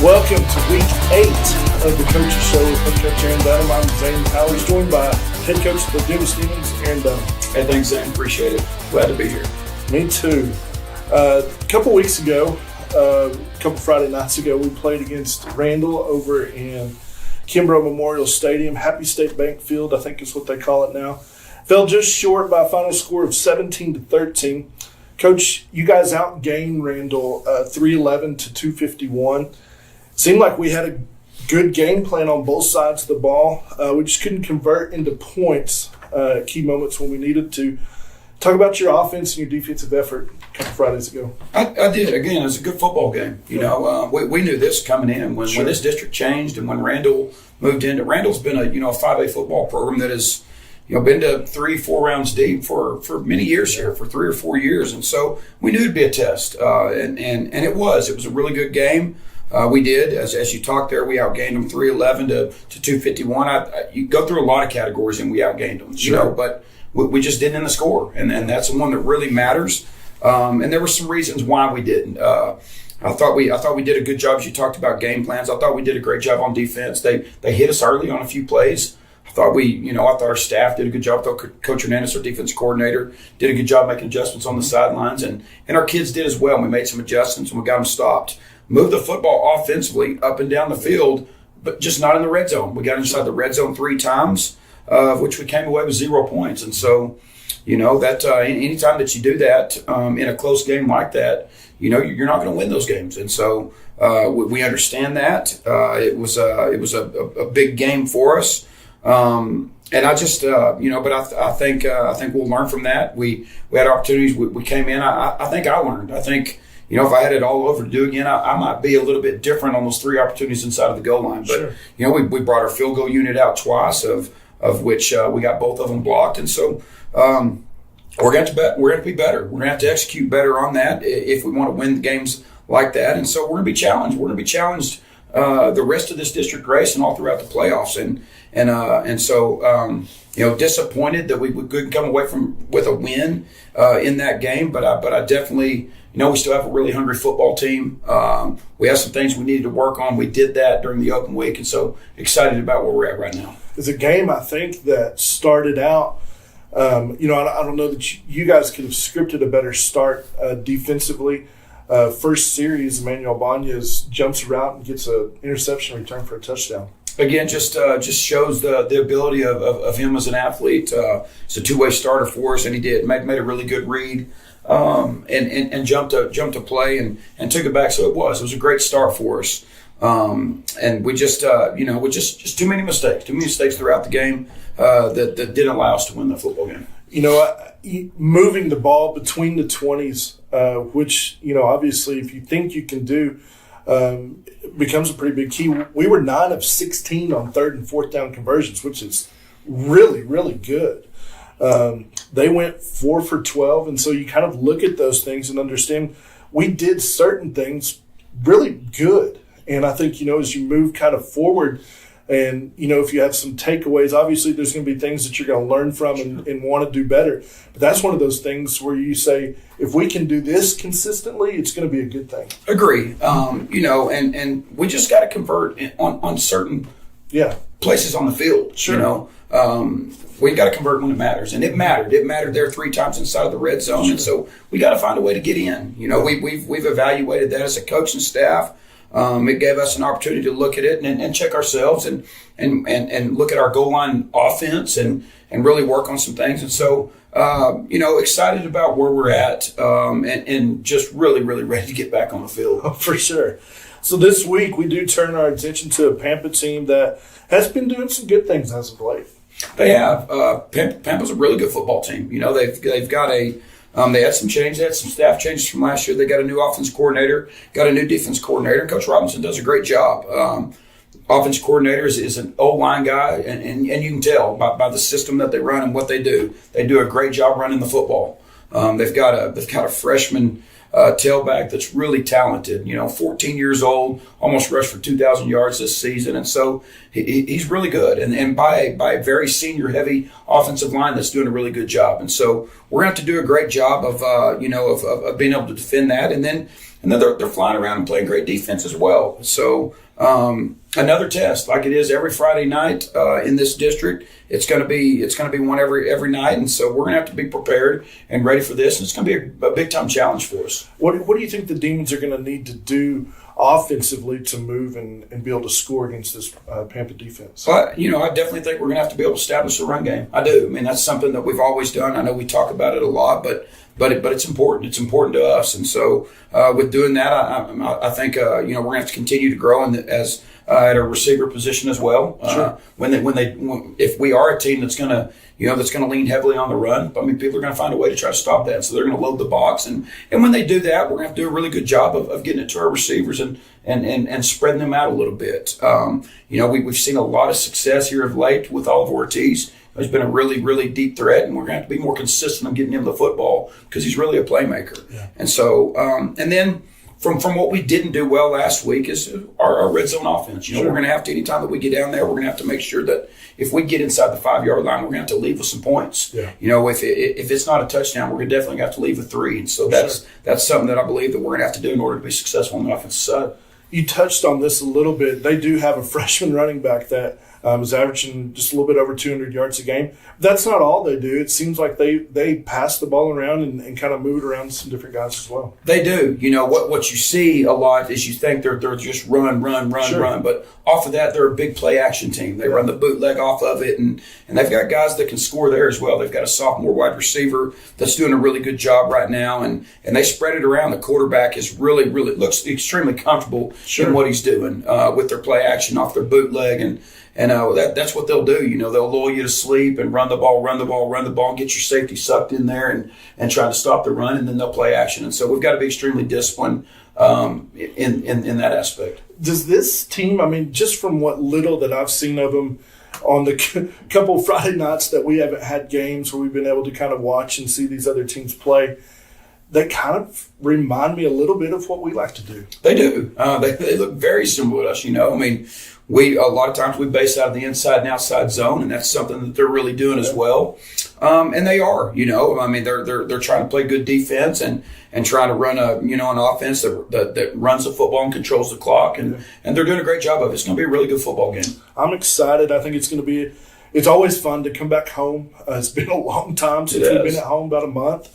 Welcome to week 8 of the Coaches Show with Head Coach Aaron Dunham. I'm Zane Powers, joined by Head Coach of the Dumas Stevens, Aaron Dunham. Hey, thanks, Zane. Appreciate it. Glad to be here. Me too. A couple weeks ago, a couple Friday nights ago, we played against Randall over in Kimbrough Memorial Stadium. Happy State Bank Field, I think is what they call it now. Fell just short by a final score of 17-13. Coach, you guys outgained Randall 311 to 251. Seemed like we had a good game plan on both sides of the ball. We just couldn't convert into points at key moments when we needed to. Talk about your offense and your defensive effort a couple Fridays ago. I did. Again, it was a good football game. We knew this coming in when this district changed and when Randall moved into. Randall's been a 5A football program that has been to 3-4 rounds deep for many years here, for 3 or 4 years, and so we knew it'd be a test, and it was. It was a really good game. We did, as you talked there, we outgained them 311 to 251. You go through a lot of categories and we outgained them, but we just didn't in the score, and that's the one that really matters. And there were some reasons why we didn't. I thought we did a good job. As you talked about game plans, I thought we did a great job on defense. They hit us early on a few plays. I thought our staff did a good job. I thought Coach Hernandez, our defense coordinator, did a good job making adjustments on the sidelines, and our kids did as well. We made some adjustments and we got them stopped. Moved the football offensively up and down the field, but just not in the red zone. We got inside the red zone 3 times, of which we came away with 0 points. And so, that anytime that you do that in a close game like that, you're not going to win those games. And so we understand that. It was a big game for us. And I just, but I think we'll learn from that. We had opportunities. We came in. I think I learned. I think, if I had it all over to do again, I might be a little bit different on those 3 opportunities inside of the goal line. But, we brought our field goal unit out twice, of which we got both of them blocked. And so we're going to be better. We're going to have to execute better on that if we want to win the games like that. And so we're going to be challenged. We're going to be challenged the rest of this district race and all throughout the playoffs. And so disappointed that we couldn't come away with a win in that game. But I definitely. We still have a really hungry football team. We have some things we needed to work on. We did that during the open week, and so excited about where we're at right now. It's a game, I think, that started out, I don't know that you guys could have scripted a better start defensively. First series, Emmanuel Banez jumps around and gets an interception return for a touchdown. Again, just shows the ability of him as an athlete. He's a two-way starter for us, and he made a really good read. And jumped to play and took it back. So it was a great start for us. And we just, with just too many mistakes throughout the game that didn't allow us to win the football game. Moving the ball between the 20s, which, obviously if you think you can do, becomes a pretty big key. We were 9 of 16 on 3rd and 4th down conversions, which is really, really good. They went 4 for 12, and so you kind of look at those things and understand we did certain things really good. And I think, as you move kind of forward and, if you have some takeaways, obviously there's going to be things that you're going to learn from and want to do better. But that's one of those things where you say, if we can do this consistently, it's going to be a good thing. Agree. And we just got to convert on certain places on the field. Sure. We got to convert when it matters, and it mattered. It mattered there 3 times inside of the red zone, and so we got to find a way to get in. We've evaluated that as a coaching staff. It gave us an opportunity to look at it and check ourselves and look at our goal line offense and really work on some things. And so excited about where we're at and just really, really ready to get back on the field. Oh, for sure. So this week we do turn our attention to a Pampa team that has been doing some good things as of late. They have. Pampa's a really good football team. They've got they had some changes. They had some staff changes from last year. They got a new offense coordinator, got a new defense coordinator, and Coach Robinson does a great job. Offense coordinator is an O-line guy, and you can tell by the system that they run and what they do. They do a great job running the football. They've got a freshman tailback that's really talented. 14 years old, almost rushed for 2,000 yards this season, and so he's really good. And by a very senior heavy offensive line that's doing a really good job. And so we're going to have to do a great job of being able to defend that, and then they're flying around and playing great defense as well. So another test, like it is every Friday night in this district. It's going to be one every night, and so we're going to have to be prepared and ready for this. And it's going to be a big time challenge for us. What do you think the Demons are going to need to do offensively to move and be able to score against this Pampa defense? Well, I definitely think we're going to have to be able to establish a run game. I do. I mean, that's something that we've always done. I know we talk about it a lot, but it's important. It's important to us, and so with doing that, I think we're going to have to continue to grow at a receiver position as well. Sure. If we are a team that's going to lean heavily on the run, I mean, people are going to find a way to try to stop that. So they're going to load the box, and when they do that, we're going to have to do a really good job of getting it to our receivers and spreading them out a little bit. We've seen a lot of success here of late with Oliver Ortiz. He's been a really, really deep threat, and we're going to have to be more consistent on getting him the football because he's really a playmaker. Yeah. And so, and then from what we didn't do well last week is our red zone offense. Sure. We're going to have to, anytime that we get down there, we're going to have to make sure that if we get inside the 5-yard line, we're going to have to leave with some points. Yeah. If it's not a touchdown, we're definitely going to have to leave with 3. And so that's something that I believe that we're going to have to do in order to be successful on the offensive side. You touched on this a little bit. They do have a freshman running back that is averaging just a little bit over 200 yards a game. That's not all they do. It seems like they pass the ball around and kind of move it around to some different guys as well. They do. What you see a lot is you think they're just run. Sure. Run. But off of that, they're a big play action team. They run the bootleg off of it, and they've got guys that can score there as well. They've got a sophomore wide receiver that's doing a really good job right now, and they spread it around. The quarterback is really looks extremely comfortable in what he's doing with their play action off their bootleg, and that's what they'll do. They'll lull you to sleep and run the ball, get your safety sucked in there and try to stop the run, and then they'll play action. And so we've got to be extremely disciplined in that aspect. Does this team, I mean, just from what little that I've seen of them on the couple Friday nights that we haven't had games where we've been able to kind of watch and see these other teams play, they kind of remind me a little bit of what we like to do. They do. They look very similar to us, I mean, a lot of times we base out of the inside and outside zone, and that's something that they're really doing as well. And they are, I mean, they're trying to play good defense and trying to run an offense that runs the football and controls the clock, and they're doing a great job of it. It's going to be a really good football game. I'm excited. I think it's going to be. It's always fun to come back home. It's been a long time since we've been at home, about a month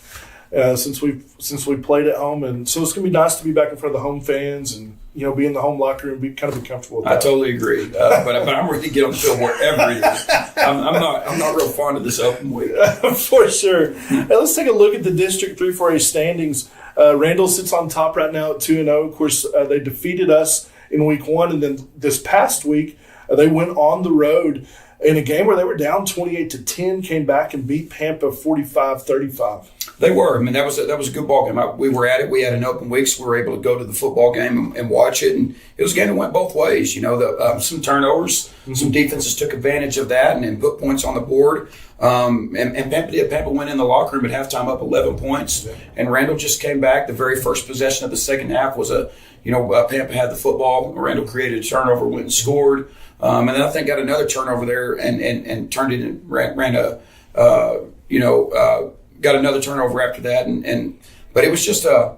since we played at home, and so it's going to be nice to be back in front of the home fans and be in the home locker room, be comfortable with that. I totally agree, but I'm ready to get on the field wherever it is. I'm not real fond of this open week. For sure. Let's take a look at the District 3-4A standings. Randall sits on top right now at 2-0. Of course, they defeated us in week 1, and then this past week they went on the road in a game where they were down 28-10, came back and beat Pampa 45-35. They were. I mean, that was a good ball game. We were at it. We had an open week, so we were able to go to the football game and watch it. And it was a game that went both ways. Some turnovers, some defenses took advantage of that and put points on the board. And Pampa went in the locker room at halftime up 11 points. And Randall just came back. The very first possession of the second half was Pampa had the football. Randall created a turnover, went and scored. And then I think got another turnover there and turned it and got another turnover after that. But it was just a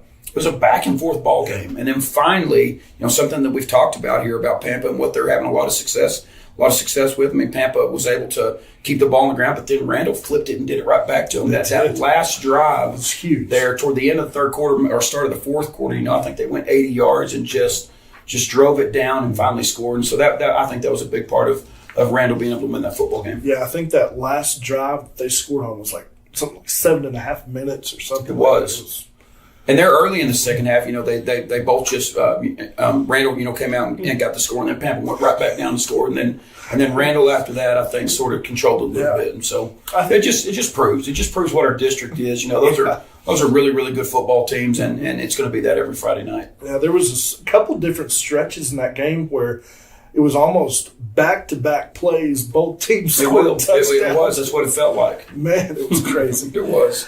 back and forth ball game. And then finally, something that we've talked about here about Pampa and what they're having a lot of success with. I mean, Pampa was able to keep the ball on the ground, but then Randall flipped it and did it right back to him. That last drive was huge there toward the end of the third quarter or start of the fourth quarter. I think they went 80 yards and just drove it down and finally scored. And so that I think that was a big part of Randall being able to win that football game. Yeah, I think that last drive they scored on was like something like 7.5 minutes or something. It was. And they're early in the second half. They both just Randall came out and got the score, and then Pampa went right back down and scored, and then Randall after that I think sort of controlled it a little bit. And so it just proves what our district is. Those are really, really good football teams, and it's going to be that every Friday night. Yeah, there was a couple different stretches in that game where it was almost back-to-back plays. Both teams scored touchdowns. It was. That's what it felt like. Man, it was crazy. It was.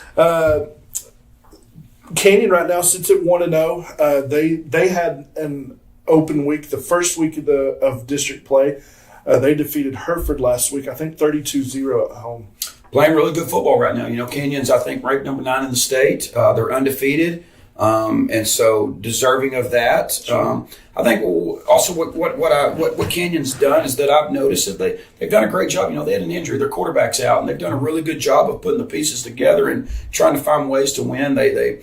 Canyon right now sits at 1-0. They had an open week, the first week of district play. They defeated Hereford last week, I think 32-0 at home. Playing really good football right now. Canyon's, I think, ranked number 9 in the state. They're undefeated, and so deserving of that. Sure. I think also what Canyon's done is that I've noticed that they've done a great job. They had an injury, their quarterback's out, and they've done a really good job of putting the pieces together and trying to find ways to win. They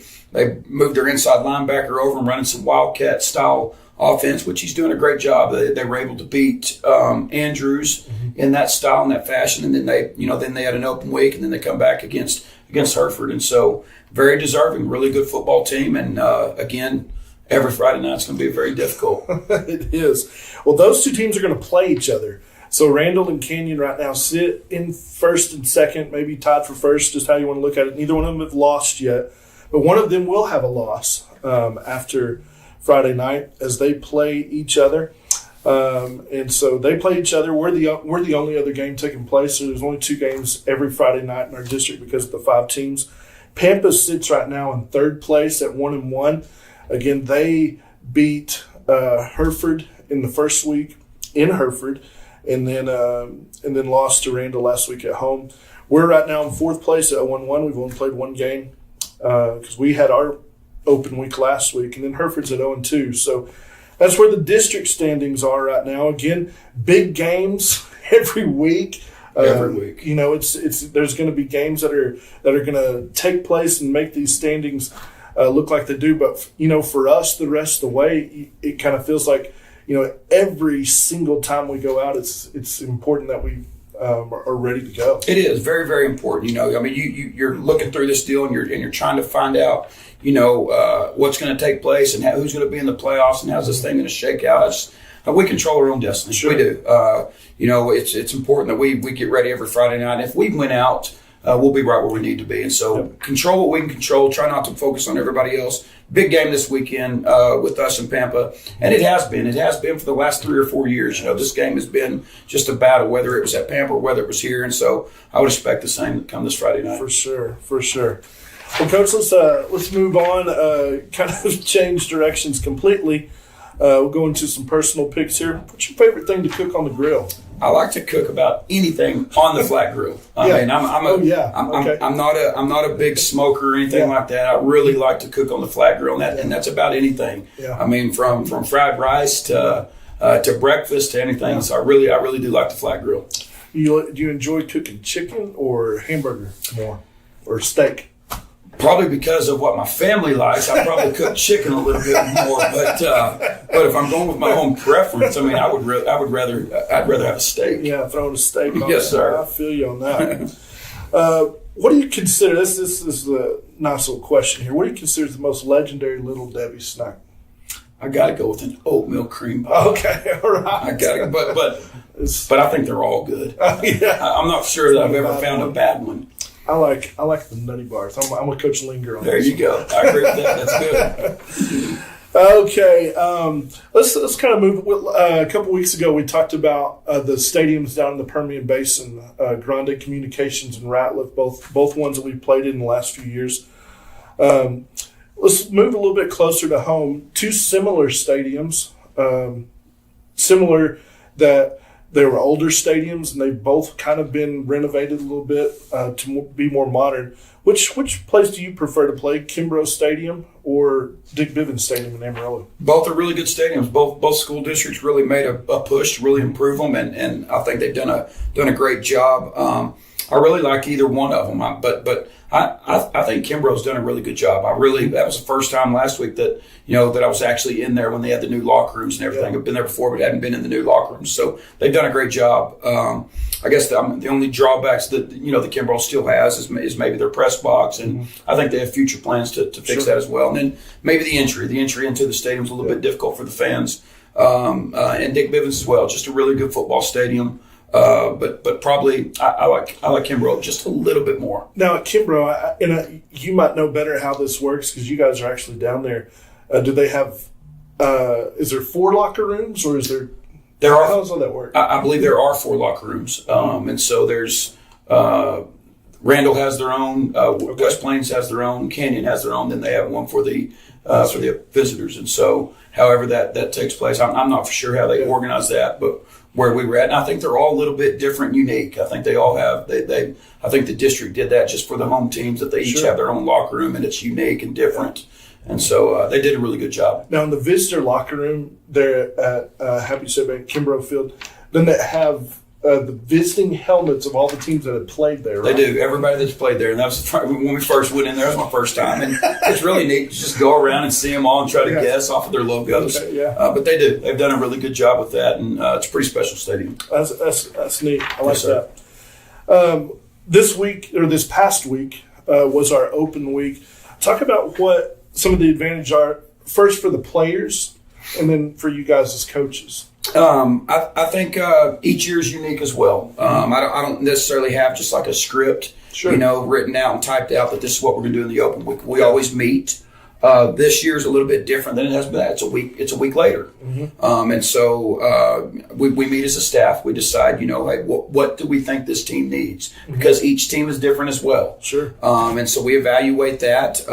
moved their inside linebacker over and running some Wildcat style offense, which he's doing a great job. They were able to beat Andrews in that style, in that fashion, and then they had an open week, and then they come back against Hereford, and so very deserving, really good football team, and again, every Friday night it's going to be very difficult. It is. Well, those two teams are going to play each other. So Randall and Canyon right now sit in first and second, maybe tied for first, just how you want to look at it. Neither one of them have lost yet, but one of them will have a loss after Friday night as they play each other. And so they play each other. We're the only other game taking place. So there's only 2 games every Friday night in our district because of the 5 teams. Pampa sits right now in third place at 1-1. Again, they beat Hereford in the first week in Hereford, and then lost to Randall last week at home. We're right now in fourth place at 1-1. We've only played 1 game because we had our open week last week, and then Hereford's at 0-2. So that's where the district standings are right now. Again, big games every week. Every week, it's there's going to be games that are going to take place and make these standings look like they do. But for us, the rest of the way, it kind of feels like every single time we go out, it's important that we are ready to go. It is very, very important. You're looking through this deal and you're trying to find out what's going to take place and who's going to be in the playoffs and how's this thing going to shake out. We control our own destiny. Sure. We do. It's important that we get ready every Friday night. If we win out, we'll be right where we need to be. And so control what we can control. Try not to focus on everybody else. Big game this weekend with us in Pampa. And it has been. It has been for the last 3 or 4 years. This game has been just a battle, whether it was at Pampa or whether it was here. And so I would expect the same to come this Friday night. For sure. Well, Coach, let's move on. Kind of change directions completely. We'll go into some personal picks here. What's your favorite thing to cook on the grill? I like to cook about anything on the flat grill. I'm not a big smoker or anything like that. I really like to cook on the flat grill, and that's about anything. Yeah. I mean, from fried rice to breakfast to anything. Yeah. So I really do like the flat grill. Do you enjoy cooking chicken or hamburger more, or steak? Probably because of what my family likes, I probably cook chicken a little bit more. But if I'm going with my own preference, I'd rather have a steak. Yeah, throwing a steak on. Yes, sir. I feel you on that. What do you consider? This is a nice little question here. What do you consider the most legendary Little Debbie snack? I got to go with an oatmeal cream pie. Okay, all right. I got to, but I think they're all good. Yeah. I'm not sure that I've ever found a bad one. I like the nutty bars. I'm a Coach Linger on there. This. You go. I agree with that. That's good. Okay, let's kind of move. A couple weeks ago, we talked about the stadiums down in the Permian Basin, Grande Communications and Ratliff, both ones that we've played in the last few years. Let's move a little bit closer to home. 2 similar stadiums, similar that they were older stadiums, and they've both kind of been renovated a little bit to be more modern. Which place do you prefer to play, Kimbrough Stadium or Dick Bivens Stadium in Amarillo? Both are really good stadiums. Both school districts really made a push to really improve them, and I think they've done a great job. I really like either one of them, but I think Kimbrough's done a really good job. That was the first time last week that I was actually in there when they had the new locker rooms and everything. Yeah. I've been there before, but hadn't been in the new locker rooms, so they've done a great job. I guess the only drawbacks that the Kimbrough still has is maybe their press box, and I think they have future plans to fix that as well. And then maybe the entry into the stadium's a little bit difficult for the fans, and Dick Bivens as well. Just a really good football stadium. But probably I like Kimbrough just a little bit more. Now at Kimbrough, you might know better how this works because you guys are actually down there. Do they have? Is there 4 locker rooms, or is there? How does all that work? I believe there are 4 locker rooms, and so there's Randall has their own. West Plains has their own. Canyon has their own. Then they have one for the visitors. And so, however that takes place, I'm not for sure how they organize that, but where we were at, and I think they're all a little bit different and unique. I think they all have. I think the district did that just for the home teams, that they each have their own locker room, and it's unique and different. And so they did a really good job. Now, in the visitor locker room there at Happy Sobe Kimbrough Field, then they have the visiting helmets of all the teams that have played there, right? They do. Everybody that's played there. And that was when we first went in there. That was my first time. And it's really neat to just go around and see them all and try to guess off of their logos. Okay, but they do. They've done a really good job with that. And it's a pretty special stadium. That's neat. I like that. This past week was our open week. Talk about what some of the advantages are, first for the players and then for you guys as coaches. I think each year is unique as well. I don't necessarily have just like a script, written out and typed out that this is what we're going to do in the open week. We always meet. This year's a little bit different than it has been. It's a week later. Mm-hmm. And so we meet as a staff. We decide, hey, what do we think this team needs? Mm-hmm. Because each team is different as well. Sure. And so we evaluate that.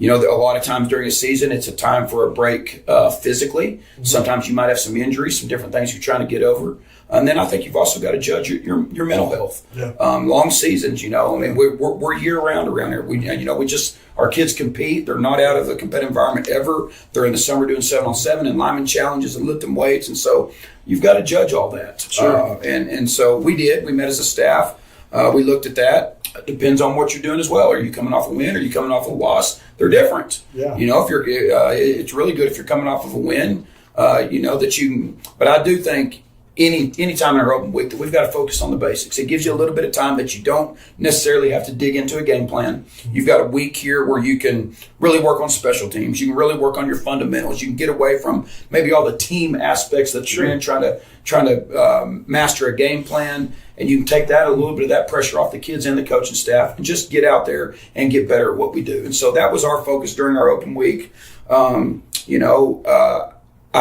A lot of times during a season, it's a time for a break physically. Mm-hmm. Sometimes you might have some injuries, some different things you're trying to get over. And then I think you've also got to judge your mental health. Yeah. Long seasons, we're year round around here. Our kids compete. They're not out of the competitive environment ever. They're in the summer doing 7-on-7 and lineman challenges and lifting weights. And so you've got to judge all that. Sure. And so we did. We met as a staff. We looked at that. It depends on what you're doing as well. Are you coming off a win? Are you coming off a loss? They're different. Yeah. If you're, it's really good if you're coming off of a win. That you can. But I do think any time in our open week that we've got to focus on the basics. It gives you a little bit of time that you don't necessarily have to dig into a game plan. You've got a week here where you can really work on special teams. You can really work on your fundamentals. You can get away from maybe all the team aspects that you're in, trying to master a game plan. And you can take that, a little bit of that pressure off the kids and the coaching staff, and just get out there and get better at what we do. And so that was our focus during our open week. I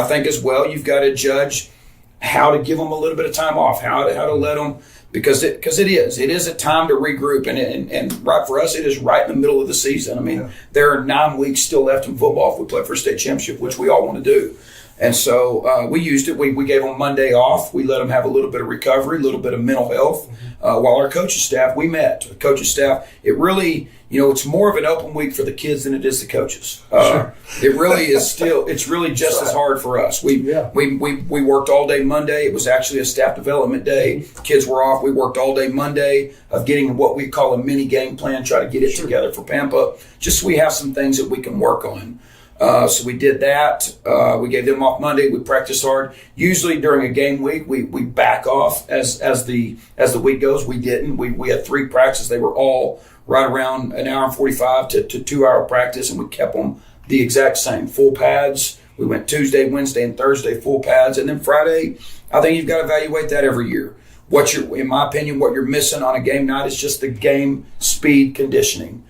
think as well, you've got to judge how to give them a little bit of time off, how to let them, because it is a time to regroup. And right for us, it is right in the middle of the season. I mean, there are 9 weeks still left in football if we play for a state championship, which we all want to do. And so we used it. We gave them Monday off. We let them have a little bit of recovery, a little bit of mental health. While our coaching staff, we met. The coaching staff, it really, it's more of an open week for the kids than it is the coaches. Sure. It really is it's really just as hard for us. We worked all day Monday. It was actually a staff development day. Kids were off. We worked all day Monday of getting what we call a mini game plan, try to get it together for Pampa, just so we have some things that we can work on. So we did that. We gave them off Monday. We practiced hard. Usually during a game week, we back off as the week goes. We didn't. We had 3 practices. They were all right around an hour and 45 to 2 hour practice, and we kept them the exact same. Full pads. We went Tuesday, Wednesday, and Thursday full pads, and then Friday. I think you've got to evaluate that every year. In my opinion, what you're missing on a game night is just the game speed conditioning.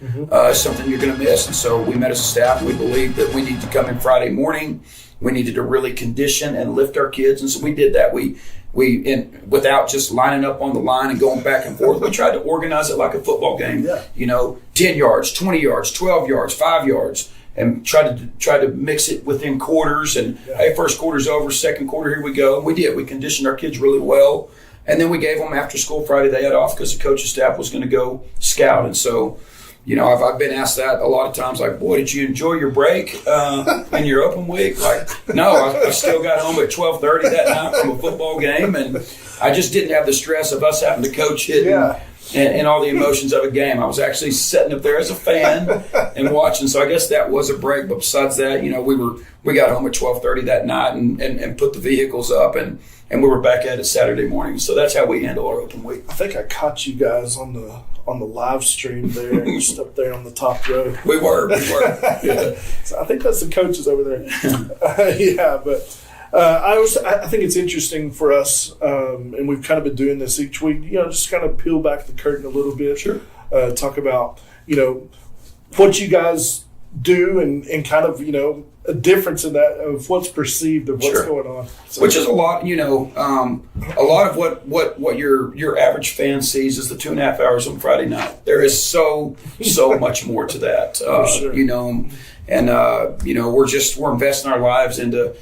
Something you're going to miss. And so we met as a staff. We believed that we need to come in Friday morning. We needed to really condition and lift our kids. And so we did that. We without just lining up on the line and going back and forth, we tried to organize it like a football game. 10 yards, 20 yards, 12 yards, 5 yards. And try to mix it within quarters. And hey, first quarter's over, second quarter, here we go. And we did. We conditioned our kids really well. And then we gave them after school Friday. They had off because the coaching staff was going to go scout. And so, I've been asked that a lot of times, like, boy, did you enjoy your break in your open week? Like, no, I still got home at 12:30 that night from a football game. And I just didn't have the stress of us having to coach it and all the emotions of a game. I was actually sitting up there as a fan and watching. So I guess that was a break. But besides that, we got home at 12:30 that night and put the vehicles up and we were back at it Saturday morning. So that's how we handle our open week. I think I caught you guys on the live stream there, just up there on the top row. We were. Yeah. So I think that's the coaches over there. But I think it's interesting for us, and we've kind of been doing this each week. Just kind of peel back the curtain a little bit. Sure. Talk about what you guys do and kind of, a difference in that of what's perceived of what's going on. So. Which is a lot, a lot of what your average fan sees is the 2.5 hours on Friday night. There is so much more to that, sure. And we're investing our lives into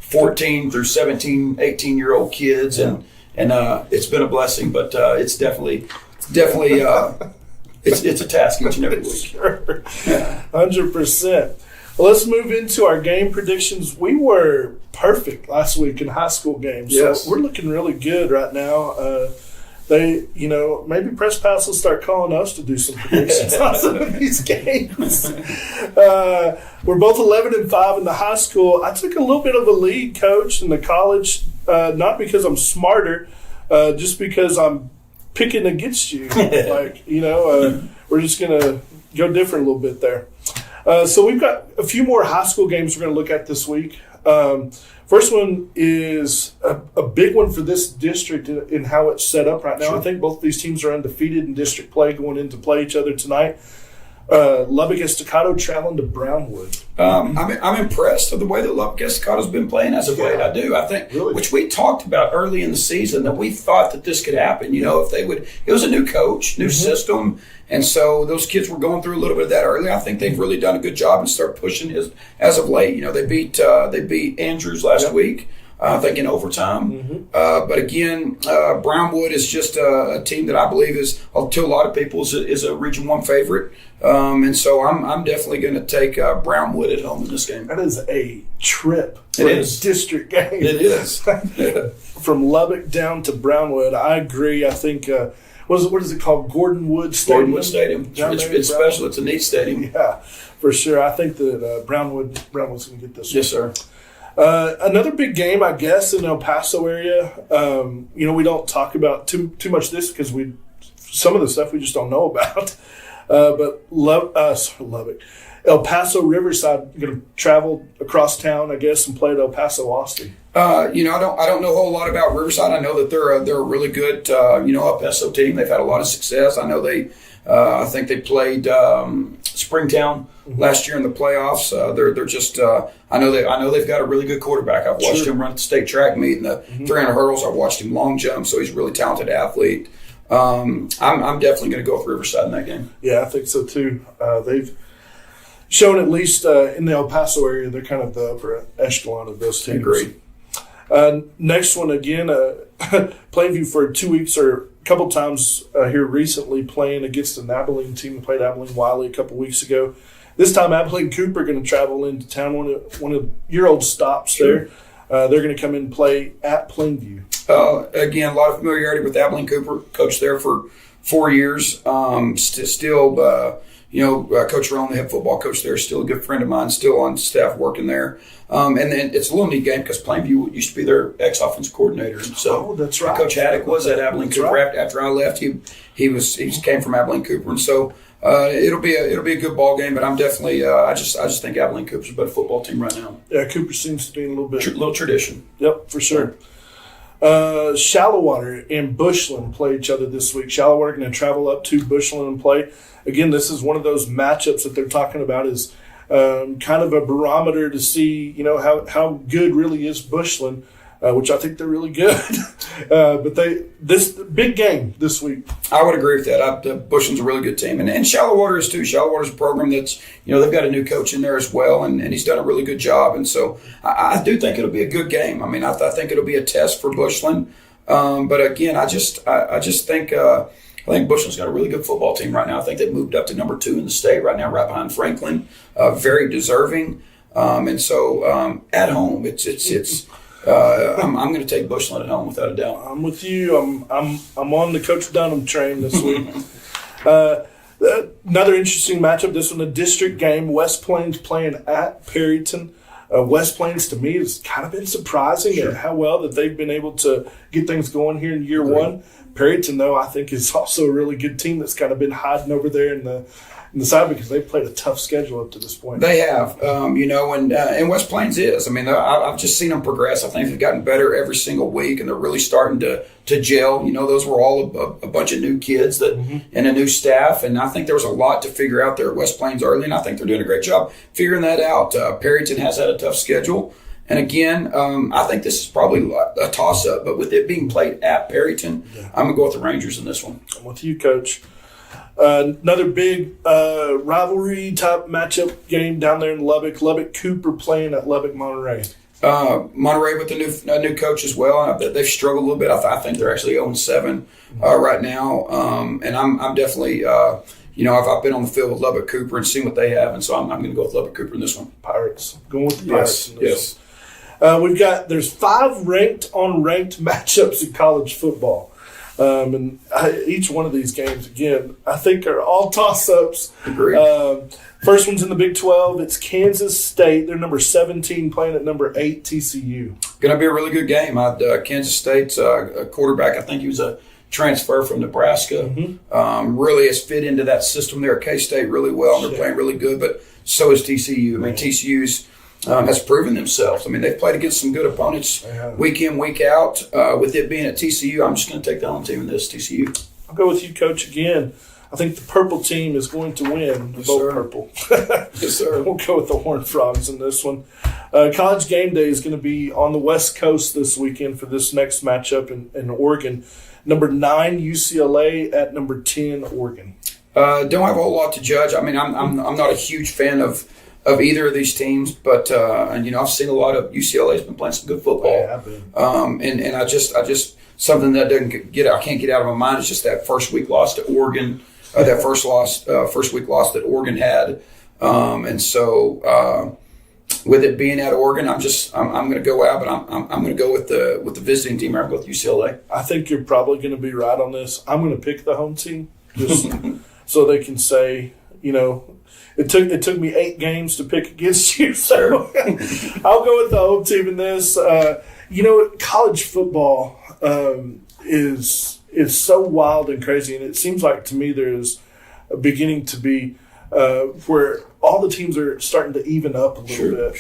14 through 17, 18-year-old kids, and it's been a blessing, but it's definitely it's a task each and every week. Sure. 100%. Well, let's move into our game predictions. We were perfect last week in high school games, yes. So we're looking really good right now. Maybe Press Pass will start calling us to do some predictions on some of these games. We're both 11-5 in the high school. I took a little bit of a lead, Coach, in the college, not because I'm smarter, just because I'm picking against you. We're just going to go different a little bit there. So we've got a few more high school games we're going to look at this week. First one is a big one for this district in how it's set up right now. Sure. I think both these teams are undefeated in district play going in to play each other tonight. Lubbock Estacado traveling to Brownwood. I'm impressed with the way that Lubbock Estacado's been playing as of late. I do. I think, really? Which we talked about early in the season, that we thought that this could happen. If they would, it was a new coach, new system, and so those kids were going through a little bit of that early. I think they've really done a good job and start pushing as of late. They beat Andrews last week. I think in overtime. Mm-hmm. But again, Brownwood is just a team that I believe is, to a lot of people, is a Region 1 favorite. And so I'm definitely going to take Brownwood at home in this game. That is a trip for a district game. It is. From Lubbock down to Brownwood. I agree. I think, what is it called? Gordonwood Stadium? Gordonwood Stadium. It's special. It's a neat stadium. Yeah, for sure. I think that Brownwood's going to get this one. Yes, sir. Another big game, I guess, in El Paso area. We don't talk about too much this because some of the stuff we just don't know about. But Lubbock, El Paso Riverside going to travel across town, I guess, and play at El Paso Austin. I don't know a whole lot about Riverside. I know that they're a really good El Paso team. They've had a lot of success. I know I think they played Springtown last year in the playoffs. They're just I know they've got a really good quarterback. I've watched him run at the state track meet in the 300 hurdles. I've watched him long jump, so he's a really talented athlete. I'm definitely going to go with Riverside in that game. Yeah, I think so too. They've shown, at least in the El Paso area, they're kind of the upper echelon of those teams. Agreed. Next one again, Plainview for 2 weeks or a couple times here recently playing against an Abilene team. Played Abilene Wiley a couple weeks ago. This time Abilene Cooper going to travel into town. One of your old stops there. They're going to come in and play at Plainview. Again, a lot of familiarity with Abilene Cooper. Coached there for 4 years. Still, Coach Rowan, the head football coach there, still a good friend of mine. Still on staff working there. And then it's a little neat game because Plainview used to be their ex-offensive coordinator. So that's right. Coach Haddock was at Abilene Cooper. Right. After I left, he came from Abilene Cooper, and so it'll be a good ball game. But I'm definitely I just think Abilene Cooper's a better football team right now. Yeah, Cooper seems to be in a little tradition. Yep, for sure. Shallowater and Bushland play each other this week. Shallowater going to travel up to Bushland and play. Again, this is one of those matchups that they're talking about is kind of a barometer to see, how good really is Bushland, which I think they're really good. But this big game this week. I would agree with that. Bushland's a really good team, and Shallowater is too. Shallowater's a program that's they've got a new coach in there as well, and he's done a really good job. And so I do think it'll be a good game. I mean, I think it'll be a test for Bushland. But again, I just think. I think Bushland's got a really good football team right now. I think they've moved up to number 2 in the state right now, right behind Franklin. Very deserving, and so at home, it's. I'm going to take Bushland at home without a doubt. I'm with you. I'm on the Coach Dunham train this week. Another interesting matchup. This one, a district game. West Plains playing at Perryton. West Plains, to me, has kind of been surprising at how well that they've been able to get things going here in year one. Perryton, though, I think is also a really good team that's kind of been hiding over there in the side because they've played a tough schedule up to this point. They have, and West Plains is. I mean, I've just seen them progress. I think they've gotten better every single week, and they're really starting to gel. Those were all a bunch of new kids and a new staff, and I think there was a lot to figure out there at West Plains early, and I think they're doing a great job figuring that out. Perryton has had a tough schedule. And again, I think this is probably a toss-up, but with it being played at Perryton, I'm going to go with the Rangers in this one. I'm with you, Coach. Another big rivalry-type matchup game down there in Lubbock. Lubbock Cooper playing at Lubbock Monterey. Monterey with a new coach as well. They've struggled a little bit. I think they're actually 0-7 right now. And I'm definitely, I've been on the field with Lubbock Cooper and seen what they have, and so I'm going to go with Lubbock Cooper in this one. Pirates. Going with the Pirates in this one. There's 5 ranked on ranked matchups in college football. And each one of these games, again, I think are all toss-ups. Agreed. First one's in the Big 12. It's Kansas State. They're number 17 playing at number 8 TCU. Going to be a really good game. Kansas State's a quarterback, I think he was a transfer from Nebraska. Really has fit into that system there at K-State really well. They're playing really good, but so is TCU. I mean, TCU's has proven themselves. I mean, they've played against some good opponents week in, week out. With it being at TCU, I'm just going to take the home team in this, TCU. I'll go with you, Coach, again. I think the purple team is going to win. Yes, both sir. Purple. Yes, sir. We'll go with the Horned Frogs in this one. College Game Day is going to be on the West Coast this weekend for this next matchup in Oregon. Number 9 UCLA at number 10 Oregon. Don't have a whole lot to judge. I mean, I'm not a huge fan of either of these teams, but I've seen a lot of UCLA's been playing some good football. Yeah, I've been. And I just something that I can't get out of my mind is just that first week loss to Oregon, that first week loss that Oregon had, and so with it being at Oregon, I'm going to go out, but I'm going to go with the visiting team. I'm going with UCLA. I think you're probably going to be right on this. I'm going to pick the home team just so they can say, It took me 8 games to pick against you, so I'll go with the home team in this. College football is so wild and crazy, and it seems like to me there is beginning to be where all the teams are starting to even up a little bit,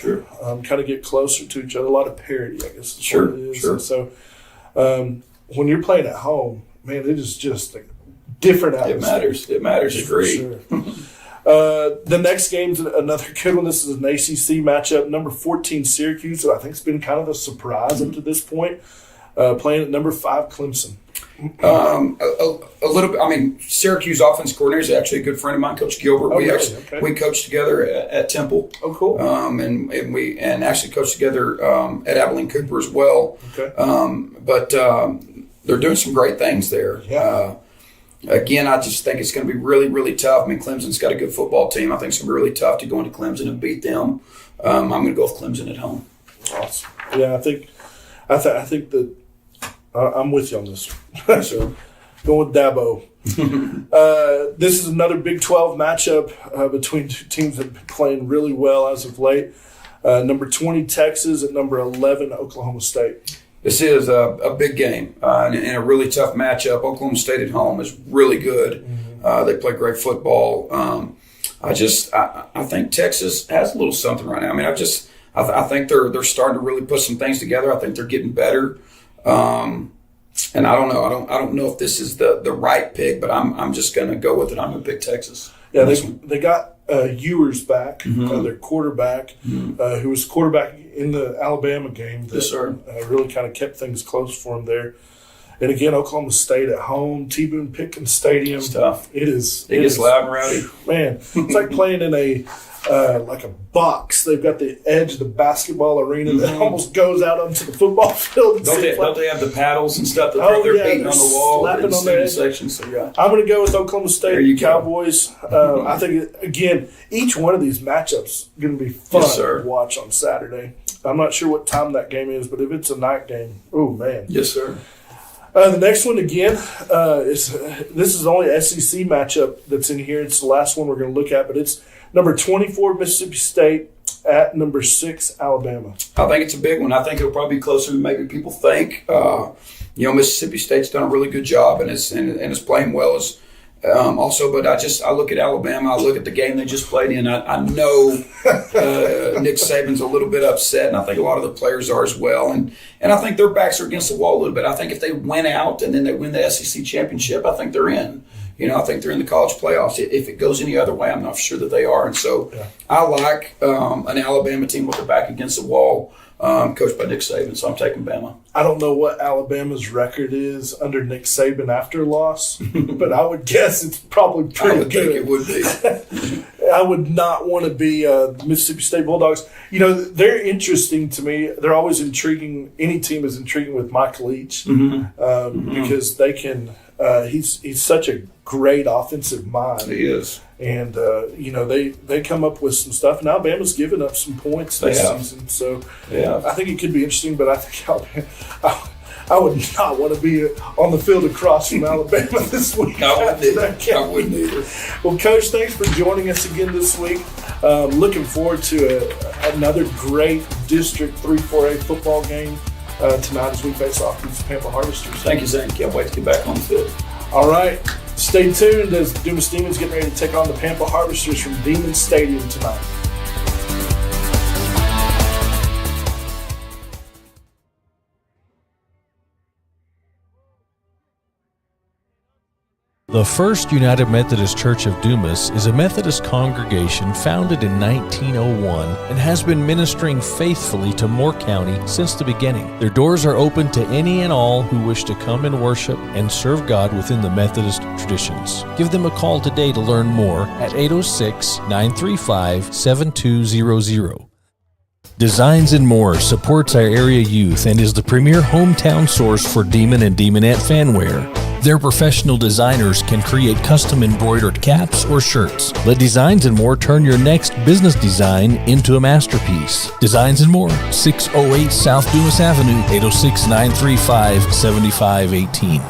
kind of get closer to each other. A lot of parity, I guess. Is what it is. Sure. And so when you're playing at home, man, it is just a different atmosphere. It matters. Agree. Sure. The next game's another good one. This is an ACC matchup. Number 14 Syracuse, that I think has been kind of a surprise up to this point, playing at number 5 Clemson. A little bit. I mean, Syracuse offense coordinator is actually a good friend of mine, Coach Gilbert. We coached together at Temple. Oh, cool. And we actually coached together at Abilene Cooper as well. Okay. But they're doing some great things there. Yeah. Again, I just think it's going to be really, really tough. I mean, Clemson's got a good football team. I think it's going to be really tough to go into Clemson and beat them. I'm going to go with Clemson at home. Awesome. Yeah, I think that I'm with you on this one. So, going with Dabo. This is another Big 12 matchup between two teams that have been playing really well as of late. Number 20 Texas at number 11 Oklahoma State. This is a big game and a really tough matchup. Oklahoma State at home is really good. They play great football. I think Texas has a little something right now. I mean, I think they're starting to really put some things together. I think they're getting better. And I don't know. I don't know if this is the right pick, but I'm just going to go with it. I'm going to pick Texas. Yeah, they got Ewers back, their quarterback, who was quarterback in the Alabama game. That, yes, sir. Really kind of kept things close for him there. And again, Oklahoma State at home, T-Boone Pickens Stadium. It's tough. It is. It gets loud and rowdy. Man, it's like playing in a box. They've got the edge of the basketball arena that almost goes out onto the football field. Don't they have the paddles and stuff that they're beating on the wall? Slapping on the section. So yeah, I'm going to go with Oklahoma State Cowboys. Go. I think again, each one of these matchups going to be fun to watch on Saturday. I'm not sure what time that game is, but if it's a night game, oh man, yes sir. The next one again this is the only SEC matchup that's in here. It's the last one we're going to look at, but it's number 24 Mississippi State at number 6 Alabama. I think it's a big one. I think it'll probably be closer than maybe people think. Mississippi State's done a really good job and is playing well as also. But I look at Alabama. I look at the game they just played in. I know Nick Saban's a little bit upset, and I think a lot of the players are as well. And I think their backs are against the wall a little bit. I think if they win out and then they win the SEC championship, I think they're in. I think they're in the college playoffs. If it goes any other way, I'm not sure that they are. And so I like an Alabama team with their back against the wall, coached by Nick Saban. So I'm taking Bama. I don't know what Alabama's record is under Nick Saban after loss, but I would guess it's probably pretty good. Think it would be. I would not want to be the Mississippi State Bulldogs. They're interesting to me. They're always intriguing. Any team is intriguing with Mike Leach because they can. He's such a great offensive mind. He is. And, they come up with some stuff. And Alabama's given up some points this season. So I think it could be interesting. But I think Alabama, I would not want to be on the field across from Alabama this week. I wouldn't either. Well, Coach, thanks for joining us again this week. Looking forward to another great District 3-4A football game tonight as we face off these Pampa Harvesters. Thank you, Zane. Can't wait to get back on the field. All right. Stay tuned as Dumas Demons get ready to take on the Pampa Harvesters from Demon Stadium tonight. The First United Methodist Church of Dumas is a Methodist congregation founded in 1901 and has been ministering faithfully to Moore County since the beginning. Their doors are open to any and all who wish to come and worship and serve God within the Methodist traditions. Give them a call today to learn more at 806-935-7200. Designs and More supports our area youth and is the premier hometown source for Demon and Demonette fanwear. Their professional designers can create custom embroidered caps or shirts. Let Designs and More turn your next business design into a masterpiece. Designs and More, 608 South Dumas Avenue, 806-935-7518.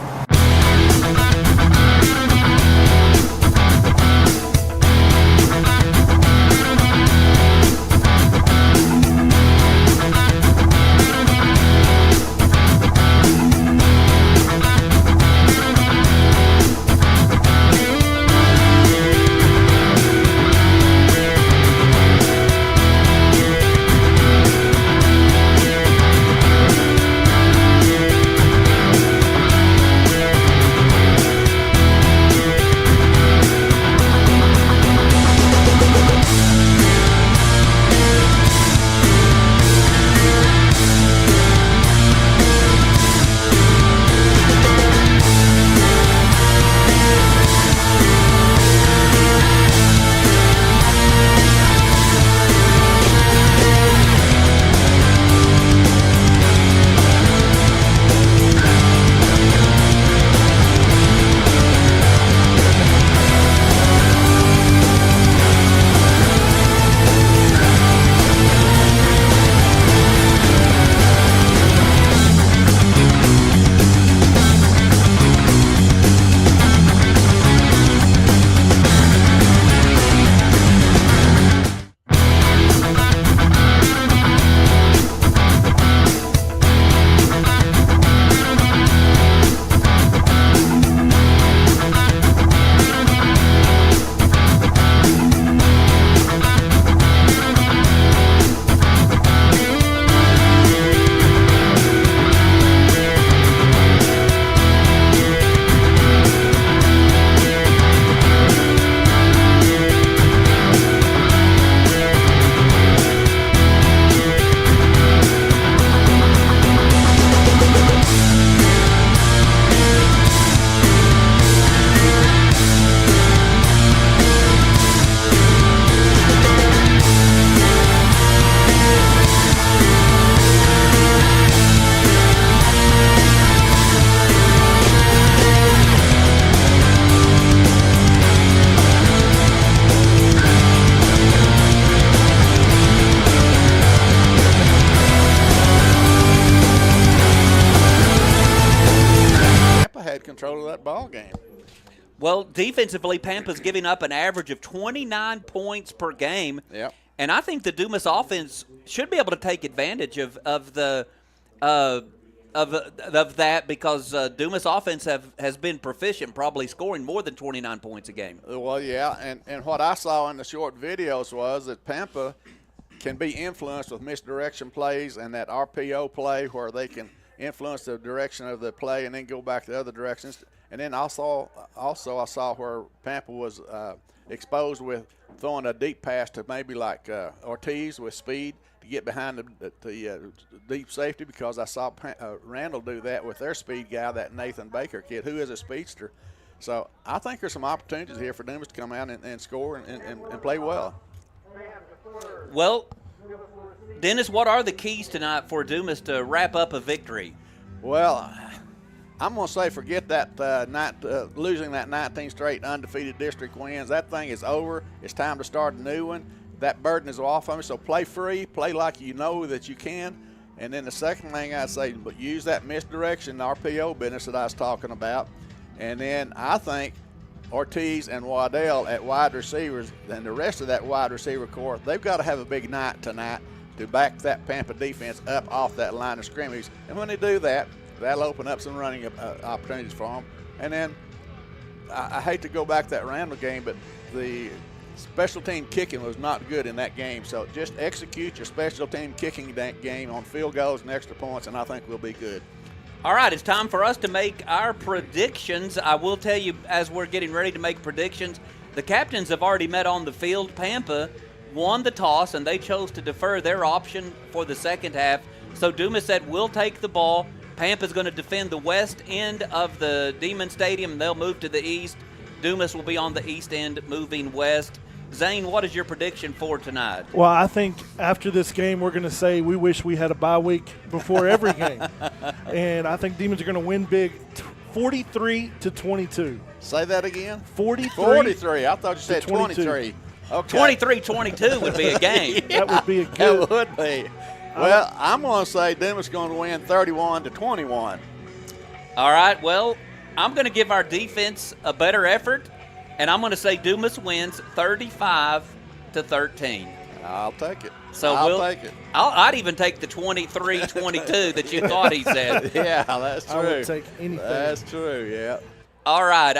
control of that ball game. Well, defensively, Pampa's giving up an average of 29 points per game. Yep. And I think the Dumas offense should be able to take advantage of that because Dumas offense has been proficient, probably scoring more than 29 points a game. Well, yeah, and what I saw in the short videos was that Pampa can be influenced with misdirection plays and that RPO play where they can influence the direction of the play and then go back the other directions. And then also I saw where Pampa was exposed with throwing a deep pass to maybe like Ortiz with speed to get behind the deep safety, because I saw Randall do that with their speed guy, that Nathan Baker kid, who is a speedster. So I think there's some opportunities here for Dumas to come out and score and play well. Well, Dennis, what are the keys tonight for Dumas to wrap up a victory? Well, I'm going to say forget that losing that 19 straight undefeated district wins. That thing is over. It's time to start a new one. That burden is off of me, so play free, play like you know that you can. And then the second thing I'd say, but use that misdirection RPO business that I was talking about. And then I think Ortiz and Waddell at wide receivers and the rest of that wide receiver core, they've got to have a big night tonight to back that Pampa defense up off that line of scrimmage. And when they do that, that'll open up some running opportunities for them. And then I hate to go back to that Randall game, but the special team kicking was not good in that game. So just execute your special team kicking game on field goals and extra points, and I think we'll be good. All right, it's time for us to make our predictions. I will tell you, as we're getting ready to make predictions, the captains have already met on the field. Pampa won the toss, and they chose to defer their option for the second half. So Dumas said, we'll take the ball. Pampa's going to defend the west end of the Demon Stadium. They'll move to the east. Dumas will be on the east end, moving west. Zane, what is your prediction for tonight? Well, I think after this game, we're going to say we wish we had a bye week before every game. And I think Demons are going to win big, 43-22. Say that again? 43. I thought you said 23. Okay. 23-22 would be a game. That would be a good. That would be. Well, I'm going to say Dumas is going to win 31-21. All right, well, I'm going to give our defense a better effort, and I'm going to say Dumas wins 35-13. I'll take it. So I'll take it. I'd even take the 23-22 that you thought he said. Yeah, that's true. I would take anything. That's true, yeah. All right,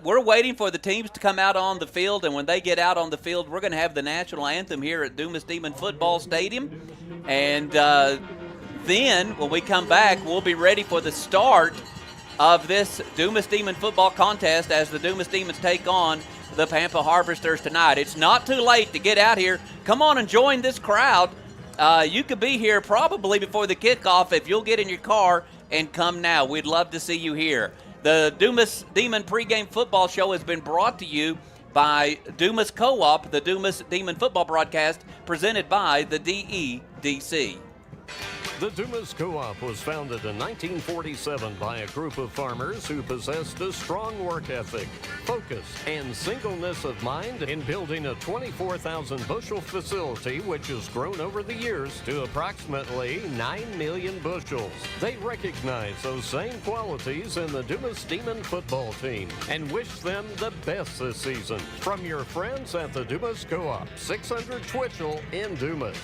we're waiting for the teams to come out on the field, and when they get out on the field, we're going to have the national anthem here at Dumas Demon Football Stadium. And then when we come back, we'll be ready for the start of this Dumas Demon football contest as the Dumas Demons take on the Pampa Harvesters tonight. It's not too late to get out here. Come on and join this crowd. You could be here probably before the kickoff if you'll get in your car and come now. We'd love to see you here. The Dumas Demon pregame football show has been brought to you by Dumas Co-op, the Dumas Demon football broadcast presented by the DEDC. The Dumas Co-op was founded in 1947 by a group of farmers who possessed a strong work ethic, focus, and singleness of mind in building a 24,000 bushel facility which has grown over the years to approximately 9 million bushels. They recognize those same qualities in the Dumas Demon football team and wish them the best this season. From your friends at the Dumas Co-op, 600 Twitchell in Dumas.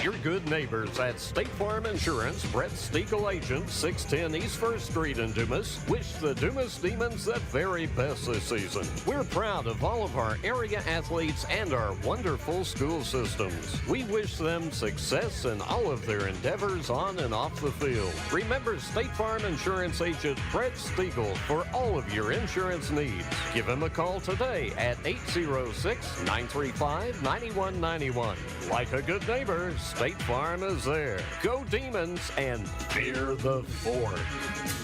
Your good neighbors at State Farm Insurance, Brett Stiegel agent, 610 East 1st Street in Dumas, wish the Dumas Demons the very best this season. We're proud of all of our area athletes and our wonderful school systems. We wish them success in all of their endeavors on and off the field. Remember State Farm Insurance agent Brett Stiegel for all of your insurance needs. Give him a call today at 806-935-9191. Like a good neighbor, State Farm is there. Go Demons and fear the fort.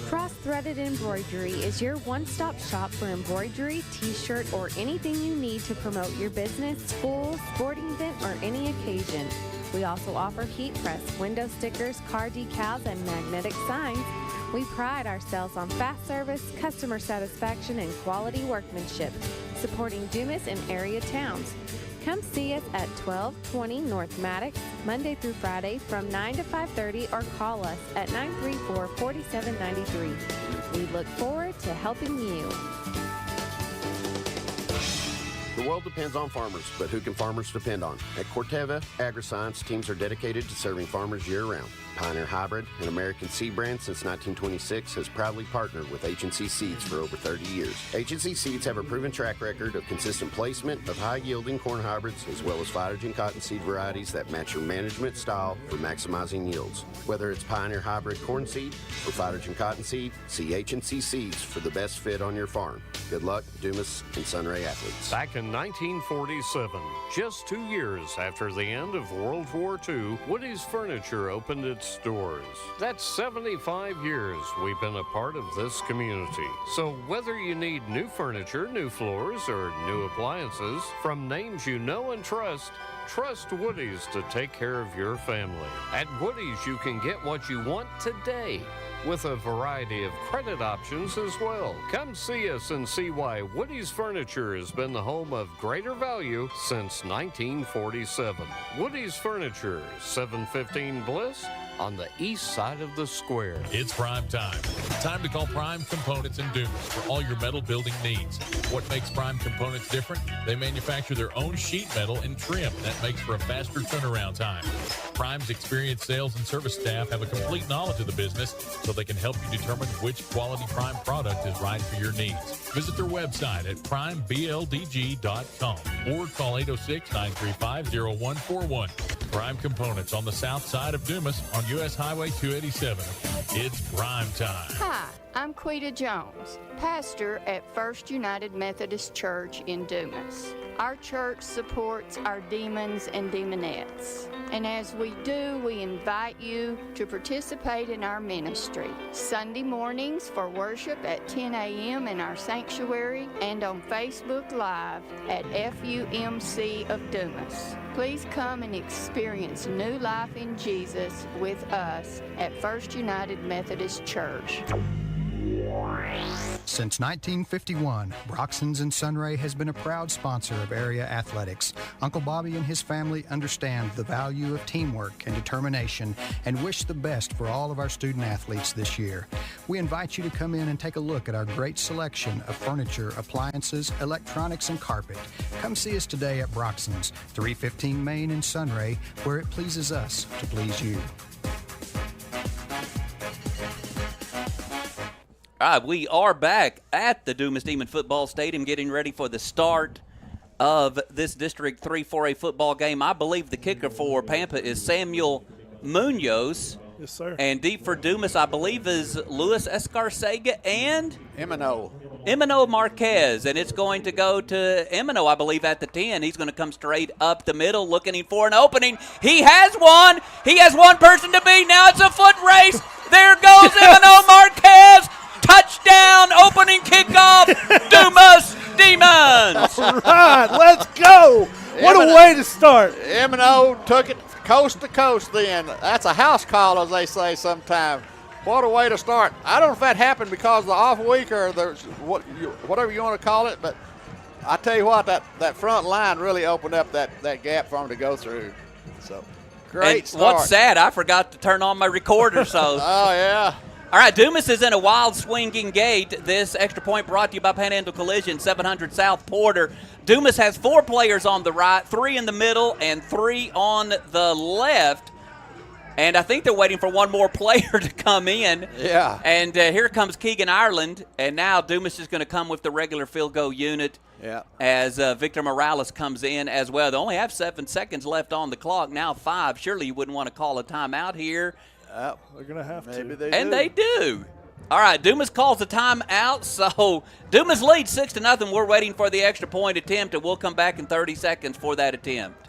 Cross-Threaded Embroidery is your one-stop shop for embroidery, t-shirt, or anything you need to promote your business, school, sporting event, or any occasion. We also offer heat press, window stickers, car decals, and magnetic signs. We pride ourselves on fast service, customer satisfaction, and quality workmanship, supporting Dumas and area towns. Come see us at 1220 North Maddox, Monday through Friday from 9 to 5:30 or call us at 934-4793. We look forward to helping you. The world depends on farmers, but who can farmers depend on? At Corteva Agriscience, teams are dedicated to serving farmers year-round. Pioneer Hybrid, an American seed brand since 1926, has proudly partnered with H&C Seeds for over 30 years. H&C Seeds have a proven track record of consistent placement of high-yielding corn hybrids, as well as phytogen cottonseed varieties that match your management style for maximizing yields. Whether it's Pioneer Hybrid corn seed or phytogen cottonseed, see H&C Seeds for the best fit on your farm. Good luck, Dumas and Sunray athletes. Back in 1947, just 2 years after the end of World War II, Woody's Furniture opened its doors. That's 75 years we've been a part of this community. So whether you need new furniture, new floors, or new appliances, from names you know and trust Woody's to take care of your family. At Woody's, you can get what you want today, with a variety of credit options as well. Come see us and see why Woody's Furniture has been the home of greater value since 1947. Woody's Furniture, 715 Bliss, on the east side of the square. It's prime time. Time to call Prime Components in Dumas for all your metal building needs. What makes Prime Components different? They manufacture their own sheet metal and trim. That makes for a faster turnaround time. Prime's experienced sales and service staff have a complete knowledge of the business, so they can help you determine which quality Prime product is right for your needs. Visit their website at primebldg.com or call 806-935-0141. Prime Components on the south side of Dumas on U.S. Highway 287. It's prime time. Hi, I'm Quita Jones, pastor at First United Methodist Church in Dumas. Our church supports our demons and demonettes. And as we do, we invite you to participate in our ministry. Sunday mornings for worship at 10 a.m. in our sanctuary and on Facebook Live at FUMC of Dumas. Please come and experience new life in Jesus with us at First United Methodist Church. Since 1951, Broxton's and Sunray has been a proud sponsor of area athletics. Uncle Bobby and his family understand the value of teamwork and determination and wish the best for all of our student athletes this year. We invite you to come in and take a look at our great selection of furniture, appliances, electronics, and carpet. Come see us today at Broxton's, 315 Main in Sunray, where it pleases us to please you. All right, we are back at the Dumas Demon Football Stadium getting ready for the start of this District 3 4A football game. I believe the kicker for Pampa is Samuel Munoz. Yes, sir. And deep for Dumas, I believe, is Luis Escarcega and Emino Marquez. And it's going to go to Emino, I believe, at the 10. He's going to come straight up the middle looking for an opening. He has one. He has one person to beat. Now it's a foot race. There goes Emino Marquez. Touchdown, opening kickoff, Dumas Demons. All right, let's go. What a way to start. Emino took it coast to coast then. That's a house call, as they say sometimes. What a way to start. I don't know if that happened because of the off week or whatever you want to call it, but I tell you what, that front line really opened up that gap for him to go through. So, great start. What's sad, I forgot to turn on my recorder, so. Oh, yeah. All right, Dumas is in a wild swinging gate. This extra point brought to you by Panhandle Collision, 700 South Porter. Dumas has 4 players on the right, 3 in the middle, and 3 on the left. And I think they're waiting for one more player to come in. Yeah. And here comes Keegan Ireland. And now Dumas is going to come with the regular field goal unit. Yeah. As Victor Morales comes in as well. They only have 7 seconds left on the clock, now 5. Surely you wouldn't want to call a timeout here. They're going to have Maybe to. They do. All right, Dumas calls the timeout, so Dumas leads 6-0. We're waiting for the extra point attempt, and we'll come back in 30 seconds for that attempt.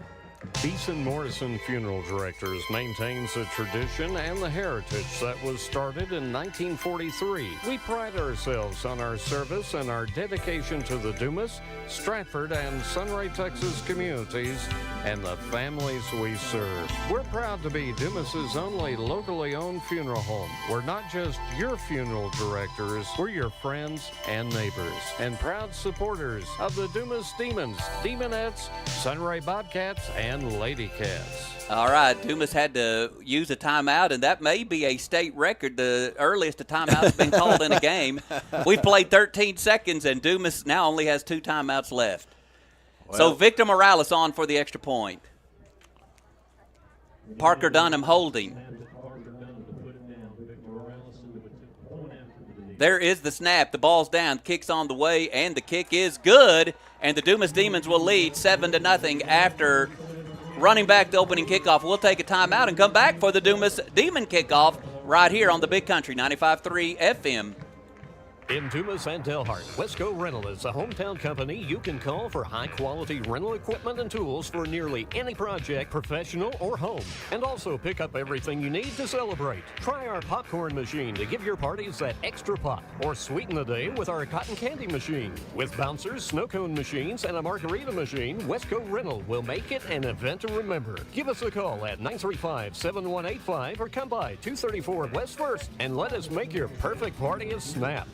Beeson Morrison Funeral Directors maintains the tradition and the heritage that was started in 1943. We pride ourselves on our service and our dedication to the Dumas, Stratford, and Sunray, Texas communities and the families we serve. We're proud to be Dumas's only locally owned funeral home. We're not just your funeral directors, we're your friends and neighbors, and proud supporters of the Dumas Demons, Demonettes, Sunray Bobcats, and Lady Cats. All right, Dumas had to use a timeout, and that may be a state record, the earliest a timeout has been called in a game. We've played 13 seconds, and Dumas now only has 2 timeouts left. So Victor Morales on for the extra point. Parker Dunham holding. There is the snap. The ball's down. Kick's on the way, and the kick is good. And the Dumas Demons will lead 7-0 after running back the opening kickoff. We'll take a timeout and come back for the Dumas Demon kickoff right here on the Big Country 95.3 FM. In Dumas and Delhart, Wesco Rental is a hometown company you can call for high-quality rental equipment and tools for nearly any project, professional or home. And also pick up everything you need to celebrate. Try our popcorn machine to give your parties that extra pop, or sweeten the day with our cotton candy machine. With bouncers, snow cone machines, and a margarita machine, Wesco Rental will make it an event to remember. Give us a call at 935-7185 or come by 234 West 1st and let us make your perfect party a snap.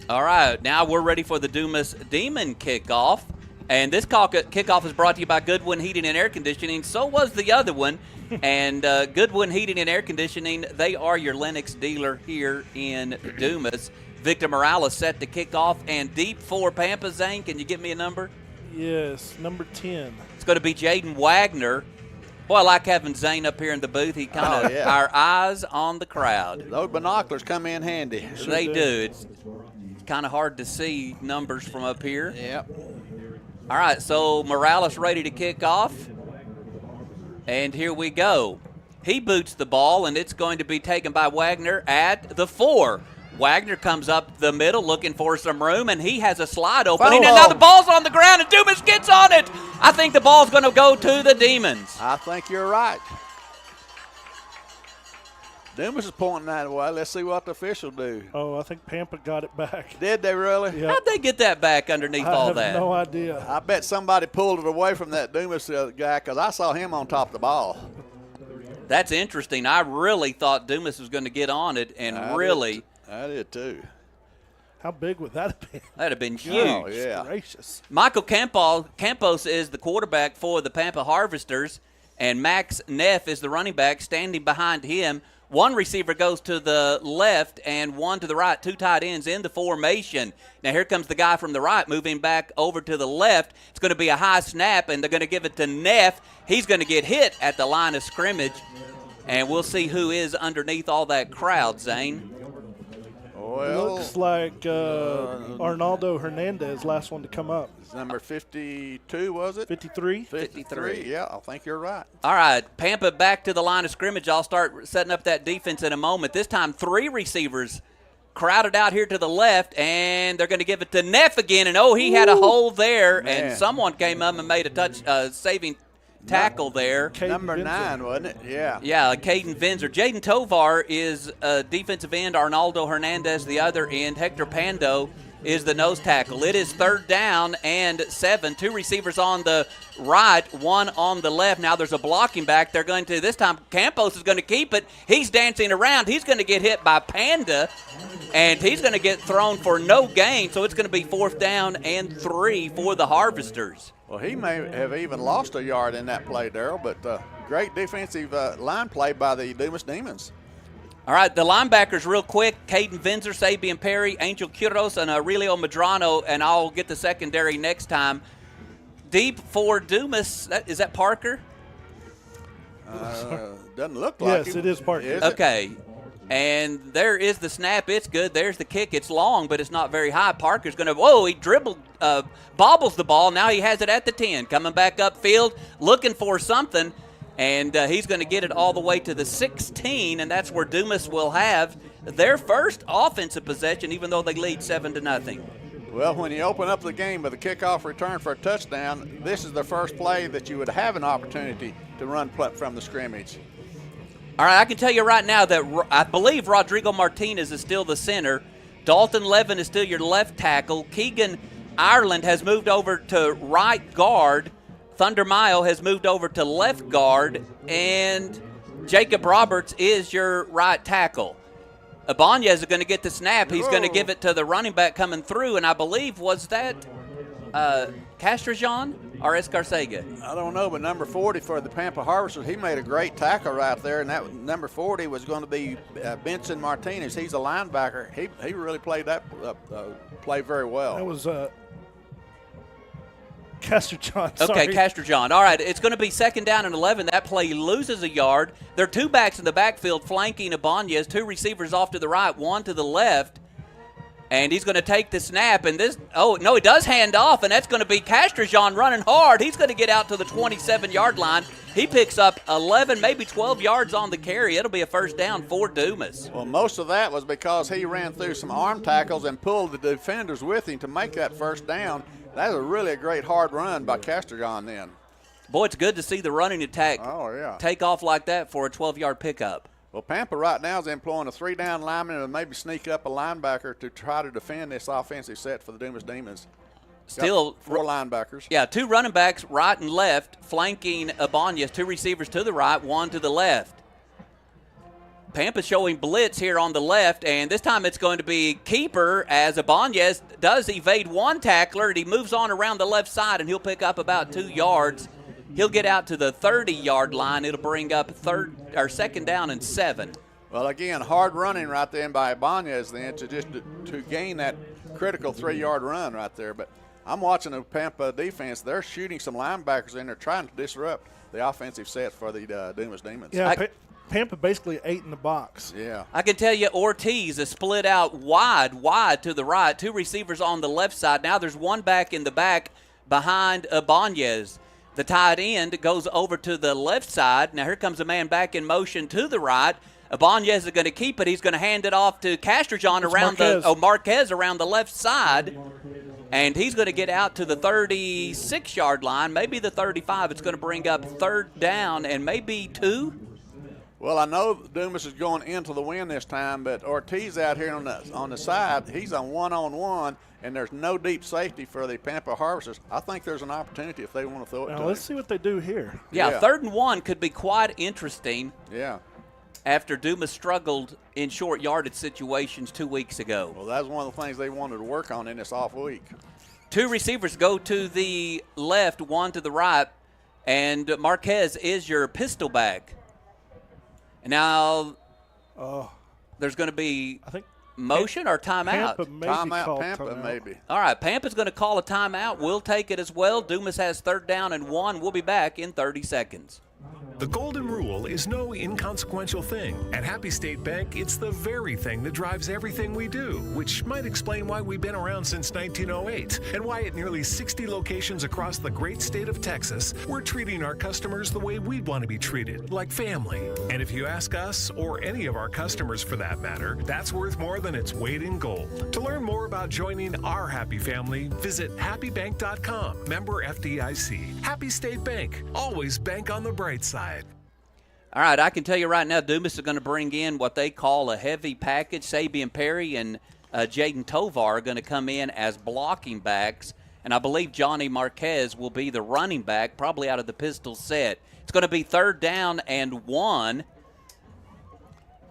All right, now we're ready for the Dumas Demon kickoff. And this kickoff is brought to you by Goodwin Heating and Air Conditioning. So was the other one. And Goodwin Heating and Air Conditioning, they are your Lennox dealer here in Dumas. Victor Morales set to kick off. And deep for Pampa, Zane, can you give me a number? Yes, number 10. It's going to be Jaden Wagner. Boy, I like having Zane up here in the booth. He kind of, our eyes on the crowd. Those binoculars come in handy. They do. It's kind of hard to see numbers from up here. Yep. All right, so Morales ready to kick off. And here we go. He boots the ball, and it's going to be taken by Wagner at the 4. Wagner comes up the middle looking for some room, and he has a slide opening. And now the ball's on the ground, and Dumas gets on it. I think the ball's going to go to the Demons. I think you're right. Dumas is pointing that way. Let's see what the official do. Oh, I think Pampa got it back. Did they really? Yep. How'd they get that back underneath all that? I have no idea. I bet somebody pulled it away from that Dumas guy because I saw him on top of the ball. That's interesting. I really thought Dumas was going to get on it, and I did too. How big would that have been? That'd have been huge. Oh, yeah. Gracious. Michael Campos is the quarterback for the Pampa Harvesters, and Max Neff is the running back standing behind him. One receiver goes to the left and one to the right, 2 tight ends in the formation. Now here comes the guy from the right moving back over to the left. It's going to be a high snap, and they're going to give it to Neff. He's going to get hit at the line of scrimmage, and we'll see who is underneath all that crowd, Zane. Well, looks like Arnaldo Hernandez, last one to come up. Number 52, was it? 53? 53, yeah, I think you're right. All right, Pampa back to the line of scrimmage. I'll start setting up that defense in a moment. This time 3 receivers crowded out here to the left, and they're going to give it to Neff again. And, he had a hole there, and someone came up and made a saving tackle there. Number 9, wasn't it? Yeah. Yeah, Caden Vinzer. Jaden Tovar is a defensive end. Arnaldo Hernandez, the other end. Hector Pando is the nose tackle. It is 3rd down and 7. 2 receivers on the right, 1 on the left. Now there's a blocking back. They're going to, this time Campos is going to keep it. He's dancing around. He's going to get hit by Panda, and he's going to get thrown for no gain. So it's going to be 4th down and 3 for the Harvesters. Well, he may have even lost a yard in that play, Darryl, but great defensive line play by the Dumas Demons. All right, the linebackers real quick. Caden Vinzer, Sabian Perry, Angel Quiros, and Aurelio Medrano, and I'll get the secondary next time. Deep for Dumas, is that Parker? Doesn't look like Yes, it is Parker. Okay. And there is the snap. It's good. There's the kick. It's long, but it's not very high. Parker's going to, he dribbled, bobbles the ball. Now he has it at the 10. Coming back upfield, looking for something. And he's going to get it all the way to the 16, and that's where Dumas will have their first offensive possession, even though they lead 7-0. Well, when you open up the game with a kickoff return for a touchdown, this is the first play that you would have an opportunity to run from the scrimmage. All right, I can tell you right now that I believe Rodrigo Martinez is still the center. Dalton Levin is still your left tackle. Keegan Ireland has moved over to right guard. Thunder Mayo has moved over to left guard. And Jacob Roberts is your right tackle. Ibanez is going to get the snap. He's going to give it to the running back coming through. And I believe, was that Castrojan or Escarcega? I don't know, but number 40 for the Pampa Harvesters, he made a great tackle right there, and that number 40 was going to be Benson Martinez. He's a linebacker. He really played that play very well. That was Castor John, sorry. Okay, Castor John. All right, it's going to be 2nd down and 11. That play loses a yard. There are 2 backs in the backfield flanking Ibanez, 2 receivers off to the right, 1 to the left. And he's going to take the snap, and this – oh, no, he does hand off, and that's going to be Castor John running hard. He's going to get out to the 27-yard line. He picks up 11, maybe 12 yards on the carry. It'll be a first down for Dumas. Well, most of that was because he ran through some arm tackles and pulled the defenders with him to make that first down. That was really a great hard run by Castor John then. Boy, it's good to see the running attack take off like that for a 12-yard pickup. Well, Pampa right now is employing a 3-down lineman and maybe sneak up a linebacker to try to defend this offensive set for the Dumas Demons. Still, 4 linebackers. Yeah, 2 running backs right and left flanking Ibanez, 2 receivers to the right, 1 to the left. Pampa showing blitz here on the left, and this time it's going to be keeper as Ibanez does evade 1 tackler, and he moves on around the left side, and he'll pick up about 2 yards. He'll get out to the 30-yard line. It'll bring up 2nd down and 7. Well, again, hard running right then by Ibanez then to gain that critical 3-yard run right there. But I'm watching the Pampa defense. They're shooting some linebackers in there trying to disrupt the offensive set for the Dumas Demons. Yeah, Pampa basically ate in the box. Yeah. I can tell you Ortiz is split out wide to the right. 2 receivers on the left side. Now there's 1 back in the back behind Ibanez. The tight end goes over to the left side. Now here comes a man back in motion to the right. Ibanez is going to keep it. He's going to hand it off to Castor John around Marquez around the left side. And he's going to get out to the 36-yard line, maybe the 35. It's going to bring up 3rd down and maybe 2. Well, I know Dumas is going into the wind this time, but Ortiz out here on the side, he's on 1-on-1, and there's no deep safety for the Pampa Harvesters. I think there's an opportunity if they want to throw it to him. Let's see what they do here. Yeah, 3rd and 1 could be quite interesting. Yeah. After Dumas struggled in short yardage situations 2 weeks ago. Well, that's one of the things they wanted to work on in this off week. 2 receivers go to the left, 1 to the right, and Marquez is your pistol back. Now, there's going to be motion or timeout? Pampa maybe. All right, Pampa's going to call a timeout. We'll take it as well. Dumas has 3rd down and 1. We'll be back in 30 seconds. The golden rule is no inconsequential thing. At Happy State Bank, it's the very thing that drives everything we do, which might explain why we've been around since 1908 and why at nearly 60 locations across the great state of Texas, we're treating our customers the way we'd want to be treated, like family. And if you ask us, or any of our customers for that matter, that's worth more than its weight in gold. To learn more about joining our happy family, visit happybank.com, member FDIC. Happy State Bank, always bank on the bright side. All right, I can tell you right now, Dumas is going to bring in what they call a heavy package. Sabian Perry and Jaden Tovar are going to come in as blocking backs, and I believe Johnny Marquez will be the running back, probably out of the pistol set. It's going to be 3rd down and 1.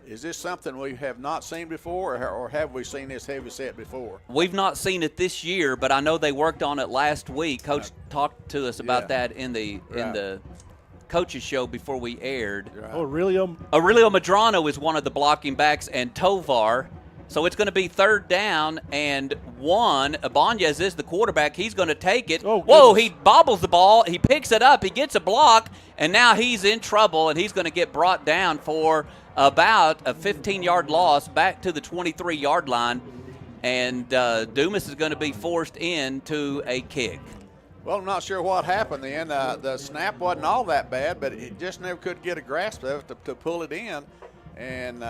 Is this something we have not seen before, or have we seen this heavy set before? We've not seen it this year, but I know they worked on it last week. Coach talked to us about that in the coaches show before we aired. Right. Aurelio Medrano is one of the blocking backs, and Tovar. So it's going to be 3rd down and 1. Ibanez is the quarterback. He's going to take it. Whoa, he bobbles the ball. He picks it up. He gets a block, and now he's in trouble, and he's going to get brought down for about a 15-yard loss back to the 23-yard line. And Dumas is going to be forced into a kick. Well, I'm not sure what happened then. The snap wasn't all that bad, but it just never could get a grasp of it to pull it in, and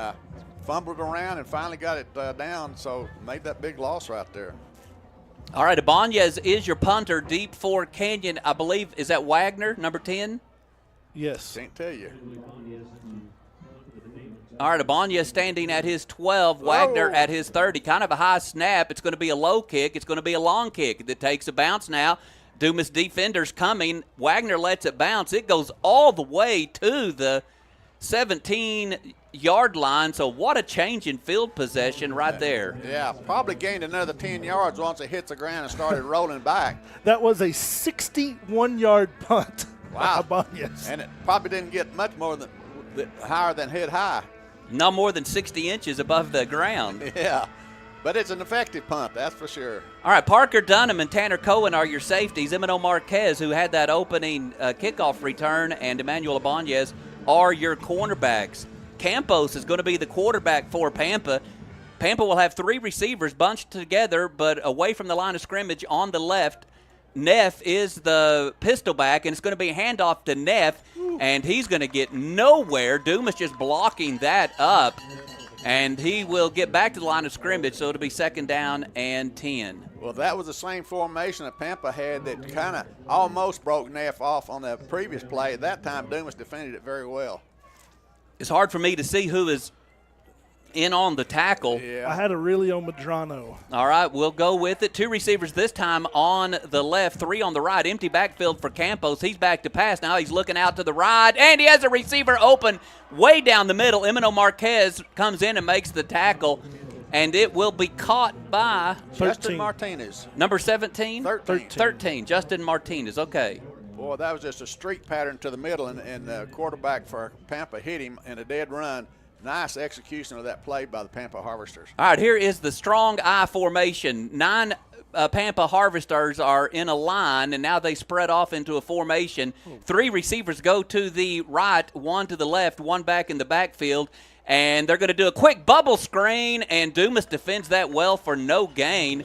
fumbled around and finally got it down, so made that big loss right there. All right, Ibanez is your punter, deep for Canyon. I believe, is that Wagner, number 10? Yes. Can't tell you. All right, Ibanez standing at his 12, Wagner at his 30. Kind of a high snap. It's going to be a low kick. It's going to be a long kick that takes a bounce now. Dumas defenders coming. Wagner lets it bounce. It goes all the way to the 17-yard line. So what a change in field possession right there. Yeah, probably gained another 10 yards once it hit the ground and started rolling back. That was a 61-yard punt. Wow. Ibanez. And it probably didn't get much more than higher than head high. No more than 60 inches above the ground. Yeah. But it's an effective punt, that's for sure. All right, Parker Dunham and Tanner Cohen are your safeties. Emino Marquez, who had that opening kickoff return, and Emmanuel Ibanez are your cornerbacks. Campos is going to be the quarterback for Pampa. Pampa will have 3 receivers bunched together, but away from the line of scrimmage on the left. Neff is the pistol back, and it's going to be a handoff to Neff, and he's going to get nowhere. Dumas just blocking that up, and he will get back to the line of scrimmage, so it'll be 2nd down and 10. Well, that was the same formation that Pampa had that kind of almost broke Neff off on the previous play. At that time, Dumas defended it very well. It's hard for me to see who is in on the tackle. I had Aurelio Madrano. All right, we'll go with it. 2 receivers this time on the left, 3 on the right. Empty backfield for Campos. He's back to pass. Now he's looking out to the right, and he has a receiver open way down the middle. Emino Marquez comes in and makes the tackle, and it will be caught by Justin Martinez. Number 17? 13. Justin Martinez, okay. Boy, that was just a streak pattern to the middle, and the quarterback for Pampa hit him in a dead run. Nice execution of that play by the Pampa Harvesters. All right, here is the strong I formation. 9 Pampa Harvesters are in a line, and now they spread off into a formation. 3 receivers go to the right, 1 to the left, 1 back in the backfield, and they're going to do a quick bubble screen, and Dumas defends that well for no gain.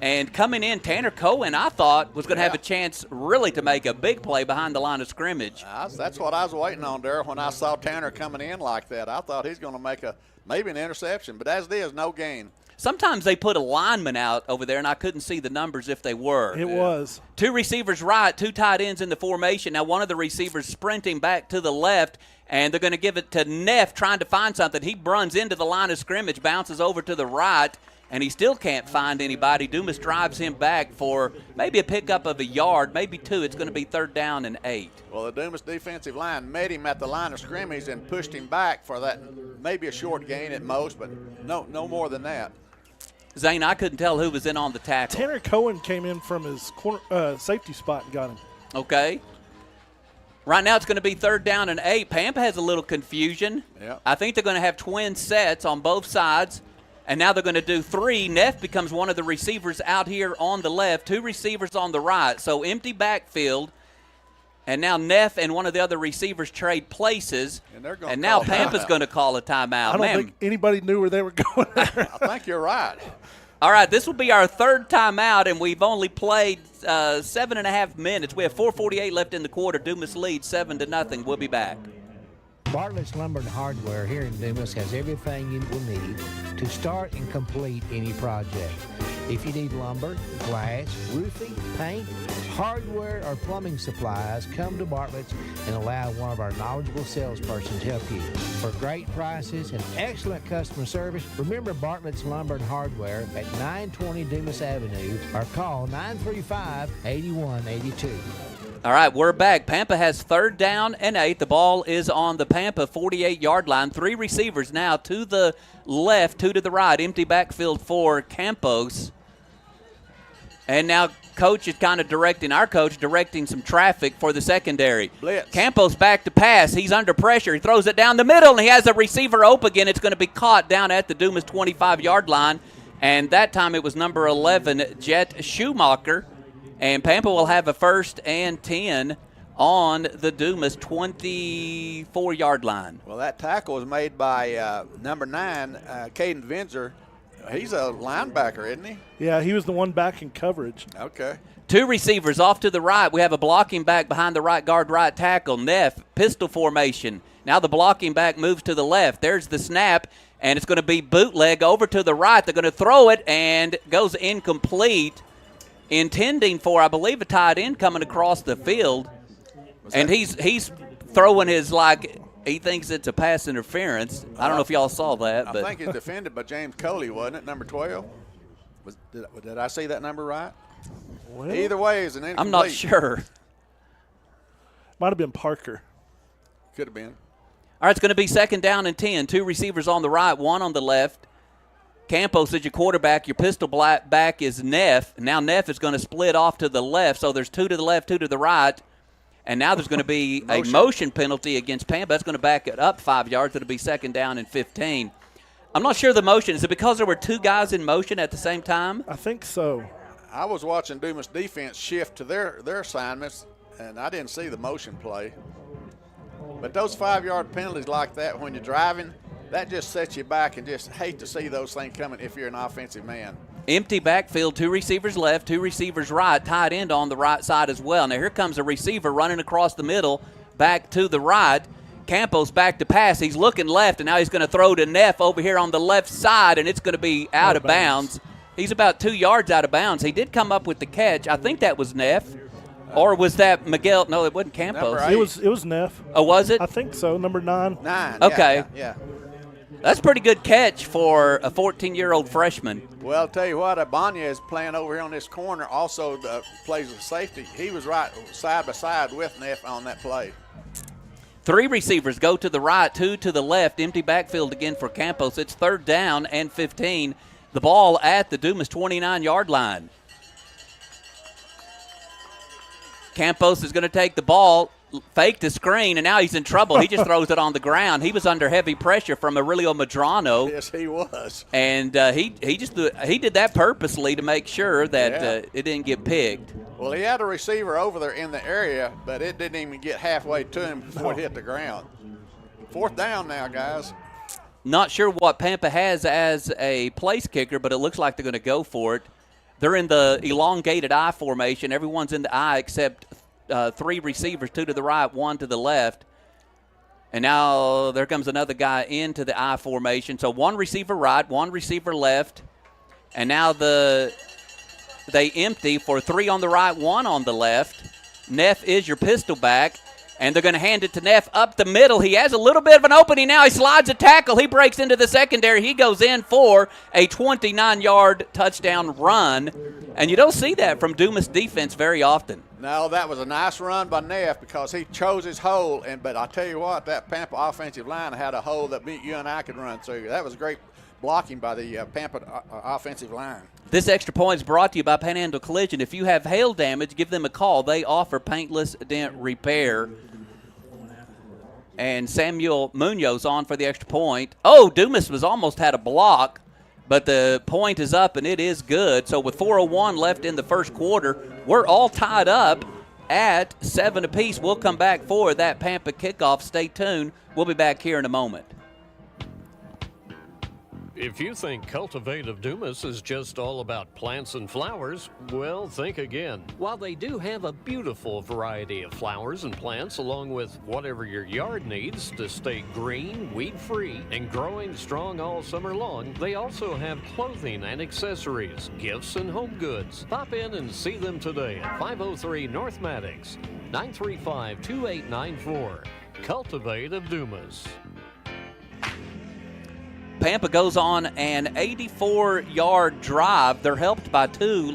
And coming in, Tanner Cohen, I thought, was going to have a chance really to make a big play behind the line of scrimmage. That's what I was waiting on, Darryl, when I saw Tanner coming in like that. I thought he's going to make maybe an interception, but as it is, no gain. Sometimes they put a lineman out over there, and I couldn't see the numbers if they were. It was. 2 receivers right, 2 tight ends in the formation. Now one of the receivers sprinting back to the left, and they're going to give it to Neff trying to find something. He runs into the line of scrimmage, bounces over to the right, and he still can't find anybody. Dumas drives him back for maybe a pickup of a yard, maybe 2. It's going to be 3rd down and 8. Well, the Dumas defensive line met him at the line of scrimmage and pushed him back for that, maybe a short gain at most, but no more than that. Zane, I couldn't tell who was in on the tackle. Tanner Cohen came in from his corner, safety spot and got him. Okay. Right now it's going to be 3rd down and 8. Pampa has a little confusion. Yeah. I think they're going to have twin sets on both sides. And now they're going to do 3. Neff becomes one of the receivers out here on the left, 2 receivers on the right. So empty backfield. And now Neff and one of the other receivers trade places. And now Pampa's going to call a timeout. I don't think anybody knew where they were going. I think you're right. All right, this will be our 3rd timeout, and we've only played 7.5 minutes. We have 4:48 left in the quarter. Dumas leads 7-0. We'll be back. Bartlett's Lumber and Hardware here in Dumas has everything you will need to start and complete any project. If you need lumber, glass, roofing, paint, hardware, or plumbing supplies, come to Bartlett's and allow one of our knowledgeable salespersons to help you. For great prices and excellent customer service, remember Bartlett's Lumber and Hardware at 920 Dumas Avenue or call 935-8182. All right, we're back. Pampa has 3rd down and 8. The ball is on the Pampa 48-yard line. 3 receivers now to the left, 2 to the right. Empty backfield for Campos. And now coach is kind of directing some traffic for the secondary. Blitz. Campos back to pass. He's under pressure. He throws it down the middle, and he has a receiver open again. It's going to be caught down at the Dumas 25-yard line. And that time it was number 11, Jet Schumacher. And Pampa will have a 1st and 10 on the Dumas 24-yard line. Well, that tackle was made by number 9, Caden Vinzer. He's a linebacker, isn't he? Yeah, he was the one back in coverage. Okay. 2 receivers off to the right. We have a blocking back behind the right guard, right tackle. Neff, pistol formation. Now the blocking back moves to the left. There's the snap, and it's going to be bootleg over to the right. They're going to throw it, and goes incomplete. Intending for, I believe, a tight end coming across the field. And he's throwing his, he thinks it's a pass interference. I don't know if y'all saw that. I think it's defended by James Coley, wasn't it, number 12? Did I see that number right? Well, either way, is an incomplete. I'm not sure. Might have been Parker. Could have been. All right, it's going to be 2nd down and 10. 2 receivers on the right, 1 on the left. Campos is your quarterback. Your pistol back is Neff. Now Neff is going to split off to the left, so there's 2 to the left, 2 to the right. And now there's going to be a motion penalty against Pampa. That's going to back it up 5 yards. It'll be 2nd down and 15. I'm not sure the motion. Is it because there were two guys in motion at the same time? I think so. I was watching Dumas defense shift to their assignments, and I didn't see the motion play. But those 5-yard penalties like that when you're driving, that just sets you back, and just hate to see those things coming if you're an offensive man. Empty backfield, 2 receivers left, 2 receivers right, tight end on the right side as well. Now here comes a receiver running across the middle, back to the right. Campos back to pass. He's looking left, and now he's going to throw to Neff over here on the left side, and it's going to be out of bounds. He's about 2 yards out of bounds. He did come up with the catch. I think that was Neff. Or was that Miguel? No, it wasn't Campos. It was Neff. Oh, was it? I think so, number 9. 9. Okay. Yeah. That's a pretty good catch for a 14-year-old freshman. Well, I'll tell you what, Abanya is playing over here on this corner, also plays with safety. He was right side by side with Neff on that play. 3 receivers go to the right, 2 to the left. Empty backfield again for Campos. It's 3rd down and 15. The ball at the Dumas 29-yard line. Campos is going to take the ball, fake the screen, and now he's in trouble. He just throws it on the ground. He was under heavy pressure from Aurelio Madrano. Yes, he was. And he did that purposely to make sure that it didn't get picked. Well, he had a receiver over there in the area, but it didn't even get halfway to him before it hit the ground. 4th down now, guys. Not sure what Pampa has as a place kicker, but it looks like they're going to go for it. They're in the elongated I formation. Everyone's in the I except 3 receivers, 2 to the right, 1 to the left. And now there comes another guy into the I formation. So 1 receiver right, 1 receiver left. And now they empty for 3 on the right, 1 on the left. Neff is your pistol back. And they're going to hand it to Neff up the middle. He has a little bit of an opening now. He slides a tackle. He breaks into the secondary. He goes in for a 29-yard touchdown run. And you don't see that from Dumas defense very often. No, that was a nice run by Neff because he chose his hole. But I tell you what, that Pampa offensive line had a hole that you and I could run through. That was great blocking by the Pampa offensive line. This extra point is brought to you by Panhandle Collision. If you have hail damage, give them a call. They offer paintless dent repair. And Samuel Munoz on for the extra point. Oh, Dumas was almost had a block, but the point is up, and it is good. So with 4:01 left in the first quarter, we're all tied up at 7 apiece. We'll come back for that Pampa kickoff. Stay tuned. We'll be back here in a moment. If you think Cultivate of Dumas is just all about plants and flowers, well, think again. While they do have a beautiful variety of flowers and plants, along with whatever your yard needs to stay green, weed-free, and growing strong all summer long, they also have clothing and accessories, gifts, and home goods. Pop in and see them today at 503 North Maddox, 935-2894. Cultivate of Dumas. Pampa goes on an 84-yard drive. They're helped by 2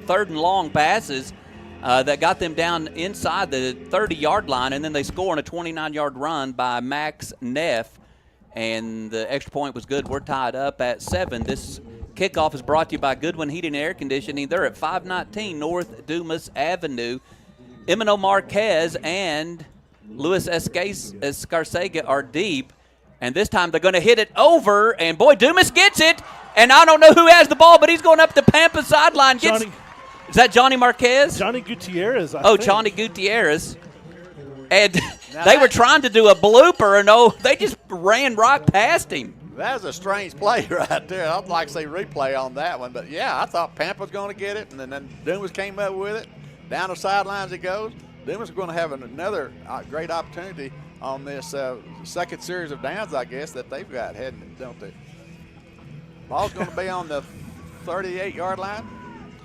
third and long passes that got them down inside the 30-yard line, and then they score on a 29-yard run by Max Neff, and the extra point was good. We're tied up at 7. This kickoff is brought to you by Goodwin Heating and Air Conditioning. They're at 519 North Dumas Avenue. Emino Marquez and Luis Escarcega are deep. And this time they're going to hit it over, and boy, Dumas gets it. And I don't know who has the ball, but he's going up the Pampa sideline. Is that Johnny Marquez? Johnny Gutierrez, I think. Johnny Gutierrez. And they were trying to do a blooper, and they just ran right past him. That was a strange play right there. I'd like to see replay on that one. But, yeah, I thought Pampa was going to get it, and then Dumas came up with it. Down the sidelines it goes. Dumas is going to have another great opportunity on this second series of downs, I guess, that they've got heading, don't they? Ball's going to be on the 38-yard line.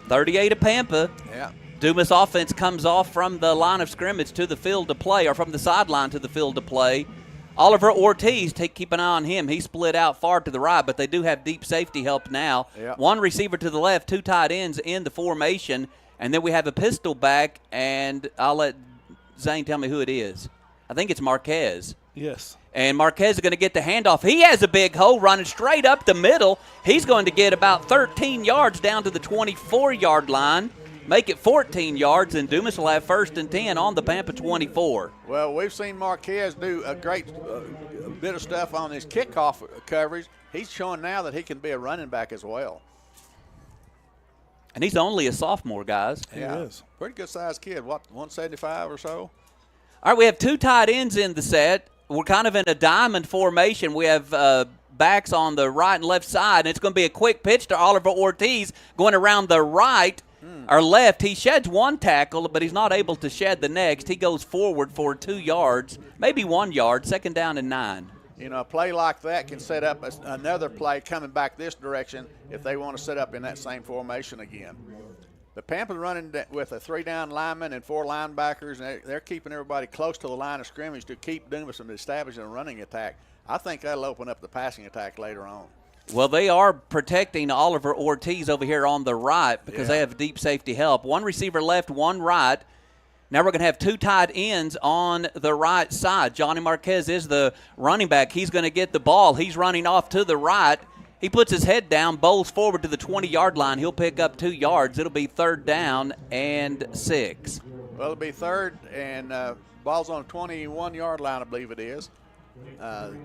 38 of Pampa. Yeah. Dumas offense comes off from the line of scrimmage to the field to play, or from the sideline to the field to play. Oliver Ortiz, keep an eye on him. He split out far to the right, but they do have deep safety help now. Yep. 1 receiver to the left, 2 tight ends in the formation, and then we have a pistol back, and I'll let Zane tell me who it is. I think it's Marquez. Yes. And Marquez is going to get the handoff. He has a big hole running straight up the middle. He's going to get about 13 yards down to the 24-yard line. make it 14 yards, and Dumas will have 1st and 10 on the Pampa 24. Well, we've seen Marquez do a great bit of stuff on his kickoff coverage. He's showing now that he can be a running back as well. And he's only a sophomore, guys. Yeah, he is. Pretty good-sized kid. What, 175 or so? All right, we have 2 tight ends in the set. We're kind of in a diamond formation. We have backs on the right and left side, and it's going to be a quick pitch to Oliver Ortiz going around the right or left. He sheds 1 tackle, but he's not able to shed the next. He goes forward for 2 yards, maybe 1 yard, 2nd down and 9. You know, a play like that can set up another play coming back this direction if they want to set up in that same formation again. The Pampa's running with a 3-down lineman and 4 linebackers, and they're keeping everybody close to the line of scrimmage to keep Dumas from establishing a running attack. I think that'll open up the passing attack later on. Well, they are protecting Oliver Ortiz over here on the right because they have deep safety help. 1 receiver left, 1 right. Now we're going to have 2 tight ends on the right side. Johnny Marquez is the running back. He's going to get the ball. He's running off to the right. He puts his head down, bowls forward to the 20-yard line. He'll pick up 2 yards. It'll be 3rd down and 6. Well, it'll be 3rd and ball's on the 21-yard line, I believe it is.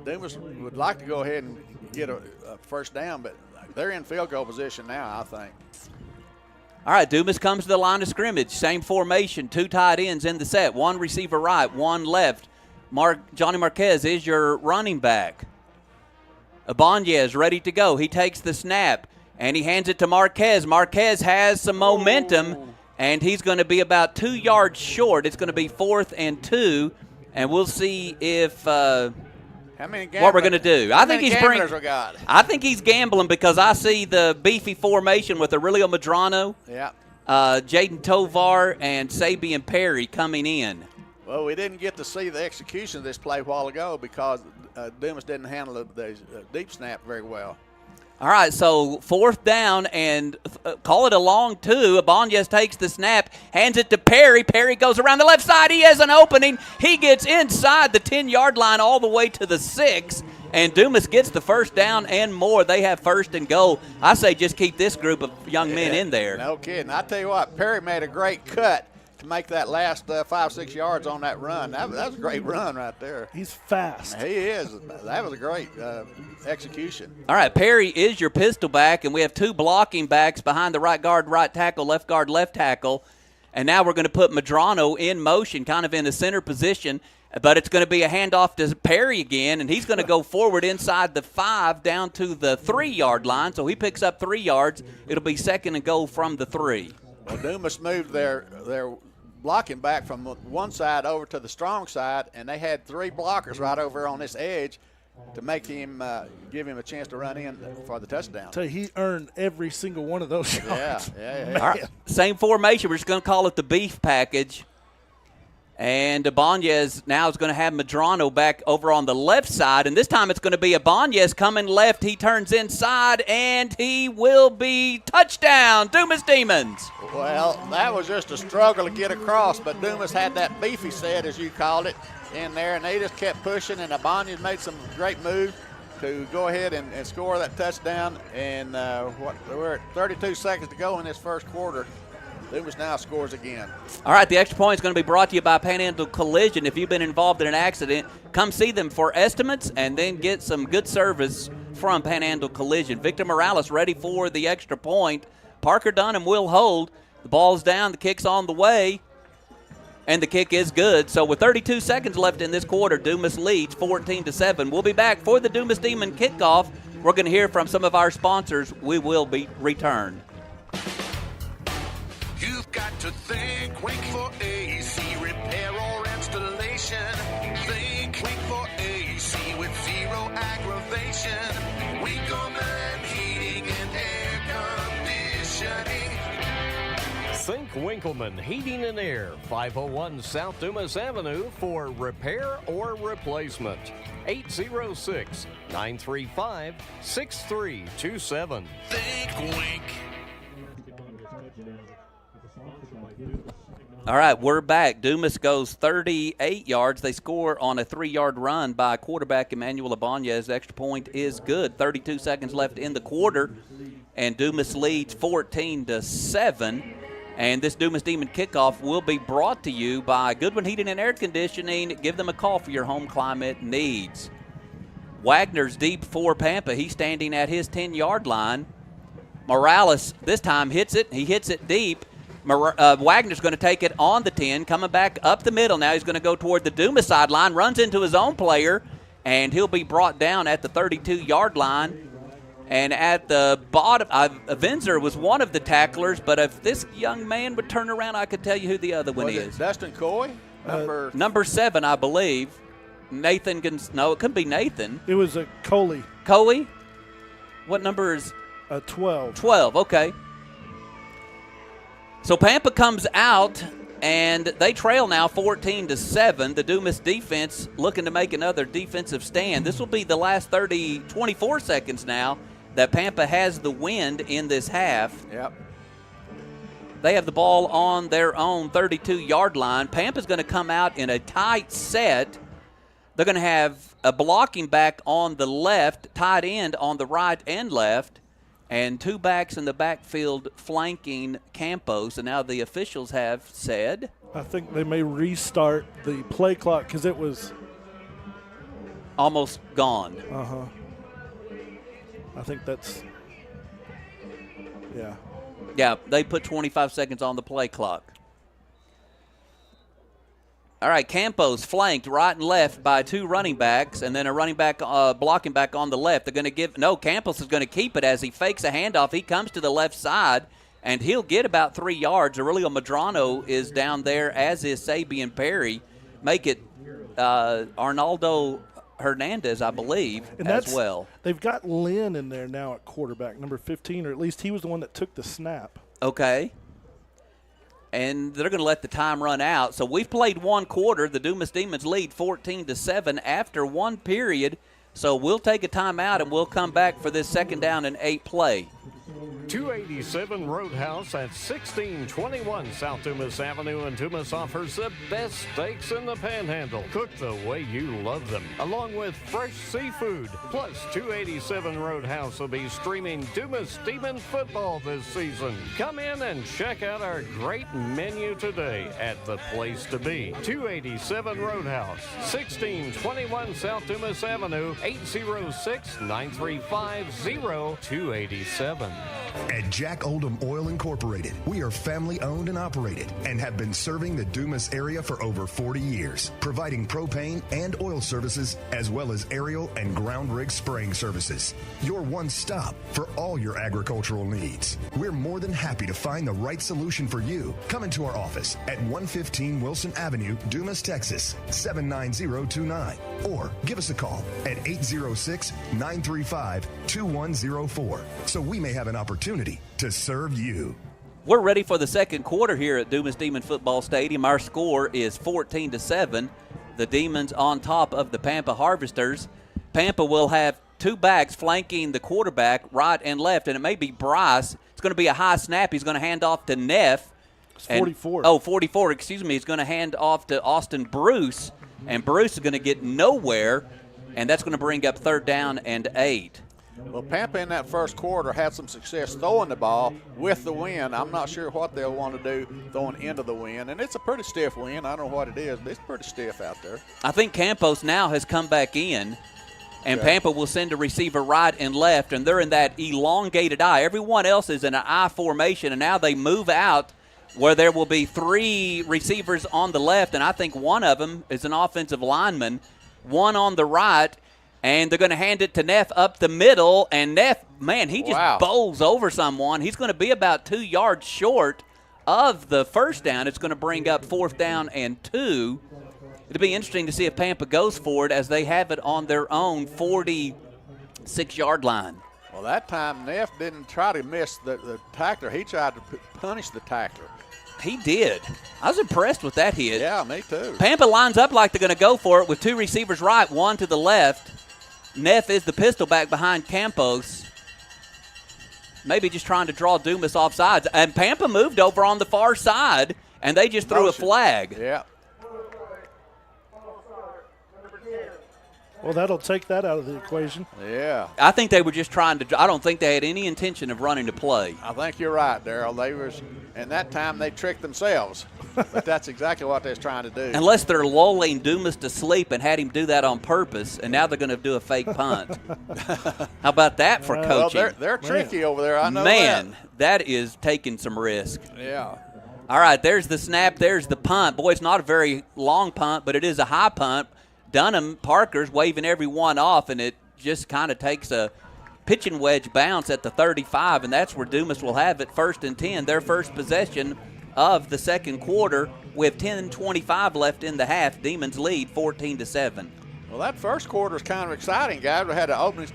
Dumas would like to go ahead and get a 1st down, but they're in field goal position now, I think. All right, Dumas comes to the line of scrimmage. Same formation, 2 tight ends in the set. 1 receiver right, 1 left. Johnny Marquez is your running back. Ibanez ready to go. He takes the snap, and he hands it to Marquez. Marquez has some momentum, and he's going to be about 2 yards short. It's going to be 4th and 2, and we'll see if what we're going to do. I think he's gambling because I see the beefy formation with Aurelio Medrano, Jaden Tovar, and Sabian Perry coming in. Well, we didn't get to see the execution of this play a while ago because Dumas didn't handle the deep snap very well. All right, so 4th down and call it a long 2. Ibanez takes the snap, hands it to Perry. Perry goes around the left side. He has an opening. He gets inside the 10-yard line all the way to the 6, and Dumas gets the 1st down and more. They have 1st and goal. I say just keep this group of young men in there. No kidding. I tell you what, Perry made a great cut to make that last 5-6 yards on that run. That was a great run right there. He's fast. He is. That was a great execution. All right, Perry is your pistol back, and we have 2 blocking backs behind the right guard, right tackle, left guard, left tackle. And now we're going to put Medrano in motion, kind of in the center position, but it's going to be a handoff to Perry again, and he's going to go forward inside the 5 down to the 3-yard line. So he picks up 3 yards. It'll be 2nd and goal from the 3. Well, Dumas moved their blocking back from one side over to the strong side, and they had 3 blockers right over on this edge to make him give him a chance to run in for the touchdown. So he earned every single one of those shots. Yeah. All right, same formation. We're just going to call it the beef package. And Ibanez now is going to have Medrano back over on the left side. And this time it's going to be Ibanez coming left. He turns inside, and he will be touchdown, Dumas Demons. Well, that was just a struggle to get across, but Dumas had that beefy set, as you called it, in there, and they just kept pushing, and Ibanez made some great moves to go ahead and score that touchdown. And we're at 32 seconds to go in this first quarter. Dumas now scores again. All right, the extra point is going to be brought to you by Panhandle Collision. If you've been involved in an accident, come see them for estimates and then get some good service from Panhandle Collision. Victor Morales ready for the extra point. Parker Dunham will hold. The ball's down, the kick's on the way, and the kick is good. So with 32 seconds left in this quarter, Dumas leads 14-7. We'll be back for the Dumas Demon kickoff. We're going to hear from some of our sponsors. We will be returned. You've got to think Wink for AC repair or installation. Think Wink for AC with 0 aggravation. Winkleman Heating and Air Conditioning. Think Winkleman Heating and Air, 501 South Dumas Avenue for repair or replacement. 806-935-6327. Think Wink. All right, we're back. Dumas goes 38 yards. They score on a 3-yard run by quarterback Emmanuel Ibanez. The extra point is good. 32 seconds left in the quarter, and Dumas leads 14-7. And this Dumas Demon kickoff will be brought to you by Goodwin Heating and Air Conditioning. Give them a call for your home climate needs. Wagner's deep for Pampa. He's standing at his 10-yard line. Morales this time hits it. He hits it deep. Wagner's going to take it on the 10, coming back up the middle. Now he's going to go toward the Dumas sideline, runs into his own player, and he'll be brought down at the 32-yard line. And at the bottom, Vinzer was one of the tacklers, but if this young man would turn around, I could tell you who the other one is. Dustin Coy? Number 7, I believe. Nathan, no, it couldn't be Nathan. It was a Coley. Coley? What number is? 12. 12, okay. So Pampa comes out, and they trail now 14-7. The Dumas defense looking to make another defensive stand. This will be the last 24 seconds now that Pampa has the wind in this half. Yep. They have the ball on their own 32-yard line. Pampa's going to come out in a tight set. They're going to have a blocking back on the left, tight end on the right and left, and 2 backs in the backfield flanking Campos. And now the officials have said, I think they may restart the play clock because it was almost gone. I think that's, yeah. Yeah, they put 25 seconds on the play clock. All right, Campos flanked right and left by 2 running backs, and then a running back blocking back on the left. They're going to Campos is going to keep it as he fakes a handoff. He comes to the left side, and he'll get about 3 yards. Aurelio Medrano is down there, as is Sabian Perry. Make it Arnaldo Hernandez, I believe, and as well. They've got Lynn in there now at quarterback, number 15, or at least he was the one that took the snap. Okay. And they're going to let the time run out. So we've played 1 quarter. The Dumas Demons lead 14-7 after 1 period. So we'll take a timeout, and we'll come back for this 2nd down and 8 play. 287 Roadhouse at 1621 South Dumas Avenue in Dumas offers the best steaks in the Panhandle, cooked the way you love them, along with fresh seafood. Plus, 287 Roadhouse will be streaming Dumas Demon football this season. Come in and check out our great menu today at the place to be. 287 Roadhouse, 1621 South Dumas Avenue, 806-935-0287. At Jack Oldham Oil Incorporated, we are family owned and operated and have been serving the Dumas area for over 40 years, providing propane and oil services as well as aerial and ground rig spraying services. Your one stop for all your agricultural needs. We're more than happy to find the right solution for you. Come into our office at 115 Wilson Avenue, Dumas, Texas, 79029, or give us a call at 806-935-2104 so we may have an opportunity to serve you. We're ready for the 2nd quarter here at Dumas Demon Football Stadium. Our score is 14-7. The Demons on top of the Pampa Harvesters. Pampa will have 2 backs flanking the quarterback right and left, and it may be Bryce. It's going to be a high snap. He's going to hand off to Neff. It's 44. 44, excuse me. He's going to hand off to Austin Bruce, and Bruce is going to get nowhere, and that's going to bring up 3rd down and 8. Well, Pampa in that 1st quarter had some success throwing the ball with the wind. I'm not sure what they'll want to do throwing into the wind. And it's a pretty stiff wind. I don't know what it is, but it's pretty stiff out there. I think Campos now has come back in, and Pampa will send a receiver right and left, and they're in that elongated I. Everyone else is in an I formation, and now they move out where there will be 3 receivers on the left, and I think one of them is an offensive lineman, one on the right. And they're going to hand it to Neff up the middle. And Neff, man, he just bowls over someone. He's going to be about 2 yards short of the 1st down. It's going to bring up 4th down and 2. It'll be interesting to see if Pampa goes for it as they have it on their own 46-yard line. Well, that time Neff didn't try to miss the tackler. He tried to punish the tackler. He did. I was impressed with that hit. Yeah, me too. Pampa lines up like they're going to go for it with 2 receivers right, 1 to the left. Neff is the pistol back behind Campos. Maybe just trying to draw Dumas off sides. And Pampa moved over on the far side, and they just threw a flag. Yeah. Well, that'll take that out of the equation. Yeah. I think they were just trying to – I don't think they had any intention of running the play. I think you're right, Darryl. And that time they tricked themselves. But that's exactly what they was trying to do. Unless they're lulling Dumas to sleep and had him do that on purpose, and now they're going to do a fake punt. How about that for coaching? Well, they're tricky over there. I know that is taking some risk. Yeah. All right, there's the snap. There's the punt. Boy, it's not a very long punt, but it is a high punt. Parker's waving everyone off, and it just kind of takes a pitching wedge bounce at the 35, and that's where Dumas will have it 1st and 10, their first possession of the second quarter with 10:25 left in the half. Demons lead 14-7. Well, that first quarter is kind of exciting, guys. We had an opening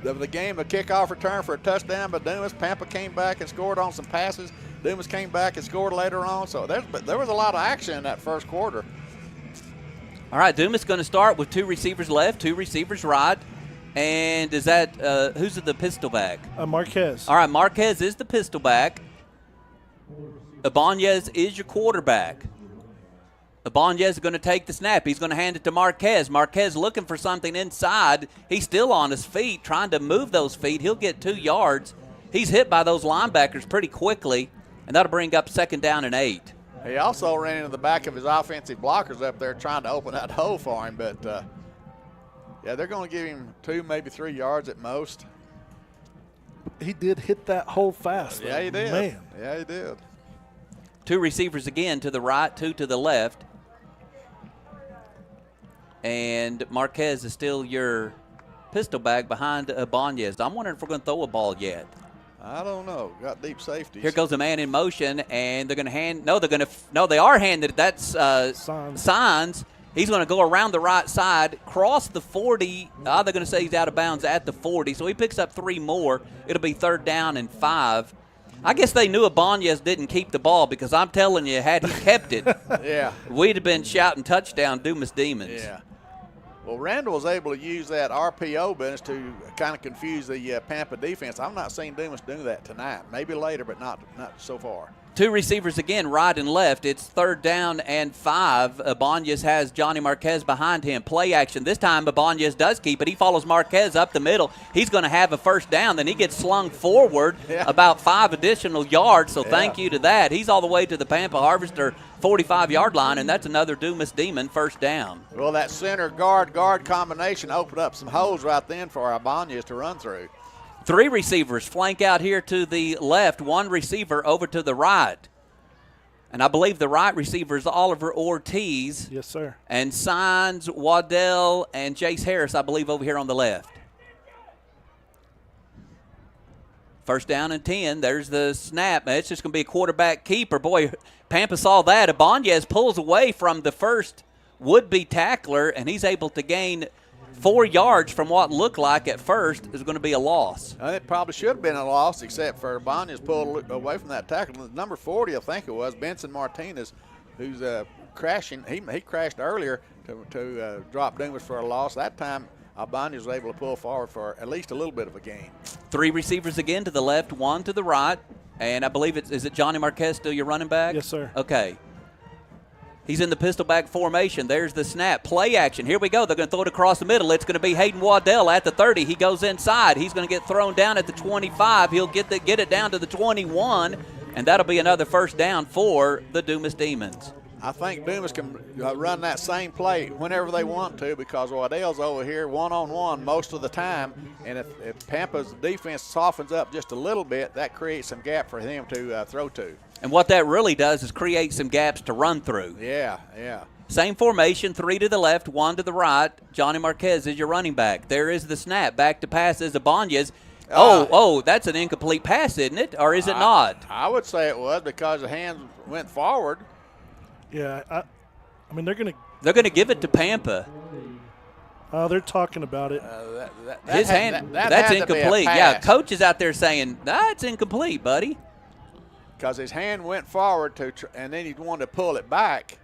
of the game, a kickoff return for a touchdown, but Dumas. Pampa came back and scored on some passes. Dumas came back and scored later on. So there was a lot of action in that first quarter. All right, Dumas going to start with 2 receivers left, 2 receivers right. And is that who's the pistol back? Marquez. All right, Marquez is the pistol back. Ibanez is your quarterback. Ibanez is going to take the snap. He's going to hand it to Marquez. Marquez looking for something inside. He's still on his feet, trying to move those feet. He'll get 2 yards. He's hit by those linebackers pretty quickly, and that'll bring up 2nd down and 8. He also ran into the back of his offensive blockers up there trying to open that hole for him. But, yeah, they're going to give him 2, maybe 3 yards at most. He did hit that hole fast, though. Yeah, he did. Man. Yeah, he did. 2 receivers again to the right, 2 to the left. And Marquez is still your pistol bag behind Ibanez. I'm wondering if we're going to throw a ball yet. I don't know. Got deep safeties. Here goes a man in motion, and they're going to hand. No, they are handed. That's Signs. He's going to go around the right side, cross the 40. They're going to say he's out of bounds at the 40. So he picks up 3 more. It'll be 3rd down and 5. I guess they knew Ibanez didn't keep the ball because I'm telling you, had he kept it, yeah, we'd have been shouting touchdown Dumas Demons. Yeah. Well, Randall was able to use that RPO business to kind of confuse the Pampa defense. I'm not seeing Dumas do that tonight. Maybe later, but not so far. 2 receivers again, right and left. It's 3rd down and 5. Ibanez has Johnny Marquez behind him. Play action. This time Ibanez does keep it. He follows Marquez up the middle. He's going to have a 1st down. Then he gets slung forward about 5 additional yards, so thank you to that. He's all the way to the Pampa Harvester 45-yard line, and that's another Dumas Demon 1st down. Well, that center guard combination opened up some holes right then for Ibanez to run through. 3 receivers flank out here to the left, 1 receiver over to the right. And I believe the right receiver is Oliver Ortiz. Yes, sir. And Signs, Waddell, and Jace Harris, I believe, over here on the left. 1st down and 10. There's the snap. It's just going to be a quarterback keeper. Boy, Pampa saw that. Ibanez pulls away from the first would-be tackler, and he's able to gain 4 yards from what looked like at first is going to be a loss. It probably should have been a loss, except for Ibanez pulled away from that tackle. Number 40, I think it was, Benson Martinez, who's crashing. He crashed earlier to drop Dumas for a loss. That time, Ibanez was able to pull forward for at least a little bit of a gain. 3 receivers again to the left, 1 to the right. And I believe is it Johnny Marquez still your running back? Yes, sir. Okay. He's in the pistol back formation. There's the snap. Play action. Here we go. They're going to throw it across the middle. It's going to be Hayden Waddell at the 30. He goes inside. He's going to get thrown down at the 25. He'll get it down to the 21, and that'll be another 1st down for the Dumas Demons. I think Dumas can run that same play whenever they want to because Waddell's over here one-on-one most of the time, and if Pampa's defense softens up just a little bit, that creates some gap for him to throw to. And what that really does is create some gaps to run through. Yeah. Same formation, 3 to the left, 1 to the right. Johnny Marquez is your running back. There is the snap. Back to pass is Ibanez. That's an incomplete pass, isn't it? Or is it not? I would say it was because the hands went forward. Yeah, I mean they're gonna give it to Pampa. They're talking about it. That's incomplete. Yeah, coach is out there saying that's incomplete, buddy. Because his hand went forward and then he wanted to pull it back,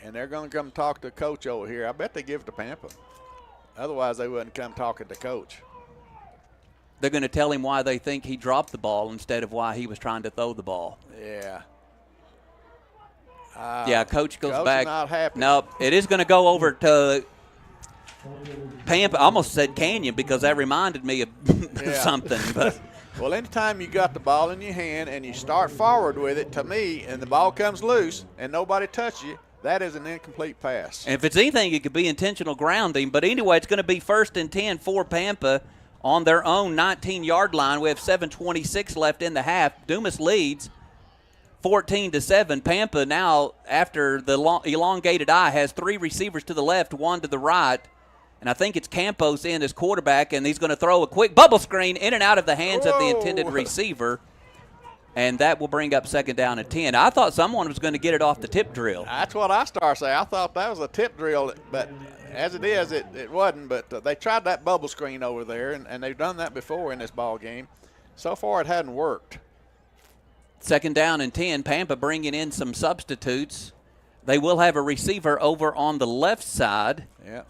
and they're going to come talk to coach over here. I bet they give it to Pampa. Otherwise, they wouldn't come talking to coach. They're going to tell him why they think he dropped the ball instead of why he was trying to throw the ball. Yeah. Coach goes coach back. Is not happy. Nope, it is going to go over to Pampa, I almost said Canyon because that reminded me of something. But well, anytime you got the ball in your hand and you start forward with it, to me, and the ball comes loose and nobody touches you, that is an incomplete pass. And if it's anything, it could be intentional grounding. But anyway, it's going to be 1st and 10 for Pampa on their own 19-yard line. We have 7:26 left in the half. Dumas leads 14-7. Pampa now, after the elongated I, has 3 receivers to the left, 1 to the right. And I think it's Campos in as quarterback, and he's going to throw a quick bubble screen in and out of the hands of the intended receiver. And that will bring up 2nd down and 10. I thought someone was going to get it off the tip drill. That's what I started saying. I thought that was a tip drill, but as it is, it wasn't. But they tried that bubble screen over there, and they've done that before in this ball game. So far, it hadn't worked. 2nd down and 10. Pampa bringing in some substitutes. They will have a receiver over on the left side. Yeah.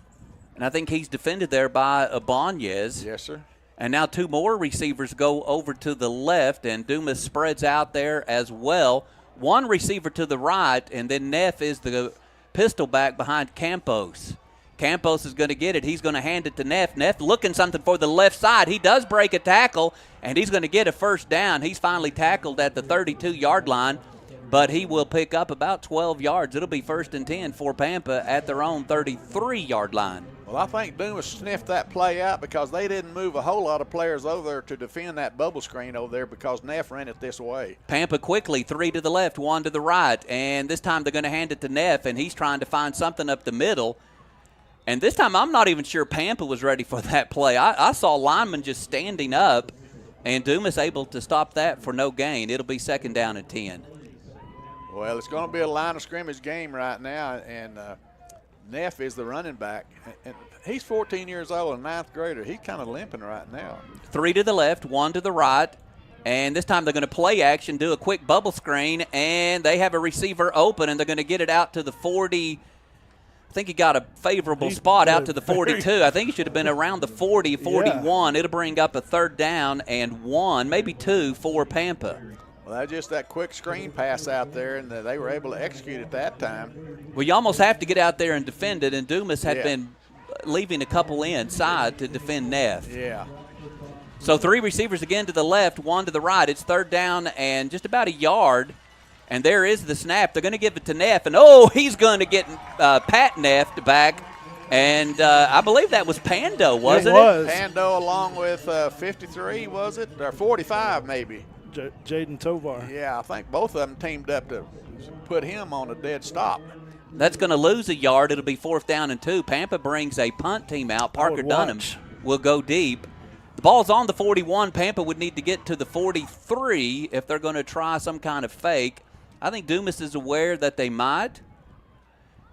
And I think he's defended there by Ibanez. Yes, sir. And now 2 more receivers go over to the left, and Dumas spreads out there as well. 1 receiver to the right, and then Neff is the pistol back behind Campos. Campos is going to get it. He's going to hand it to Neff. Neff looking something for the left side. He does break a tackle, and he's going to get a 1st down. He's finally tackled at the 32-yard line, but he will pick up about 12 yards. It'll be 1st and 10 for Pampa at their own 33-yard line. Well, I think Dumas sniffed that play out because they didn't move a whole lot of players over there to defend that bubble screen over there because Neff ran it this way. Pampa quickly, 3 to the left, 1 to the right. And this time they're going to hand it to Neff, and he's trying to find something up the middle. And this time I'm not even sure Pampa was ready for that play. I saw linemen just standing up, and Dumas able to stop that for no gain. It'll be 2nd down and 10. Well, it's going to be a line of scrimmage game right now, and Neff is the running back. And he's 14 years old, a 9th grader. He's kind of limping right now. 3 to the left, 1 to the right. And this time they're going to play action, do a quick bubble screen, and they have a receiver open, and they're going to get it out to the 40. I think he got a favorable spot out to the 42. I think he should have been around the 40, 41. Yeah. It'll bring up a 3rd down and 1, maybe 2 for Pampa. Well, that's just that quick screen pass out there, and they were able to execute it that time. Well, you almost have to get out there and defend it, and Dumas had been leaving a couple inside to defend Neff. Yeah. So 3 receivers again to the left, 1 to the right. It's 3rd down and just about a yard, and there is the snap. They're going to give it to Neff, and he's going to get Pat Neff back. And I believe that was Pando, wasn't it? It was. Pando along with 53, was it? Or 45 maybe. Jaden Tovar. Yeah, I think both of them teamed up to put him on a dead stop. That's going to lose a yard. It'll be 4th down and 2. Pampa brings a punt team out. Parker Dunham will go deep. The ball's on the 41. Pampa would need to get to the 43 if they're going to try some kind of fake. I think Dumas is aware that they might.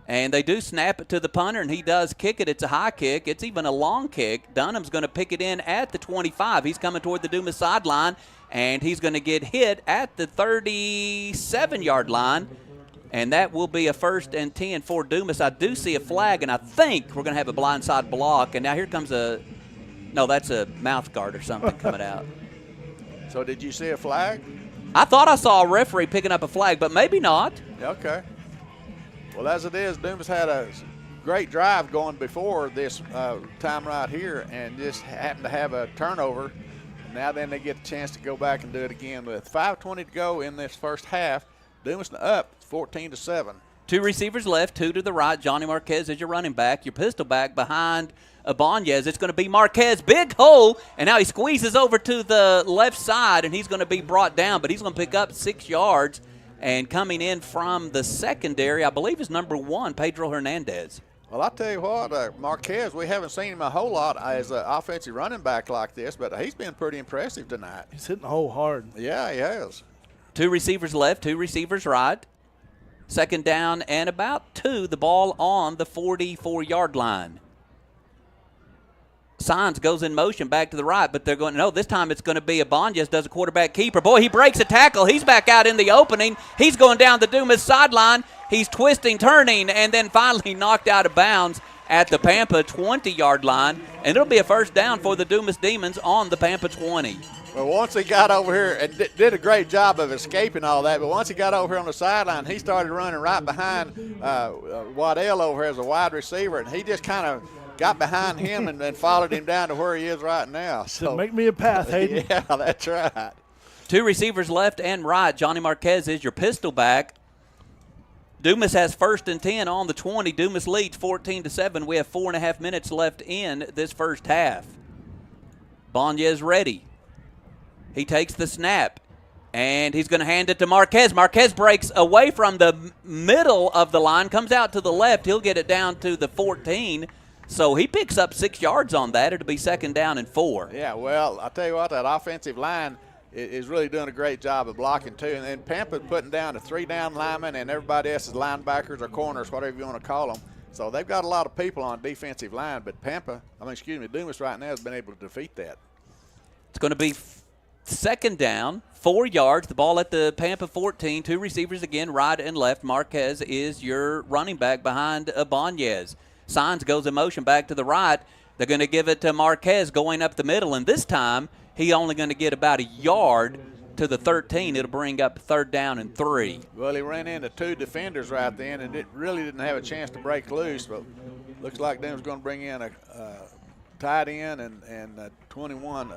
And they do snap it to the punter, and he does kick it. It's a high kick. It's even a long kick. Dunham's going to pick it in at the 25. He's coming toward the Dumas sideline, and he's going to get hit at the 37-yard line, and that will be a 1st and 10 for Dumas. I do see a flag, and I think we're going to have a blindside block. And now here comes that's a mouth guard or something coming out. So did you see a flag? I thought I saw a referee picking up a flag, but maybe not. Okay. Well, as it is, Dumas had a great drive going before this time right here and just happened to have a turnover. Now then they get the chance to go back and do it again. With 5:20 to go in this first half, Dumas up 14-7. 2 receivers left, 2 to the right. Johnny Marquez is your running back. Your pistol back behind Ibanez. It's going to be Marquez. Big hole, and now he squeezes over to the left side, and he's going to be brought down, but he's going to pick up 6 yards. And coming in from the secondary, I believe, is number 1, Pedro Hernandez. Well, I'll tell you what, Marquez, we haven't seen him a whole lot as an offensive running back like this, but he's been pretty impressive tonight. He's hitting the hole hard. Yeah, he has. 2 receivers left, 2 receivers right. 2nd down and about 2, the ball on the 44-yard line. Signs goes in motion back to the right, but they're going, no, this time it's going to be Ibanez does a quarterback keeper. Boy, he breaks a tackle. He's back out in the opening. He's going down the Dumas sideline. He's twisting, turning, and then finally knocked out of bounds at the Pampa 20-yard line. And it'll be a 1st down for the Dumas Demons on the Pampa 20. Well, once he got over here and did a great job of escaping all that, but once he got over here on the sideline, he started running right behind Waddell over here as a wide receiver, and he just kind of got behind him and followed him down to where he is right now. So make me a path, Hayden. Yeah, that's right. 2 receivers left and right. Johnny Marquez is your pistol back. Dumas has 1st and 10 on the 20. Dumas leads 14-7. We have 4.5 minutes left in this first half. Banez ready. He takes the snap, and he's going to hand it to Marquez. Marquez breaks away from the middle of the line, comes out to the left. He'll get it down to the 14. So he picks up 6 yards on that. It'll be 2nd down and 4. Yeah, well, I'll tell you what, that offensive line is really doing a great job of blocking, too. And then Pampa's putting down a 3-down lineman, and everybody else is linebackers or corners, whatever you want to call them. So they've got a lot of people on defensive line, but Dumas right now has been able to defeat that. It's going to be 2nd down, 4 yards. The ball at the Pampa 14. 2 receivers again, right and left. Marquez is your running back behind Banez. Signs goes in motion back to the right. They're going to give it to Marquez going up the middle, and this time he only going to get about a yard to the 13. It'll bring up 3rd down and 3. Well, he ran into 2 defenders right then, and it really didn't have a chance to break loose, but looks like Denver's going to bring in a tight end and 21.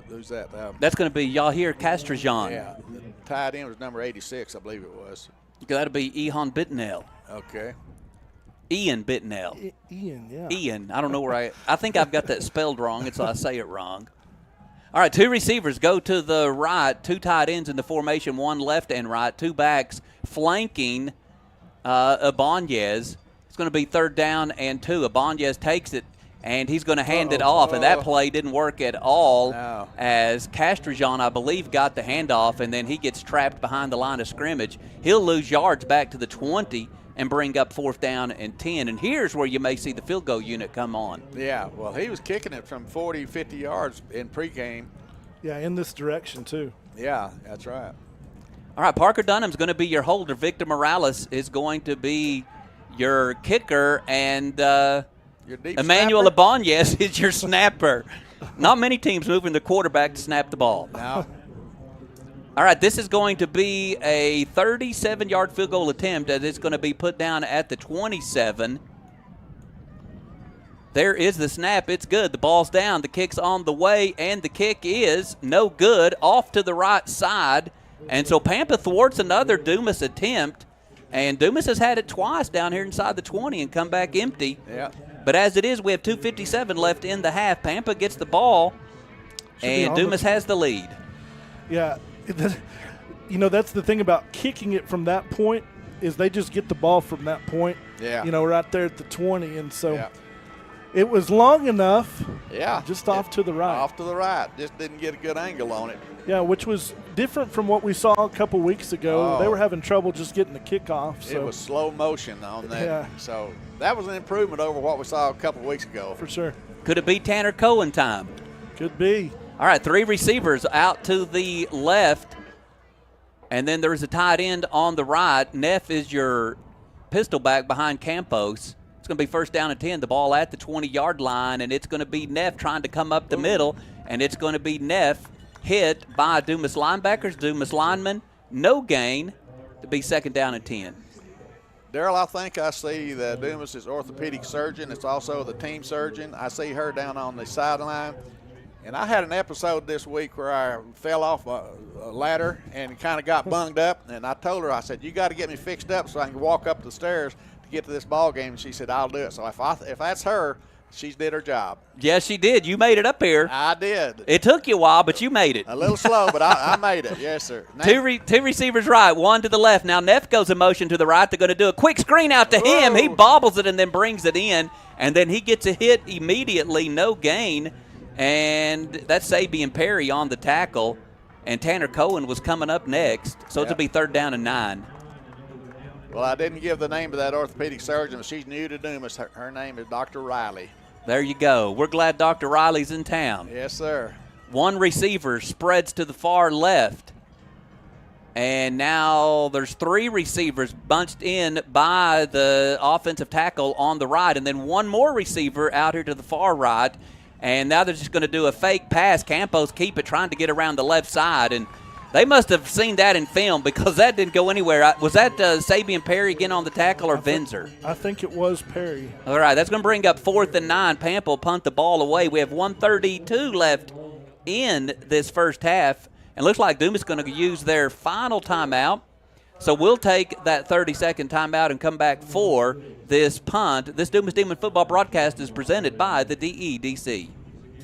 Who's that? That's going to be Yahir Castrajan. Yeah, the tight end was number 86, I believe it was. That'll be Ehon Bittnell. Okay. Ian Bittnell. Ian, yeah. Ian. I don't know where I think I've got that spelled wrong, and so I say it wrong. All right, 2 receivers go to the right, 2 tight ends in the formation, 1 left and right, 2 backs flanking Banez. It's going to be 3rd down and 2. Banez takes it, and he's going to hand it off, and that play didn't work at all as Castrajan, I believe, got the handoff, and then he gets trapped behind the line of scrimmage. He'll lose yards back to the 20 and bring up 4th down and 10. And here's where you may see the field goal unit come on. Yeah, well, he was kicking it from 40, 50 yards in pregame. Yeah, in this direction, too. Yeah, that's right. All right, Parker Dunham's going to be your holder. Victor Morales is going to be your kicker, and Emmanuel Abanez is your snapper. Not many teams moving the quarterback to snap the ball. No. All right, this is going to be a 37-yard field goal attempt as it's going to be put down at the 27. There is the snap. It's good. The ball's down. The kick's on the way, and the kick is no good, off to the right side. And so Pampa thwarts another Dumas attempt, and Dumas has had it twice down here inside the 20 and come back empty. Yeah. But as it is, we have 2:57 left in the half. Pampa gets the ball, and Dumas has the lead. Yeah. That's the thing about kicking it from that point is they just get the ball from that point. Yeah. Right there at the 20, and so it was long enough. Yeah. Just off to the right. Off to the right. Just didn't get a good angle on it. Yeah, which was different from what we saw a couple weeks ago. They were having trouble just getting the kickoff. So. It was slow motion on that. Yeah. So that was an improvement over what we saw a couple weeks ago. For sure. Could it be Tanner Cohen time? Could be. All right, 3 receivers out to the left, and then there's a tight end on the right. Neff is your pistol back behind Campos. It's going to be 1st down and 10. The ball at the 20-yard line, and it's going to be Neff trying to come up the middle, and it's going to be Neff hit by Dumas linebackers, Dumas linemen. No gain to be 2nd down and 10. Daryl, I think I see the Dumas' orthopedic surgeon. It's also the team surgeon. I see her down on the sideline. And I had an episode this week where I fell off a ladder and kind of got bunged up. And I told her, I said, you got to get me fixed up so I can walk up the stairs to get to this ball game. And she said, I'll do it. So if that's her, she did her job. Yes, she did. You made it up here. I did. It took you a while, but you made it. A little slow, but I made it. Yes, sir. Two receivers right, 1 to the left. Now Neff goes in motion to the right. They're going to do a quick screen out to him. He bobbles it and then brings it in. And then he gets a hit immediately, no gain. And that's Sabian Perry on the tackle. And Tanner Cohen was coming up next. So it'll be 3rd down and 9. Well, I didn't give the name of that orthopedic surgeon, but she's new to Dumas. Her name is Dr. Riley. There you go. We're glad Dr. Riley's in town. Yes, sir. 1 receiver spreads to the far left. And now there's 3 receivers bunched in by the offensive tackle on the right. And then 1 more receiver out here to the far right. And now they're just going to do a fake pass. Campos keep it, trying to get around the left side. And They must have seen that in film because that didn't go anywhere. Was that Sabian Perry getting on the tackle or Vinzer? I think it was Perry. All right, that's going to bring up 4th and 9. Pampa will punt the ball away. We have 1:32 left in this first half. And looks like Dumas is going to use their final timeout. So we'll take that 30-second timeout and come back for this punt. This Dumas Demon football broadcast is presented by the DEDC.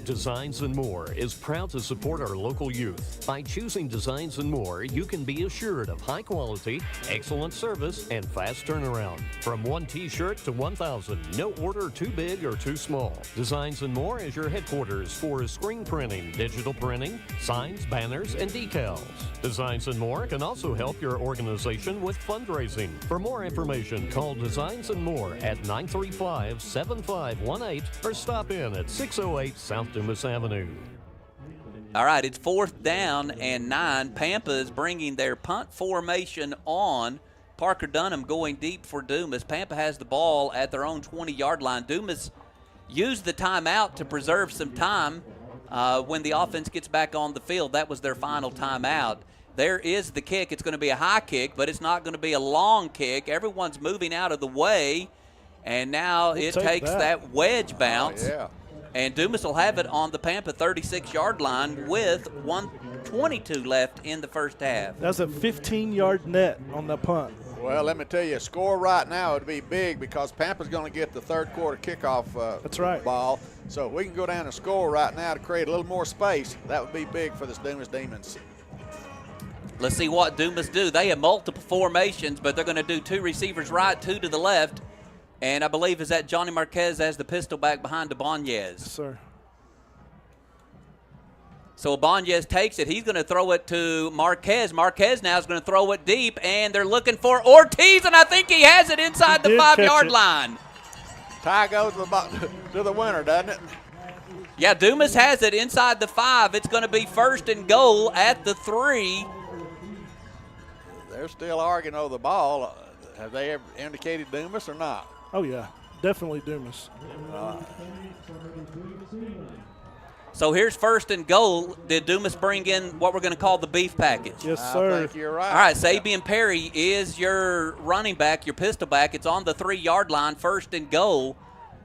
Designs and More is proud to support our local youth. By choosing Designs and More, you can be assured of high quality, excellent service, and fast turnaround. From one t-shirt to 1,000, no order too big or too small. Designs and More is your headquarters for screen printing, digital printing, signs, banners, and decals. Designs and More can also help your organization with fundraising. For more information, call Designs and More at 935-7518 or stop in at 608 South Dumas Avenue. All right, it's 4th down and 9. Pampa is bringing their punt formation on. Parker Dunham going deep for Dumas. Pampa has the ball at their own 20-yard line. Dumas used the timeout to preserve some time when the offense gets back on the field. That was their final timeout. There is the kick. It's going to be a high kick, but it's not going to be a long kick. Everyone's moving out of the way, and now it takes that wedge bounce. Oh, yeah. And Dumas will have it on the Pampa 36-yard line with 1:22 left in the first half. That's a 15-yard net on the punt. Well, let me tell you, a score right now would be big because Pampa's going to get the third quarter kickoff That's right. ball. So if we can go down and score right now to create a little more space, that would be big for the Dumas Demons. Let's see what Dumas do. They have multiple formations, but they're going to do 2 receivers right, 2 to the left. And I believe is that Johnny Marquez as the pistol back behind Ibanez. Yes, sir. So Ibanez takes it. He's going to throw it to Marquez. Marquez now is going to throw it deep, and they're looking for Ortiz, and I think he has it inside the 5-yard line. Tie goes to the winner, doesn't it? Yeah, Dumas has it inside the 5. It's going to be 1st and goal at the 3. They're still arguing over the ball. Have they ever indicated Dumas or not? Oh, yeah. Definitely Dumas. So here's 1st and goal. Did Dumas bring in what we're going to call the beef package? Yes, sir. I think you're right. All right, Sabian Perry is your running back, your pistol back. It's on the 3-yard line, 1st and goal.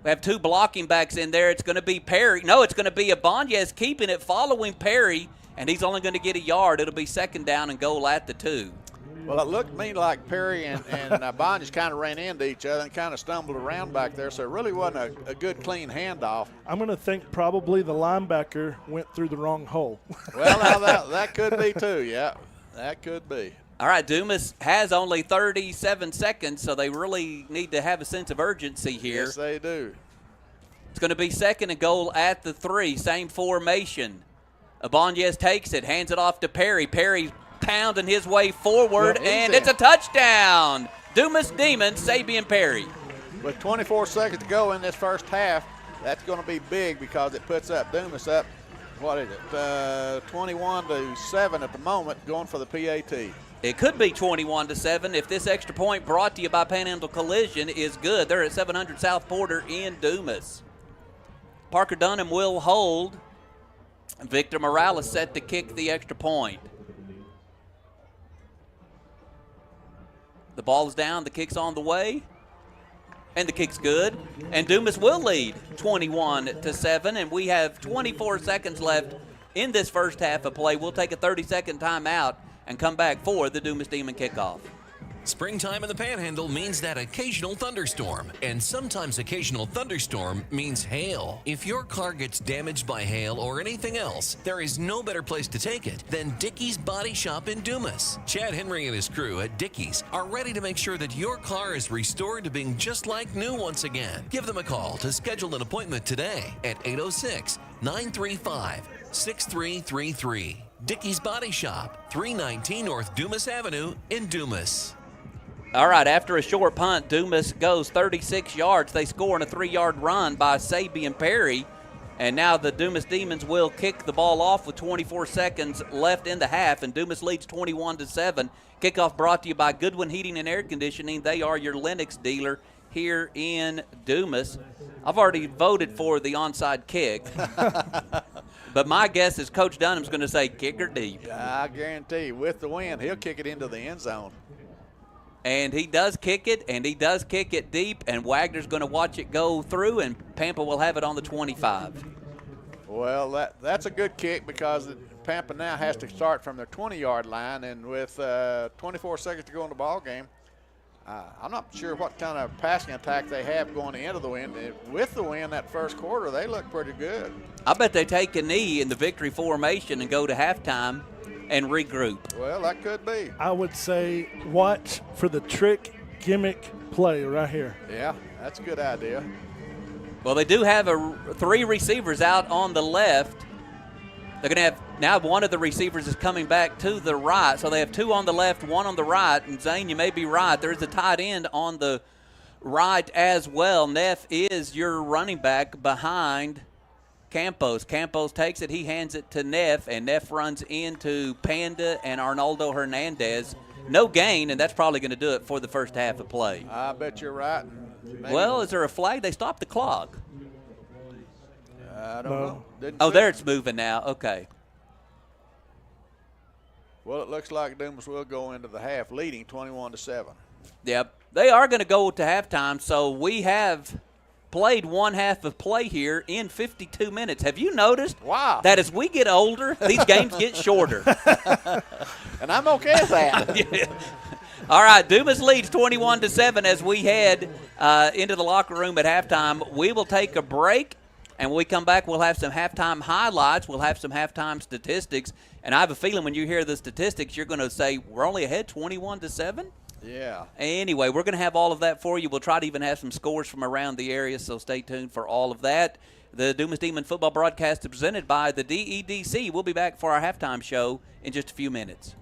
We have 2 blocking backs in there. It's going to be Perry. No, it's going to be Ibanez keeping it, following Perry, and he's only going to get a yard. It'll be 2nd down and goal at the 2. Well, it looked to me like Perry and Ibanez kind of ran into each other and kind of stumbled around back there, so it really wasn't a good, clean handoff. I'm going to think probably the linebacker went through the wrong hole. Well, now that could be too, yeah. That could be. All right, Dumas has only 37 seconds, so they really need to have a sense of urgency here. Yes, they do. It's going to be 2nd and goal at the 3, same formation. Ibanez takes it, hands it off to Perry. Perry pounding his way forward, and it's a touchdown. Dumas Demons, Sabian Perry. With 24 seconds to go in this first half, that's going to be big because it puts up Dumas up, what is it, 21-7 at the moment, going for the PAT. It could be 21-7 if this extra point brought to you by Panhandle Collision is good. They're at 700 South Porter in Dumas. Parker Dunham will hold. Victor Morales set to kick the extra point. The ball's down, the kick's on the way, and the kick's good. And Dumas will lead 21-7, and we have 24 seconds left in this first half of play. We'll take a 30-second timeout and come back for the Dumas Demon kickoff. Springtime in the Panhandle means that occasional thunderstorm, and sometimes occasional thunderstorm means hail. If your car gets damaged by hail or anything else, there is no better place to take it than Dickey's Body Shop in Dumas. Chad Henry and his crew at Dickey's are ready to make sure that your car is restored to being just like new once again. Give them a call to schedule an appointment today at 806-935-6333. Dickey's Body Shop, 319 North Dumas Avenue in Dumas. All right, after a short punt, Dumas goes 36 yards. They score on a 3-yard run by Sabian Perry. And now the Dumas Demons will kick the ball off with 24 seconds left in the half, and Dumas leads 21-7. Kickoff brought to you by Goodwin Heating and Air Conditioning. They are your Lennox dealer here in Dumas. I've already voted for the onside kick. But my guess is Coach Dunham's going to say kick her deep. I guarantee you, with the wind, he'll kick it into the end zone. And he does kick it, and he does kick it deep, and Wagner's going to watch it go through, and Pampa will have it on the 25. Well, that's a good kick because Pampa now has to start from their 20-yard line, and with 24 seconds to go in the ball game, I'm not sure what kind of passing attack they have going into the wind. With the wind that first quarter, they look pretty good. I bet they take a knee in the victory formation and go to halftime and regroup. Well, that could be. I would say watch for the trick gimmick play right here. Yeah, that's a good idea. Well, they do have 3 receivers out on the left. They're going to have now one of the receivers is coming back to the right. So they have 2 on the left, 1 on the right. And Zane, you may be right. There's a tight end on the right as well. Neff is your running back behind Campos. Campos takes it. He hands it to Neff, and Neff runs into Panda and Arnoldo Hernandez. No gain, and that's probably going to do it for the first half of play. I bet you're right. Well, is there a flag? They stopped the clock. I don't know. Oh, there it's moving now. Okay. Well, it looks like Dumas will go into the half, leading 21-7. Yep. They are going to go to halftime, so we have played one half of play here in 52 minutes. Have you noticed that as we get older, these games get shorter? And I'm okay with that. Yeah. All right, Dumas leads 21-7 as we head into the locker room at halftime. We will take a break, and when we come back, we'll have some halftime highlights. We'll have some halftime statistics, and I have a feeling when you hear the statistics, you're going to say we're only ahead 21-7? Yeah. Anyway, we're going to have all of that for you. We'll try to even have some scores from around the area, so stay tuned for all of that. The Dumas Demon football broadcast is presented by the DEDC. We'll be back for our halftime show in just a few minutes.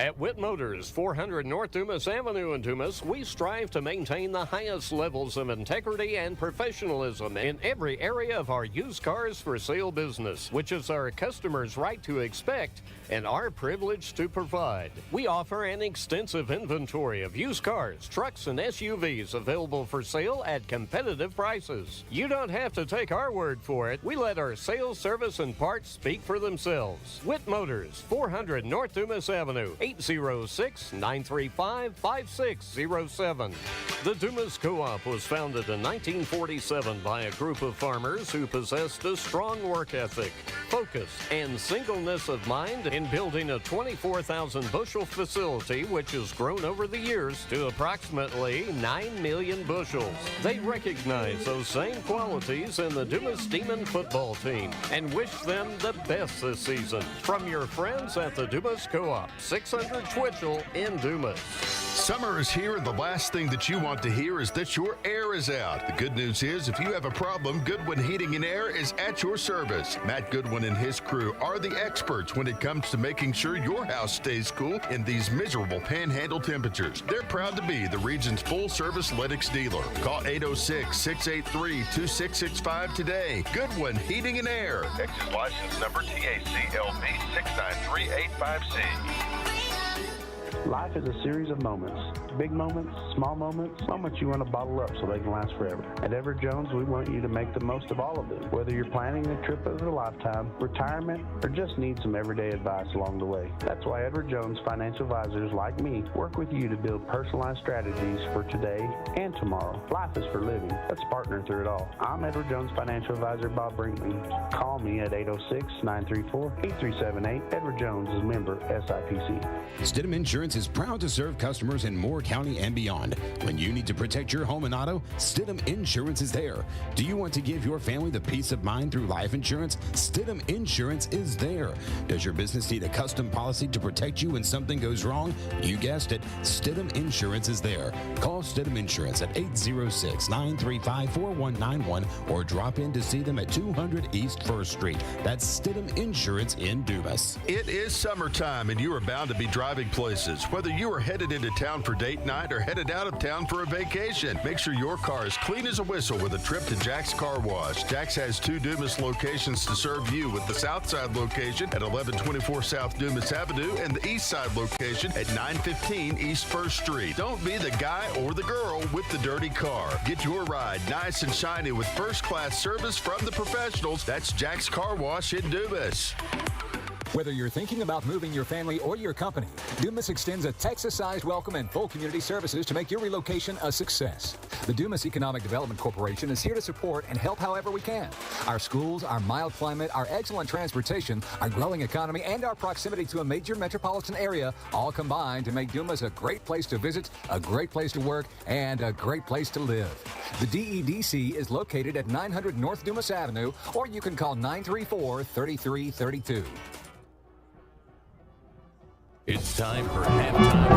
At Witt Motors, 400 North Dumas Avenue in Dumas, we strive to maintain the highest levels of integrity and professionalism in every area of our used cars for sale business, which is our customers' right to expect and our privilege to provide. We offer an extensive inventory of used cars, trucks, and SUVs available for sale at competitive prices. You don't have to take our word for it. We let our sales, service, and parts speak for themselves. Witt Motors, 400 North Dumas Avenue, 806-935-5607. The Dumas Co-op was founded in 1947 by a group of farmers who possessed a strong work ethic, focus, and singleness of mind in building a 24,000 bushel facility which has grown over the years to approximately 9 million bushels. They recognize those same qualities in the Dumas Demon football team and wish them the best this season. From your friends at the Dumas Co-op, 600 Twitchell in Dumas. Summer is here, and the last thing that you want to hear is that your air is out. The good news is, if you have a problem, Goodwin Heating and Air is at your service. Matt Goodwin and his crew are the experts when it comes to making sure your house stays cool in these miserable panhandle temperatures. They're proud to be the region's full-service Lennox dealer. Call 806-683-2665 today. Goodwin Heating and Air. Texas license number TACLB 69385C. Life is a series of moments. Big moments, small moments, moments you want to bottle up so they can last forever. At Edward Jones, we want you to make the most of all of them. Whether you're planning a trip of a lifetime, retirement, or just need some everyday advice along the way. That's why Edward Jones financial advisors like me work with you to build personalized strategies for today and tomorrow. Life is for living. Let's partner through it all. I'm Edward Jones financial advisor Bob Brinkman. Call me at 806-934-8378. Edward Jones is a member SIPC. Stidham Insurance is proud to serve customers in Moore County and beyond. When you need to protect your home and auto, Stidham Insurance is there. Do you want to give your family the peace of mind through life insurance? Stidham Insurance is there. Does your business need a custom policy to protect you when something goes wrong? You guessed it, Stidham Insurance is there. Call Stidham Insurance at 806-935-4191 or drop in to see them at 200 East 1st Street. That's Stidham Insurance in Dumas. It is summertime, and you are bound to be driving places. Whether you are headed into town for date night or headed out of town for a vacation, make sure your car is clean as a whistle with a trip to Jack's Car Wash. Jack's has 2 Dumas locations to serve you, with the South Side location at 1124 South Dumas Avenue and the East Side location at 915 East 1st Street. Don't be the guy or the girl with the dirty car. Get your ride nice and shiny with first-class service from the professionals. That's Jack's Car Wash in Dumas. Whether you're thinking about moving your family or your company, Dumas extends a Texas-sized welcome and full community services to make your relocation a success. The Dumas Economic Development Corporation is here to support and help however we can. Our schools, our mild climate, our excellent transportation, our growing economy, and our proximity to a major metropolitan area all combine to make Dumas a great place to visit, a great place to work, and a great place to live. The DEDC is located at 900 North Dumas Avenue, or you can call 934-3332. It's time for halftime.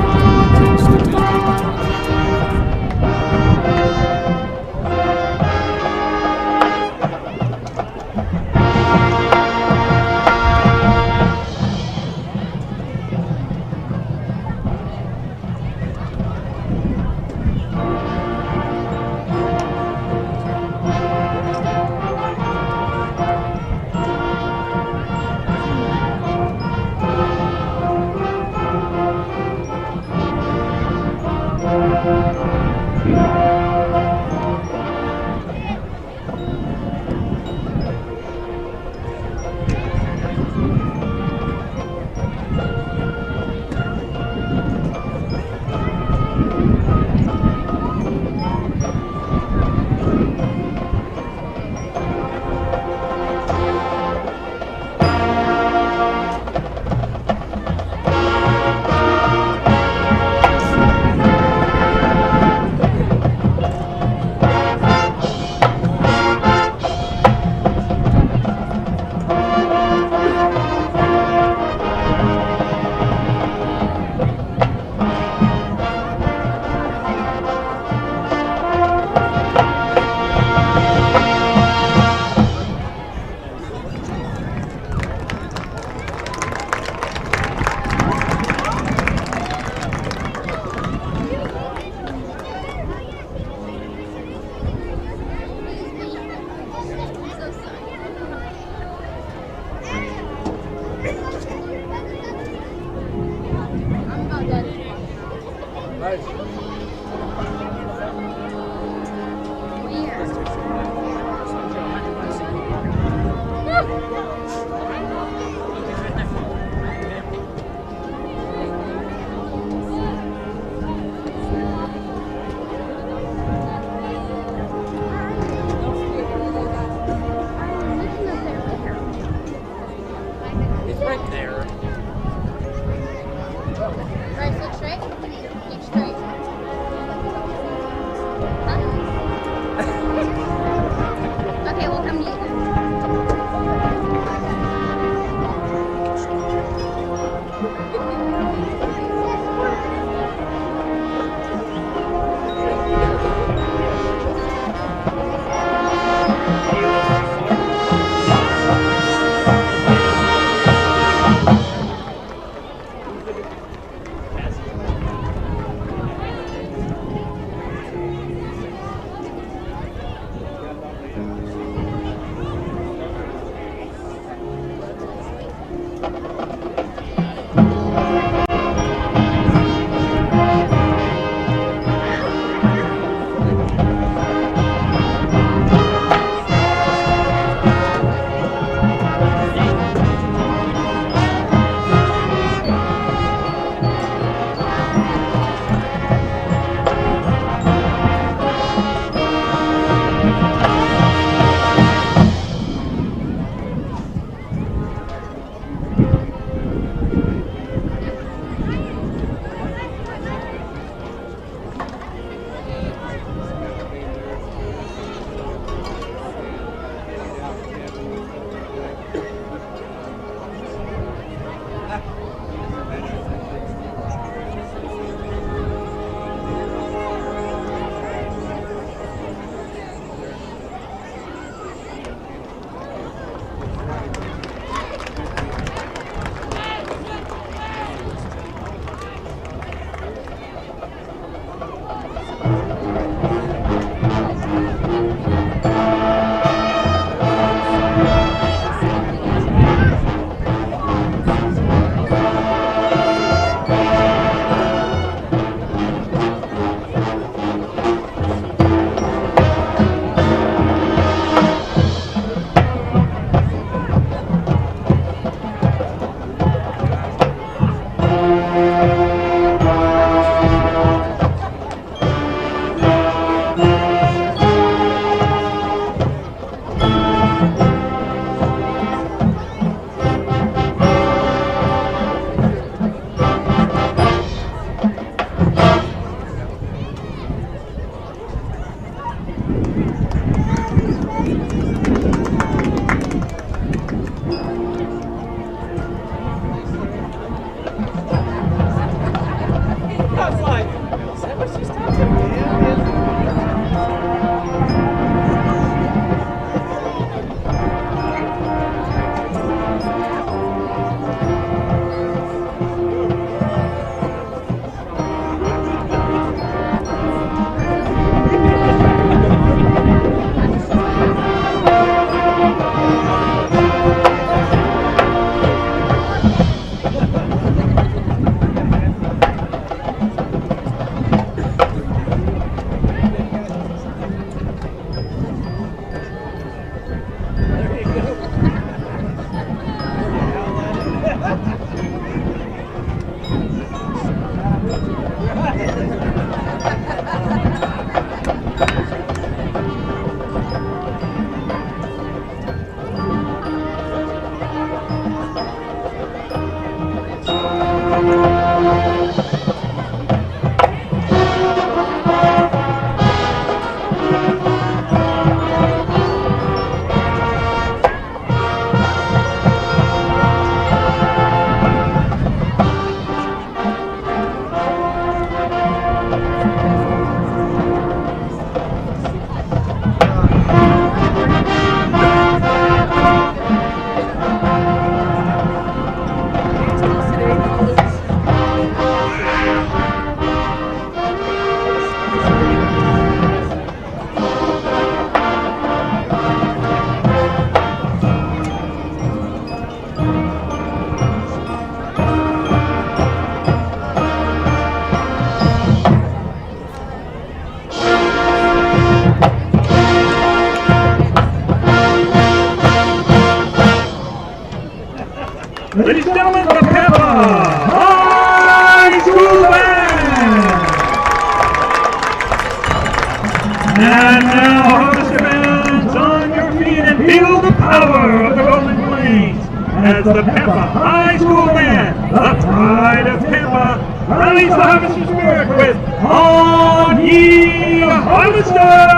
as the Pampa High School Band, the pride of Pampa, rallies the harvester spirit with On Ye Harvester!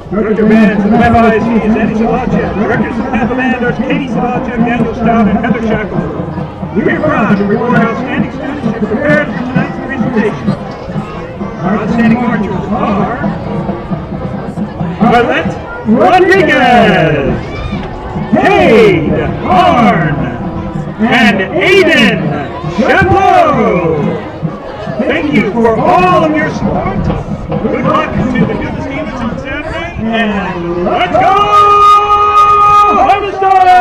Director Band to the Pampa ISD is Andy Sabacek. Directors of the Pampa Band are Katie Sabacek, Daniel Stout, and Heather Shackle. We are proud to reward outstanding students who prepared for tonight's presentation. Our outstanding marchers are Arlette Rodriguez, Cade Harn, and Aiden Chapeau. Thank you for all of your support. Good luck to the Dumas Demons on Saturday, and let's go, Harvesters!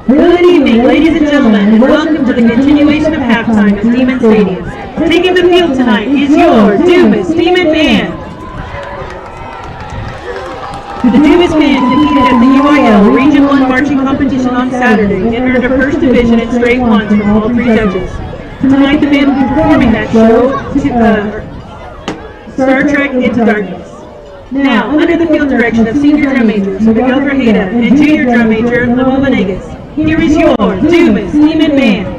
Good evening, ladies and gentlemen, and welcome to the continuation of halftime at Demon Stadium. Taking the field tonight is your Dumas Demon Band. The Dumas Band competed at the UIL Region 1 marching competition on Saturday and earned a first division and straight ones from all three judges. Tonight the band will be performing that show to Star Trek Into Darkness. Now, under the field direction of Senior Drum Major Miguel Grajeda and Junior Drum Major Lamo Venegas, here is your Dumas Demon Band.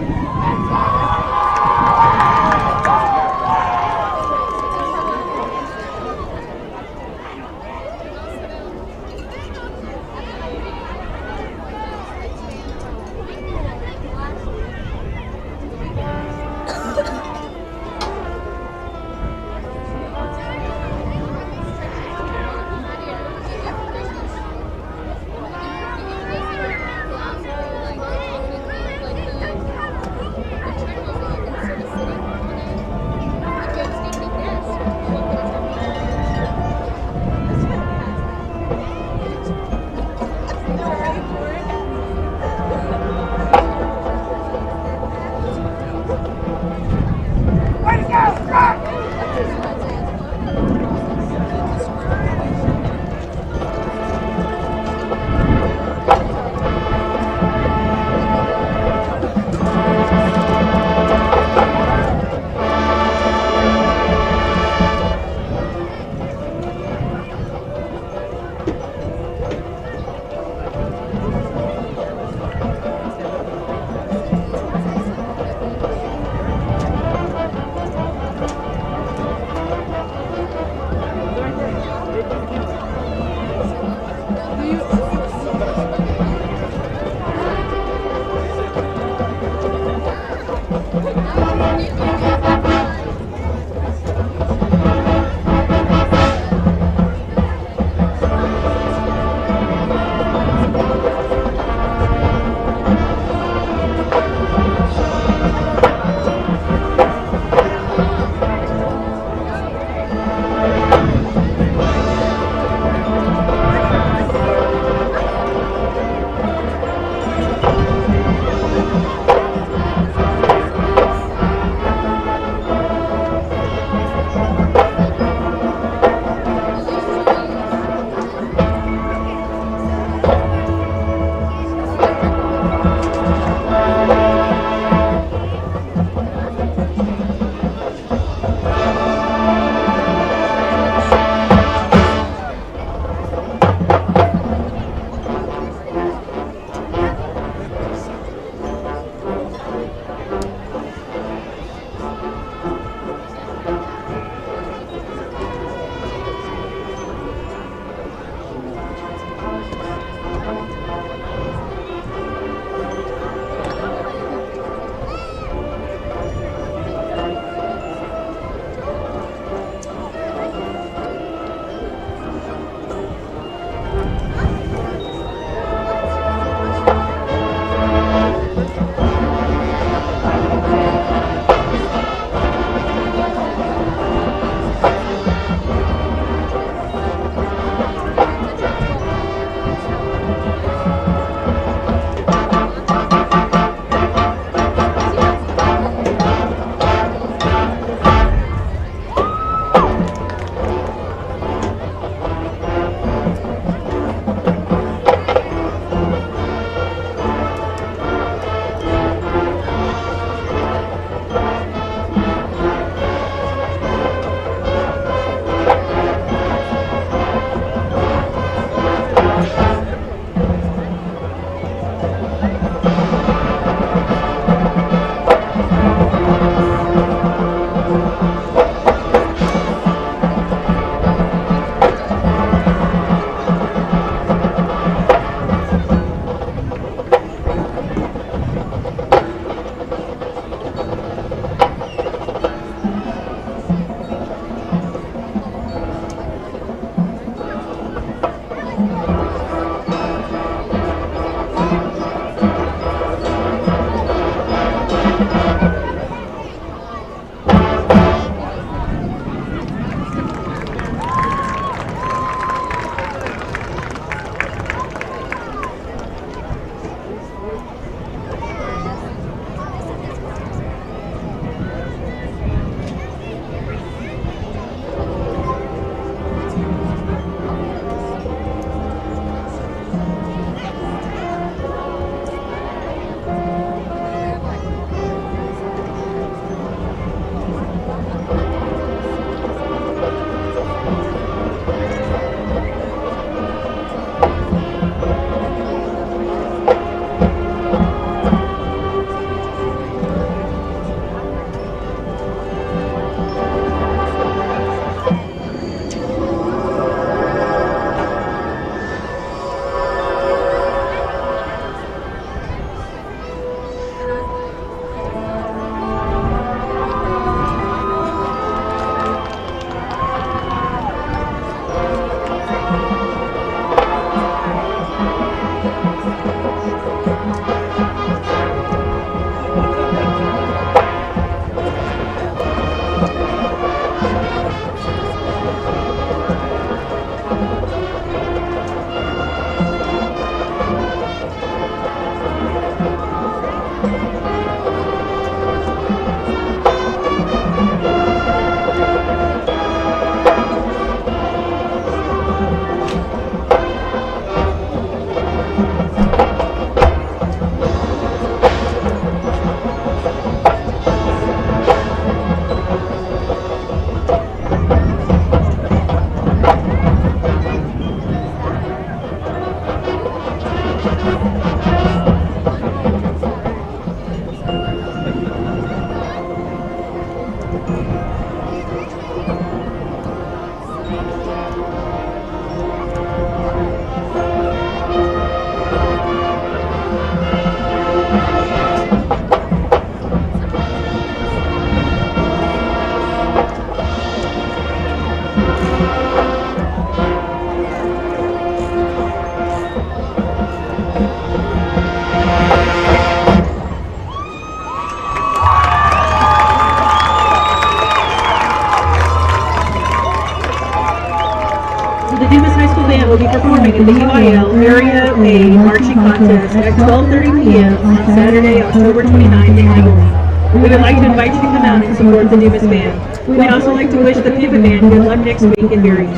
High School Band will be performing in the UIL Area A Marching Contest at 12:30 p.m. on Saturday, October 29th in Halloween. We would like to invite you to come out and support the Dumas Band. We'd also like to wish the Pampa Band good luck next week in Marion.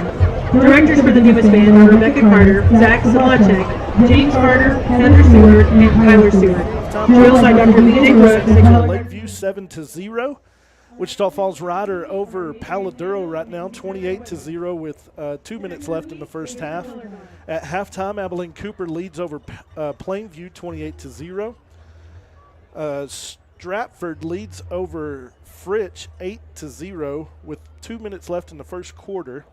Directors for the Dumas Band are Rebecca Carter, Zach Zalacek, James Carter, Heather Seward, and Kyler Seward. Drills by Dr. Lee Brooks and color. Lakeview 7-0. Wichita Falls Rider over Paladuro right now, 28-0 with 2 minutes left in the first half. At halftime, Abilene Cooper leads over Plainview, 28-0. Stratford leads over Fritch, 8-0 with 2 minutes left in the first quarter.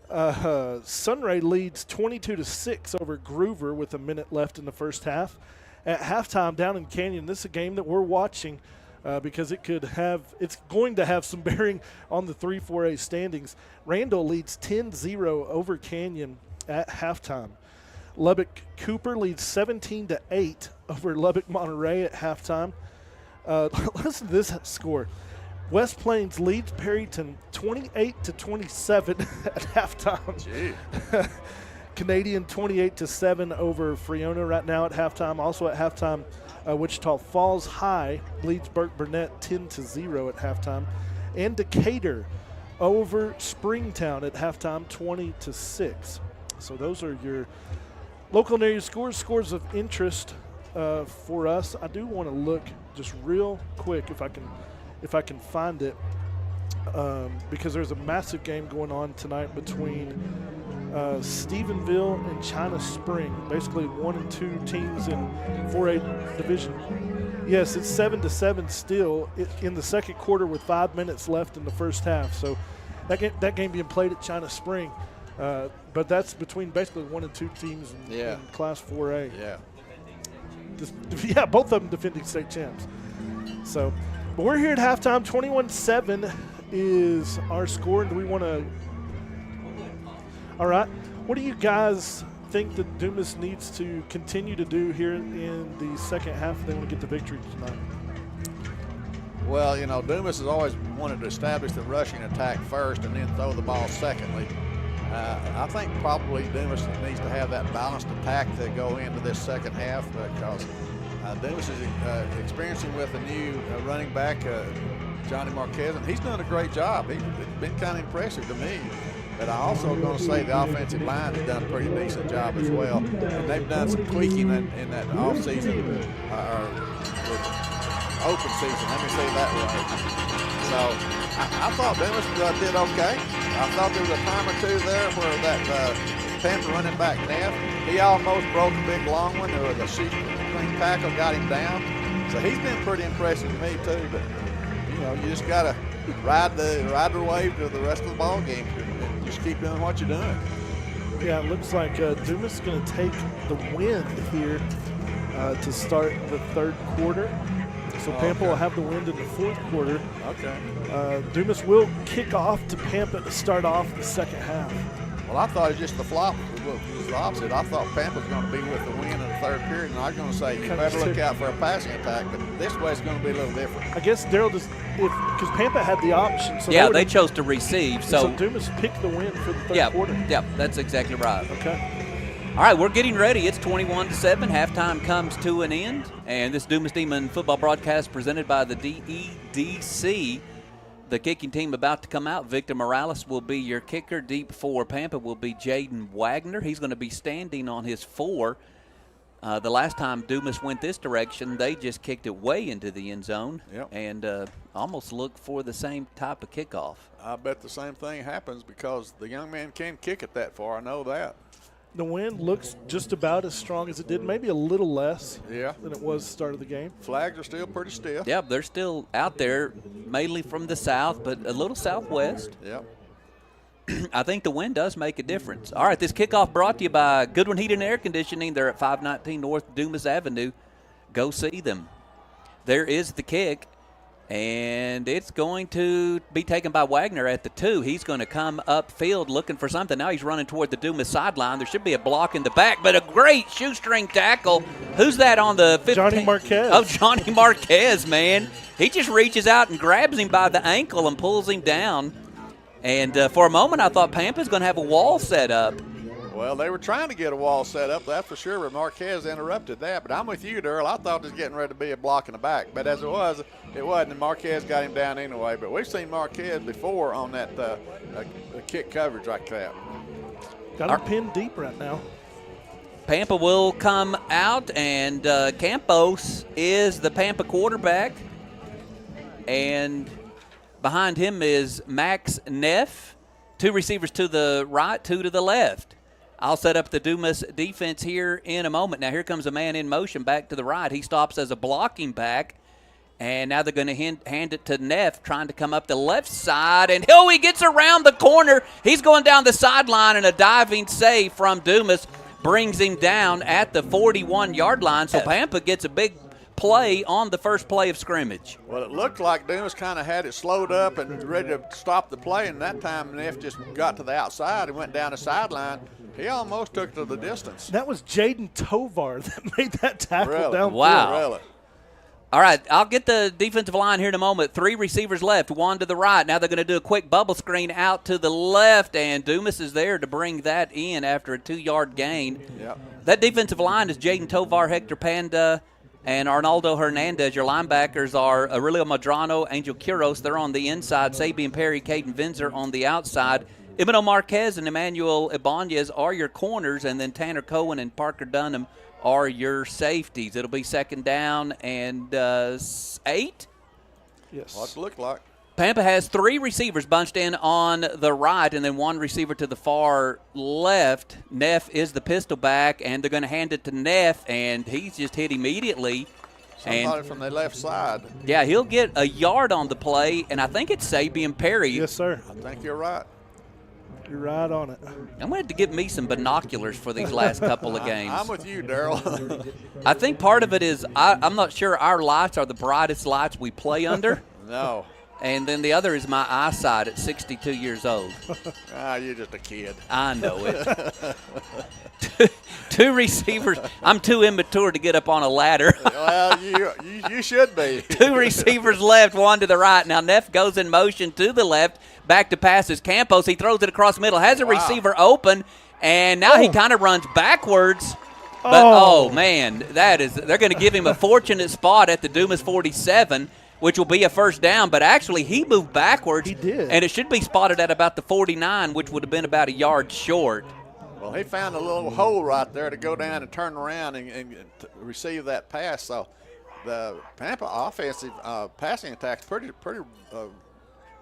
Sunray leads 22-6 over Groover with a minute left in the first half. At halftime, down in Canyon, this is a game that we're watching. Because it's going to have some bearing on the 3-4A standings. Randall leads 10-0 over Canyon at halftime. Lubbock Cooper leads 17-8 over Lubbock Monterey at halftime. Listen to this score. West Plains leads Perryton 28-27 at halftime. Canadian 28-7 over Friona right now at halftime. Also at halftime, Wichita Falls High leads Burke Burnett 10-0 at halftime. And Decatur over Springtown at halftime 20-6. So those are your local and area scores of interest for us. I do want to look just real quick if I can find it, because there's a massive game going on tonight between Stephenville and China Spring, basically 1 and 2 teams in 4A division. Yes, it's 7-7 still in the second quarter with 5 minutes left in the first half. So that game being played at China Spring, but that's between basically 1 and 2 teams in Class 4A. Yeah, both of them defending state champs. So, but we're here at halftime. 21-7 is our score. And do we want to? All right. What do you guys think that Dumas needs to continue to do here in the second half if they want to get the victory tonight? Well, Dumas has always wanted to establish the rushing attack first and then throw the ball secondly. I think probably Dumas needs to have that balanced attack to go into this second half because Dumas is experiencing with a new running back, Johnny Marquez, and he's done a great job. He's been kind of impressive to me. But I also going to say the offensive line has done a pretty decent job as well. And they've done some tweaking in that offseason, or open season, let me say it that way. So I thought Dumas did okay. I thought there was a time or two there where that Pampa running back Neff, he almost broke a big long one. There was a sheet clean tackle, got him down. So he's been pretty impressive to me too. But you just got to ride the wave to the rest of the ball game. Just keep doing what you're doing. Yeah, it looks like Dumas is going to take the win here to start the third quarter. So Pampa will have the win in the fourth quarter. Okay. Dumas will kick off to Pampa to start off the second half. Well, I thought it was just the flop was the opposite. I thought Pampa was going to be with the win in the third period, and I was going to say you better look out for a passing attack, but this way it's going to be a little different. I guess Daryl just because Pampa had the option. So they chose to receive. So Dumas picked the win for the third quarter. Yeah, that's exactly right. Okay. All right, we're getting ready. It's 21-7. Halftime comes to an end, and this Dumas Demon football broadcast presented by the DEDC. The kicking team about to come out. Victor Morales will be your kicker. Deep for Pampa will be Jaden Wagner. He's going to be standing on his 4. The last time Dumas went this direction, they just kicked it way into the end zone and almost looked for the same type of kickoff. I bet the same thing happens because the young man can kick it that far. I know that. The wind looks just about as strong as it did, maybe a little less than it was at the start of the game. Flags are still pretty stiff. Yeah, they're still out there, mainly from the south, but a little southwest. Yep. I think the wind does make a difference. All right, this kickoff brought to you by Goodwin Heating and Air Conditioning. They're at 519 North Dumas Avenue. Go see them. There is the kick, and it's going to be taken by Wagner at the 2. He's going to come upfield looking for something. Now he's running toward the Dumas sideline. There should be a block in the back, but a great shoestring tackle. Who's that on the 15? Johnny Marquez. Oh, Johnny Marquez, man. He just reaches out and grabs him by the ankle and pulls him down. And for a moment, I thought Pampa's going to have a wall set up. Well, they were trying to get a wall set up, that's for sure, but Marquez interrupted that. But I'm with you, Darrell. I thought it was getting ready to be a block in the back. But as it wasn't, and Marquez got him down anyway. But we've seen Marquez before on that kick coverage like that. Got him pinned deep right now. Pampa will come out, and Campos is the Pampa quarterback. And behind him is Max Neff. 2 receivers to the right, 2 to the left. I'll set up the Dumas defense here in a moment. Now here comes a man in motion back to the right. He stops as a blocking back. And now they're going to hand it to Neff, trying to come up the left side. And he gets around the corner. He's going down the sideline, and a diving save from Dumas brings him down at the 41-yard line. So Pampa gets a big play on the first play of scrimmage. Well, it looked like Dumas kind of had it slowed up and ready to stop the play, and that time Neff just got to the outside and went down the sideline. He almost took to the distance. That was Jaden Tovar that made that tackle downfield. Wow. Really? All right, I'll get the defensive line here in a moment. 3 receivers left, 1 to the right. Now they're going to do a quick bubble screen out to the left, and Dumas is there to bring that in after a 2-yard gain. Yep. That defensive line is Jaden Tovar, Hector Panda, and Arnaldo Hernandez. Your linebackers are Aurelio Madrano, Angel Quiros. They're on the inside. Sabian Perry, Caden Vinzer on the outside. Emmanuel Marquez and Emmanuel Ibanez are your corners, and then Tanner Cohen and Parker Dunham are your safeties. It'll be second down and 8. Yes. What it looked like. Pampa has 3 receivers bunched in on the right and then 1 receiver to the far left. Neff is the pistol back, and they're going to hand it to Neff, and he's just hit immediately. Somebody from the left side. Yeah, he'll get a yard on the play, and I think it's Sabian Perry. Yes, sir. I think you're right. You're right on it. I'm going to have to get me some binoculars for these last couple of games. I'm with you, Darrell. I think part of it is I'm not sure our lights are the brightest lights we play under. No. And then the other is my eyesight at 62 years old. You're just a kid. I know it. 2 receivers. I'm too immature to get up on a ladder. Well, you should be. 2 receivers left, 1 to the right. Now Neff goes in motion to the left. Back to passes Campos. He throws it across the middle. Has a receiver open, and now he kind of runs backwards. But, man, they're going to give him a fortunate spot at the Dumas 47, which will be a first down. But actually, he moved backwards. He did. And it should be spotted at about the 49, which would have been about a yard short. Well, he found a little hole right there to go down and turn around and receive that pass. So the Pampa offensive passing attack's pretty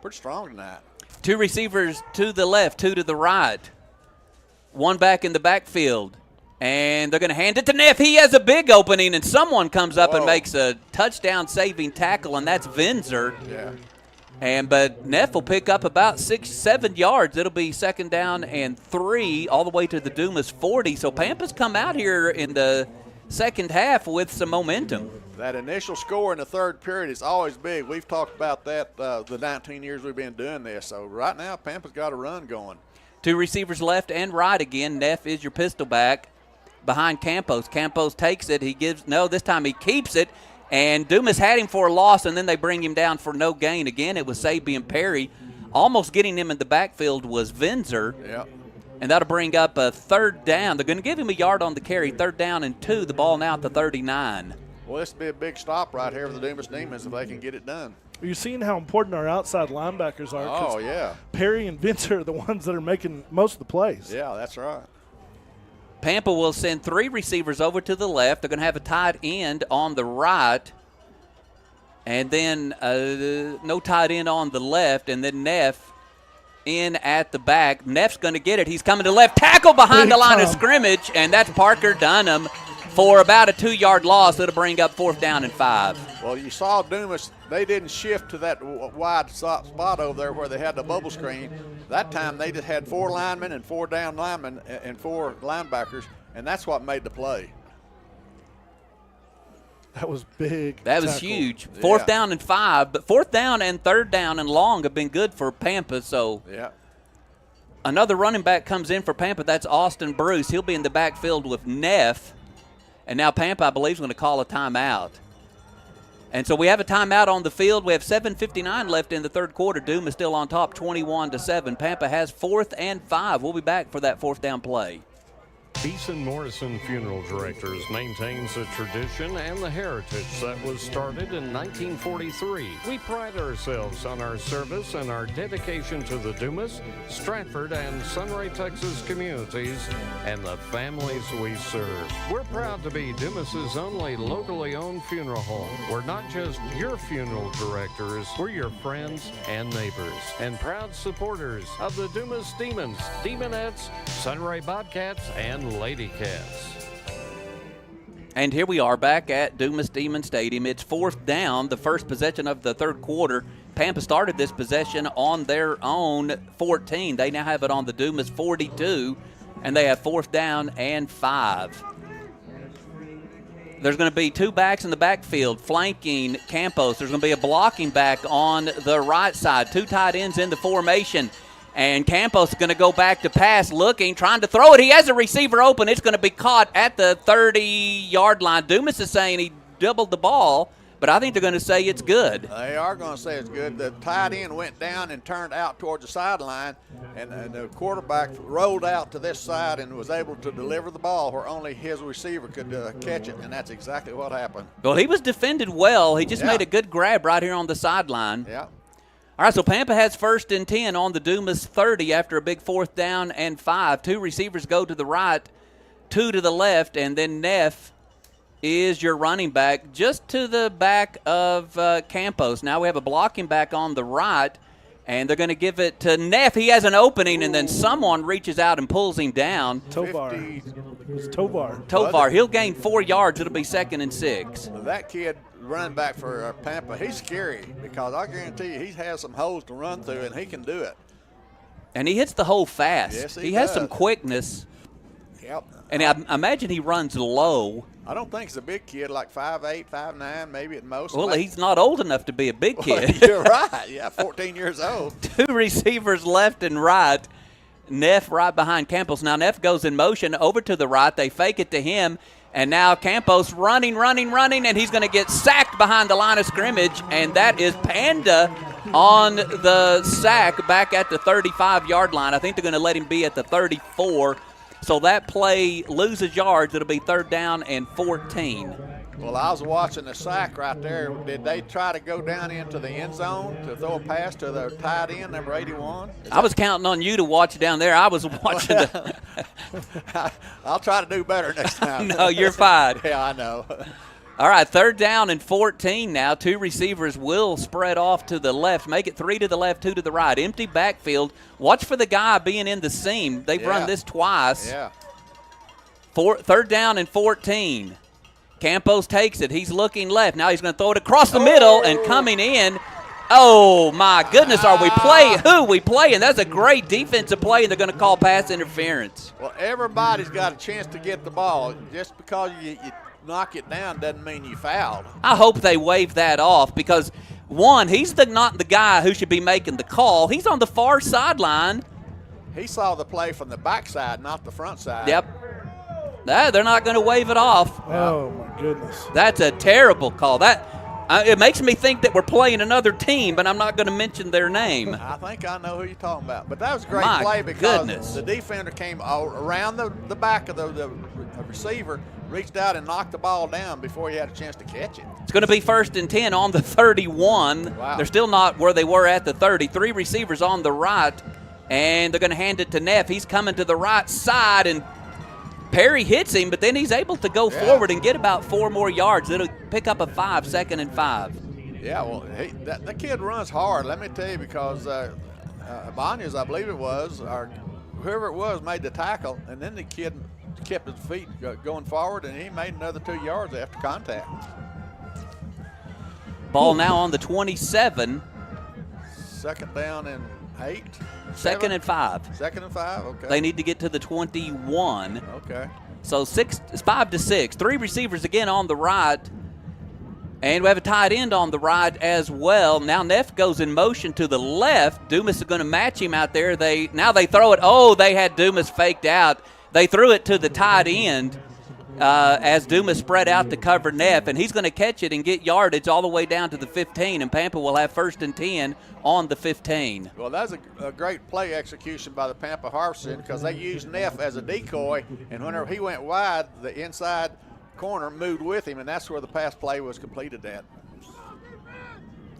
strong tonight. 2 receivers to the left, 2 to the right. 1 back in the backfield. And they're going to hand it to Neff. He has a big opening, and someone comes up and makes a touchdown-saving tackle, and that's Vinzer. Yeah. But Neff will pick up about 6-7 yards. It'll be second down and 3 all the way to the Dumas 40. So Pampa's come out here in the second half with some momentum. That initial score in the third period is always big. We've talked about that the 19 years we've been doing this. So right now, Pampa's got a run going. 2 receivers left and right again. Neff is your pistol back behind Campos. Campos takes it. This time he keeps it. And Dumas had him for a loss, and then they bring him down for no gain. Again, it was Sabian Perry. Almost getting him in the backfield was Vinzer. Yeah. And that'll bring up a third down. They're going to give him a yard on the carry. Third down and 2. The ball now at the 39. Well, this will be a big stop right here for the Dumas Demons if they can get it done. You're seeing how important our outside linebackers are. Oh, yeah. Perry and Vincer are the ones that are making most of the plays. Yeah, that's right. Pampa will send 3 receivers over to the left. They're going to have a tight end on the right. And then no tight end on the left. And then Neff in at the back. Neff's going to get it. He's coming to left tackle behind the line of scrimmage. And that's Parker Dunham for about a 2-yard loss. It'll bring up 4th down and 5. Well, you saw Dumas. They didn't shift to that wide spot over there where they had the bubble screen. That time they just had 4 linemen and 4 down linemen and 4 linebackers, and that's what made the play. That was big. That was huge. 4th down and 5, but 4th down and 3rd down and long have been good for Pampa. So another running back comes in for Pampa. That's Austin Bruce. He'll be in the backfield with Neff. And now Pampa, I believe, is going to call a timeout. And so we have a timeout on the field. We have 7:59 left in the third quarter. Dumas still on top, 21-7. Pampa has 4th and 5. We'll be back for that 4th down play. Beeson Morrison Funeral Directors maintains the tradition and the heritage that was started in 1943. We pride ourselves on our service and our dedication to the Dumas, Stratford, and Sunray, Texas communities and the families we serve. We're proud to be Dumas's only locally owned funeral home. We're not just your funeral directors, we're your friends and neighbors and proud supporters of the Dumas Demons, Demonettes, Sunray Bobcats, and Lady Cats. And here we are back at Dumas Demon Stadium. It's 4th down, the first possession of the third quarter. Pampa started this possession on their own 14. They now have it on the Dumas 42, and they have 4th down and 5. There's going to be 2 backs in the backfield flanking Campos. There's going to be a blocking back on the right side. 2 tight ends in the formation. And Campos is going to go back to pass, looking, trying to throw it. He has a receiver open. It's going to be caught at the 30-yard line. Dumas is saying he doubled the ball, but I think they're going to say it's good. They are going to say it's good. The tight end went down and turned out towards the sideline, and the quarterback rolled out to this side and was able to deliver the ball where only his receiver could catch it, and that's exactly what happened. Well, he was defended well. He just made a good grab right here on the sideline. Yeah. All right, so Pampa has 1st and 10 on the Dumas 30 after a big 4th down and 5. 2 receivers go to the right, 2 to the left, and then Neff is your running back just to the back of Campos. Now we have a blocking back on the right, and they're going to give it to Neff. He has an opening, and then someone reaches out and pulls him down. Tovar. It's Tovar. Tovar. He'll gain 4 yards. It'll be 2nd and 6. That kid running back for Pampa, he's scary because I guarantee you he has some holes to run through, and he can do it. And he hits the hole fast. Yes, he has some quickness. Yep. And I imagine he runs low. I don't think he's a big kid, like 5'8", 5'9", maybe at most. Well, he's not old enough to be a big kid. Well, you're right. Yeah, 14 years old. 2 receivers left and right. Neff right behind Campos. Now Neff goes in motion over to the right. They fake it to him. And now Campos running, and he's going to get sacked behind the line of scrimmage, and that is Panda on the sack back at the 35-yard line. I think they're going to let him be at the 34. So that play loses yards. It'll be 3rd down and 14. Well, I was watching the sack right there. Did they try to go down into the end zone to throw a pass to the tight end, number 81? I was counting on you to watch down there. I was watching I'll try to do better next time. No, you're fine. Yeah, I know. All right, 3rd down and 14 now. 2 receivers will spread off to the left, make it 3 to the left, 2 to the right. Empty backfield. Watch for the guy being in the seam. They've run this twice. Yeah. 3rd down and 14. Campos takes it. He's looking left. Now he's going to throw it across the middle and coming in. Oh, my goodness, are we playing? Who we playing? That's a great defensive play, and they're going to call pass interference. Well, everybody's got a chance to get the ball. Just because you knock it down doesn't mean you fouled. I hope they wave that off because, one, he's not the guy who should be making the call. He's on the far sideline. He saw the play from the backside, not the front side. Yep. They're not going to wave it off. Oh, my goodness. That's a terrible call. It makes me think that we're playing another team, but I'm not going to mention their name. I think I know who you're talking about. But that was a great play because the defender came around the back of the receiver, reached out and knocked the ball down before he had a chance to catch it. It's going to be 1st and 10 on the 31. Wow. They're still not where they were at the 30. 3 receivers on the right, and they're going to hand it to Neff. He's coming to the right side, and Perry hits him, but then he's able to go forward and get about 4 more yards. It'll pick up a 5, 2nd and 5. Yeah, well, that kid runs hard, let me tell you, because Banyas, I believe it was, or whoever it was, made the tackle, and then the kid kept his feet going forward, and he made another 2 yards after contact. Ball now on the 27. 2nd down and 8. 2nd and 5. 2nd and 5, okay. They need to get to the 21. Okay. So 5 to 6. 3 receivers again on the right. And we have a tight end on the right as well. Now Neff goes in motion to the left. Dumas is going to match him out there. Now they throw it. Oh, they had Dumas faked out. They threw it to the tight end. as Dumas spread out to cover Neff, and he's going to catch it and get yardage all the way down to the 15, and Pampa will have 1st and 10 on the 15. Well, that's a great play execution by the Pampa Harvester because they used Neff as a decoy, and whenever he went wide, the inside corner moved with him, and that's where the pass play was completed at.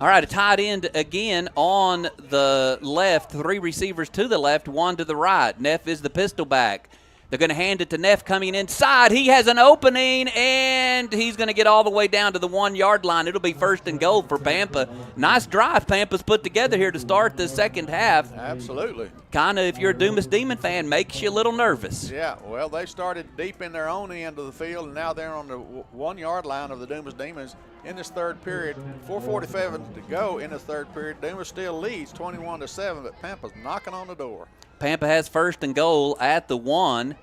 All right, a tight end again on the left, 3 receivers to the left, 1 to the right. Neff is the pistol back. They're going to hand it to Neff coming inside. He has an opening, and he's going to get all the way down to the 1-yard line. It'll be 1st and goal for Pampa. Nice drive Pampa's put together here to start the second half. Absolutely. Kind of, if you're a Dumas Demon fan, makes you a little nervous. Yeah, well, they started deep in their own end of the field, and now they're on the 1-yard line of the Dumas Demons in this third period. 4:47 to go in the third period. Dumas still leads 21-7, but Pampa's knocking on the door. Pampa has 1st and goal at the 1.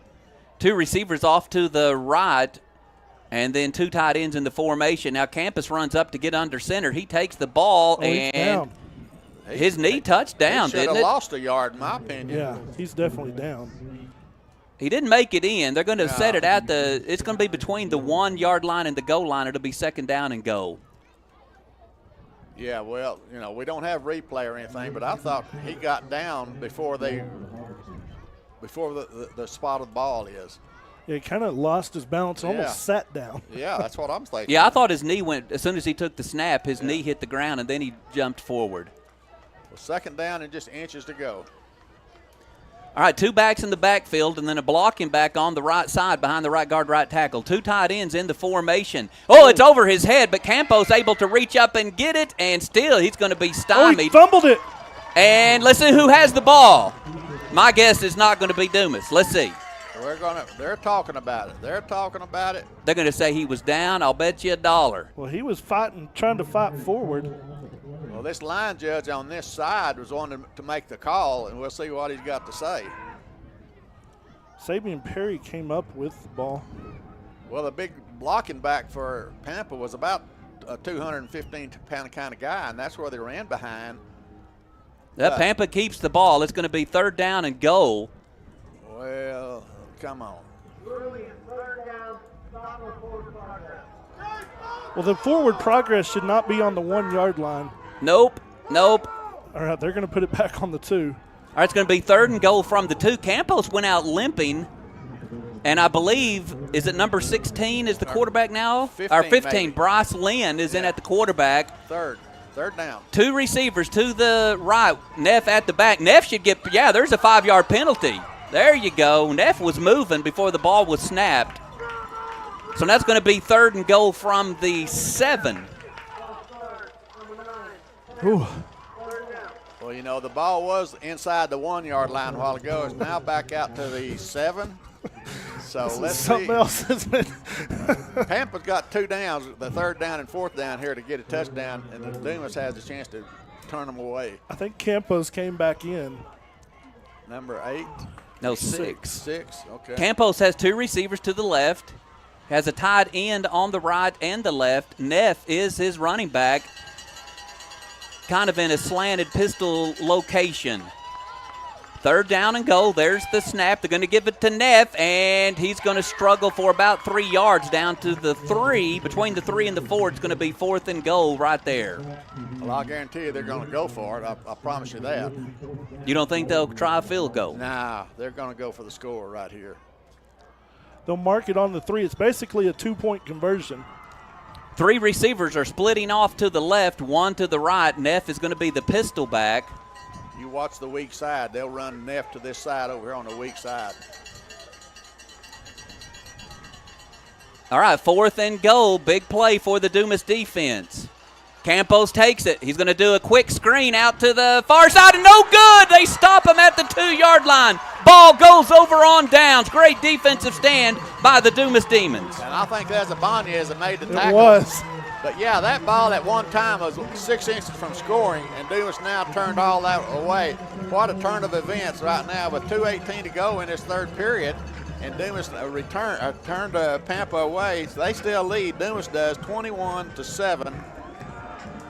2 receivers off to the right, and then 2 tight ends in the formation. Now Campus runs up to get under center. He takes the ball, and his knee touched down, didn't it? Should have lost a yard, in my opinion. Yeah, he's definitely down. He didn't make it in. They're going to set it at it's going to be between the 1-yard line and the goal line. It'll be 2nd down and goal. Yeah, well, we don't have replay or anything, but I thought he got down before the spot of the ball is. Yeah, he kind of lost his balance, almost sat down. Yeah, that's what I'm thinking. Yeah, I thought his knee went, as soon as he took the snap, his knee hit the ground, and then he jumped forward. Well, 2nd down and just inches to go. All right, 2 backs in the backfield, and then a blocking back on the right side behind the right guard, right tackle. 2 tight ends in the formation. Oh, it's over his head, but Campos able to reach up and get it, and still he's going to be stymied. Oh, he fumbled it. And let's see who has the ball. My guess is not going to be Dumas. Let's see. They're talking about it. They're going to say he was down. I'll bet you $1. Well, he was trying to fight forward. Well, this line judge on this side was wanting to make the call, and we'll see what he's got to say. Sabian Perry came up with the ball. Well, the big blocking back for Pampa was about a 215-pound kind of guy, and that's where they ran behind. Pampa keeps the ball. It's going to be 3rd down and goal. Well, come on. Well, the forward progress should not be on the 1-yard line. Nope. All right, they're going to put it back on the 2. All right, it's going to be 3rd and goal from the 2. Campos went out limping, and I believe, is it number 16 is the quarterback now? 15, 15. maybe. Bryce Lynn is in at the quarterback. Third down. 2 receivers to the right. Neff at the back. Neff should get, there's a 5-yard penalty. There you go. Neff was moving before the ball was snapped. So that's going to be 3rd and goal from the 7. Ooh. Well, the ball was inside the 1-yard line a while ago. It's now back out to the 7. So let's see. Something else has been. Pampa's got 2 downs, the 3rd down and 4th down here to get a touchdown, and the Dumas has a chance to turn them away. I think Campos came back in. Number 8? No, 6. 6, okay. Campos has 2 receivers to the left, has a tight end on the right and the left. Neff is his running back, kind of in a slanted pistol location. 3rd down and goal. There's the snap. They're going to give it to Neff, and he's going to struggle for about 3 yards down to the 3. Between the 3 and the 4, it's going to be 4th and goal right there. Well, I guarantee you they're going to go for it. I promise you that. You don't think they'll try a field goal? Nah, they're going to go for the score right here. They'll mark it on the 3. It's basically a 2-point conversion. 3 receivers are splitting off to the left, 1 to the right. Neff is going to be the pistol back. You watch the weak side. They'll run Neff to this side over here on the weak side. All right, 4th and goal. Big play for the Dumas defense. Campos takes it. He's going to do a quick screen out to the far side, and no good. They stop him at the 2-yard line. Ball goes over on downs. Great defensive stand by the Dumas Demons. And I think that's Abanez that made the tackle. It was. But, yeah, that ball at one time was 6 inches from scoring, and Dumas now turned all that away. What a turn of events right now with 2:18 to go in this third period. And Dumas turned Pampa away. They still lead. Dumas does 21-7.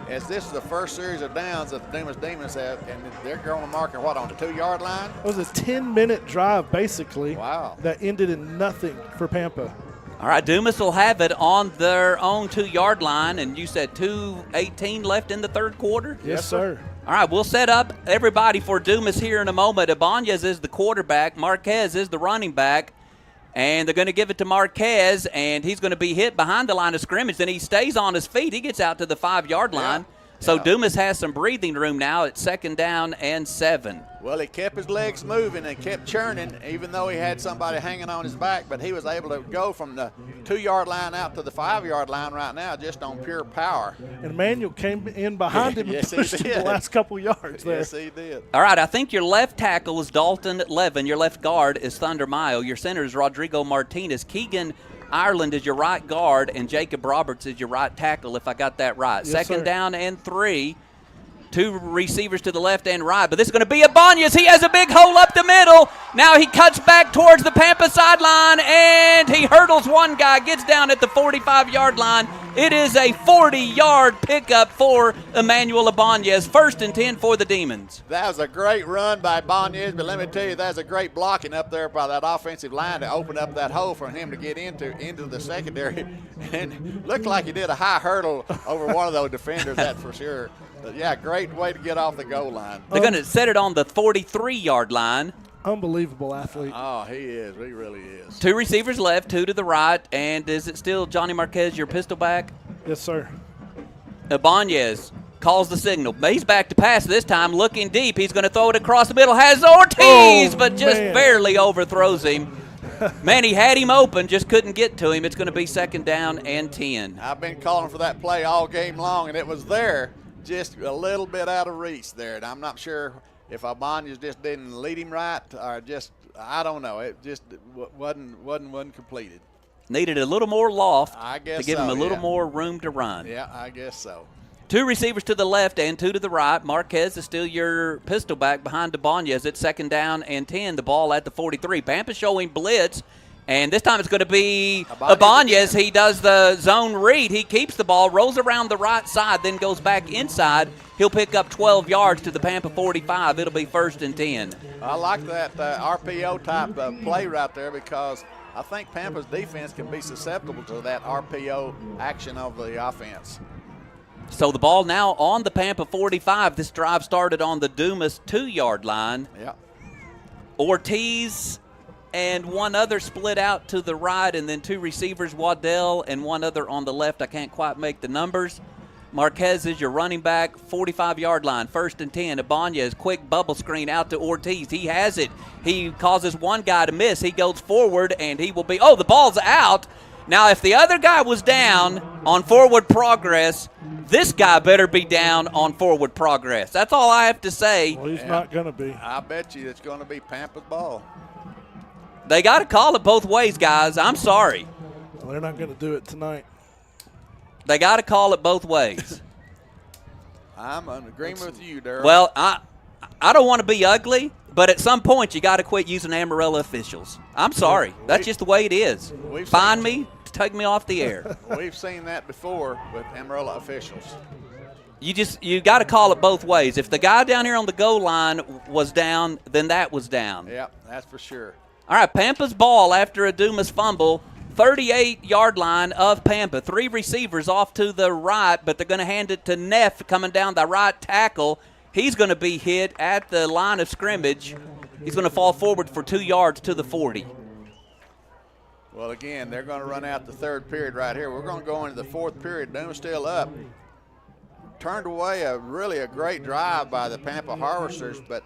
As this is the first series of downs that the Dumas Demons have, and they're going to mark it, on the 2-yard line? It was a 10-minute drive, basically. Wow. That ended in nothing for Pampa. All right, Dumas will have it on their own 2-yard line, and you said 2:18 left in the third quarter? Yes, sir. All right, we'll set up everybody for Dumas here in a moment. Ibanez is the quarterback. Marquez is the running back. And they're going to give it to Marquez, and he's going to be hit behind the line of scrimmage. Then he stays on his feet. He gets out to the 5-yard line. So Dumas has some breathing room now at 2nd down and 7. Well, he kept his legs moving and kept churning, even though he had somebody hanging on his back. But he was able to go from the 2-yard line out to the 5-yard line right now just on pure power. And Manuel came in behind him and pushed him the last couple yards there. Yes, he did. All right, I think your left tackle is Dalton Levin. Your left guard is Thunder Mayo. Your center is Rodrigo Martinez. Keegan Ireland is your right guard, and Jacob Roberts is your right tackle, if I got that right. Yes, 2nd sir. down and 3. 2 receivers to the left and right, but this is going to be Ibanez. He has a big hole up the middle. Now he cuts back towards the Pampa sideline, and he hurdles one guy, gets down at the 45-yard line. It is a 40-yard pickup for Emmanuel Ibanez. 1st and 10 for the Demons. That was a great run by Ibanez, but let me tell you, that was a great blocking up there by that offensive line to open up that hole for him to get into the secondary. And looked like he did a high hurdle over one of those defenders, that's for sure. But yeah, great way to get off the goal line. They're going to set it on the 43-yard line. Unbelievable athlete. Oh, he is. He really is. 2 receivers left, 2 to the right. And is it still Johnny Marquez, your pistol back? Yes, sir. Ibanez calls the signal. He's back to pass this time, looking deep. He's going to throw it across the middle. Has Ortiz, but just barely overthrows him. Man, he had him open, just couldn't get to him. It's going to be 2nd down and 10. I've been calling for that play all game long, and it was there, just a little bit out of reach there. And I'm not sure if Ibanez just didn't lead him right or just, I don't know. It just wasn't completed. Needed a little more loft to give him a little more room to run. Yeah, I guess so. 2 receivers to the left and 2 to the right. Marquez is still your pistol back behind Ibanez. It's 2nd down and 10. The ball at the 43. Pampa showing blitz, and this time it's going to be Ibanez. He does the zone read. He keeps the ball, rolls around the right side, then goes back inside. He'll pick up 12 yards to the Pampa 45. It'll be 1st and 10. I like that RPO type play right there because I think Pampa's defense can be susceptible to that RPO action of the offense. So the ball now on the Pampa 45. This drive started on the Dumas 2-yard line. Yeah. Ortiz and one other split out to the right, and then 2 receivers, Waddell and one other on the left. I can't quite make the numbers. Marquez is your running back, 45-yard line, 1st and 10. Ibanez, quick bubble screen out to Ortiz. He has it. He causes one guy to miss. He goes forward, and he will be – oh, the ball's out. Now, if the other guy was down on forward progress, this guy better be down on forward progress. That's all I have to say. Well, he's not going to be. I bet you it's going to be Pampa's ball. They got to call it both ways, guys. I'm sorry. Well, they're not going to do it tonight. They got to call it both ways. I'm in agreement with you, Darryl. Well, I don't want to be ugly, but at some point you got to quit using Amarillo officials. I'm sorry. That's just the way it is. Find me, take me off the air. We've seen that before with Amarillo officials. You got to call it both ways. If the guy down here on the goal line was down, then that was down. Yeah, that's for sure. All right, Pampa's ball after a Dumas fumble. 38-yard line of Pampa. 3 receivers off to the right, but they're going to hand it to Neff coming down the right tackle. He's going to be hit at the line of scrimmage. He's going to fall forward for 2 yards to the 40. Well, again, they're going to run out the 3rd period right here. We're going to go into the 4th period. Dumas still up. Turned away a great drive by the Pampa Harvesters, but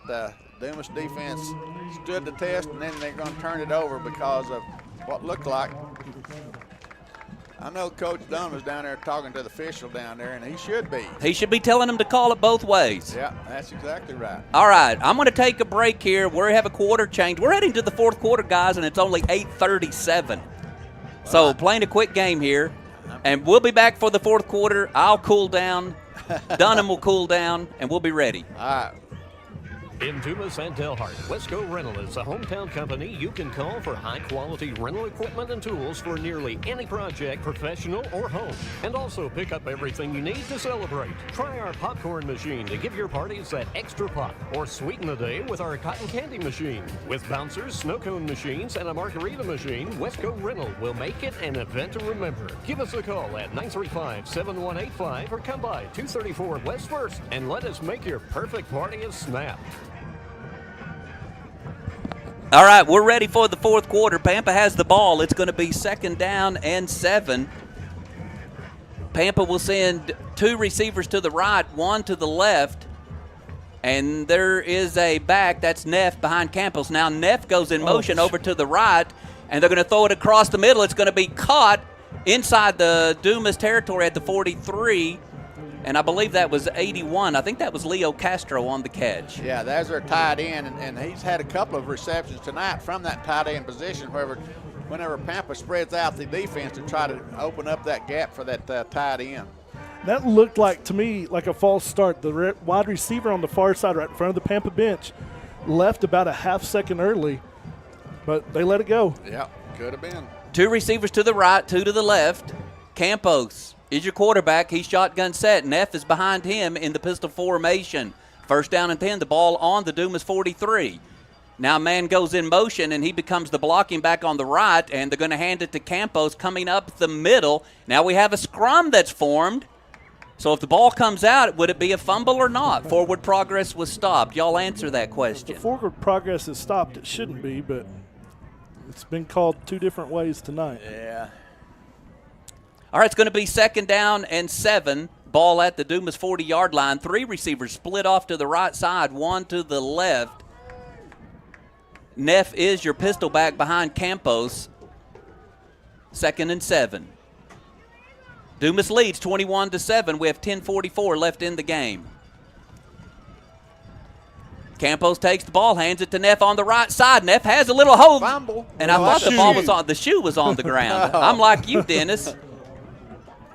Dumas defense stood the test, and then they're going to turn it over because of what looked like. I know Coach Dunn was down there talking to the official down there, and he should be. He should be telling them to call it both ways. Yeah, that's exactly right. All right, I'm going to take a break here. We have a quarter change. We're heading to the 4th quarter, guys, and it's only 8:37. So playing a quick game here, and we'll be back for the 4th quarter. I'll cool down. Dunham will cool down, and we'll be ready. All right. In Dumas and Delhart, Wesco Rental is a hometown company you can call for high-quality rental equipment and tools for nearly any project, professional or home. And also pick up everything you need to celebrate. Try our popcorn machine to give your parties that extra pop, or sweeten the day with our cotton candy machine. With bouncers, snow cone machines, and a margarita machine, Wesco Rental will make it an event to remember. Give us a call at 935-7185 or come by 234 West 1st and let us make your perfect party a snap. All right, we're ready for the fourth quarter. Pampa has the ball. It's going to be 2nd down and 7. Pampa will send 2 receivers to the right, 1 to the left. And there is a back. That's Neff behind Campos. Now Neff goes in motion over to the right, and they're going to throw it across the middle. It's going to be caught inside the Dumas territory at the 43. And I believe that was 81. I think that was Leo Castro on the catch. Yeah, there's their tight end, and he's had a couple of receptions tonight from that tight end position whenever Pampa spreads out the defense to try to open up that gap for that tight end. That looked like, to me, like a false start. The wide receiver on the far side right in front of the Pampa bench left about a half second early, but they let it go. Yeah, could have been. 2 receivers to the right, 2 to the left. Campos is your quarterback. He's shotgun set. Neff is behind him in the pistol formation. 1st down and 10. The ball on the Dumas 43. Now man goes in motion, and he becomes the blocking back on the right, and they're going to hand it to Campos coming up the middle. Now we have a scrum that's formed. So if the ball comes out, would it be a fumble or not? Forward progress was stopped. Y'all answer that question. If the forward progress is stopped, it shouldn't be, but it's been called 2 different ways tonight. Yeah. All right, it's going to be 2nd down and 7. Ball at the Dumas 40-yard line. 3 receivers split off to the right side, 1 to the left. Neff is your pistol back behind Campos. 2nd and 7. Dumas leads 21-7. We have 10:44 left in the game. Campos takes the ball, hands it to Neff on the right side. Neff has a little hold. Fumble. And I thought the ball was on, the shoe was on the ground. I'm like you, Dennis.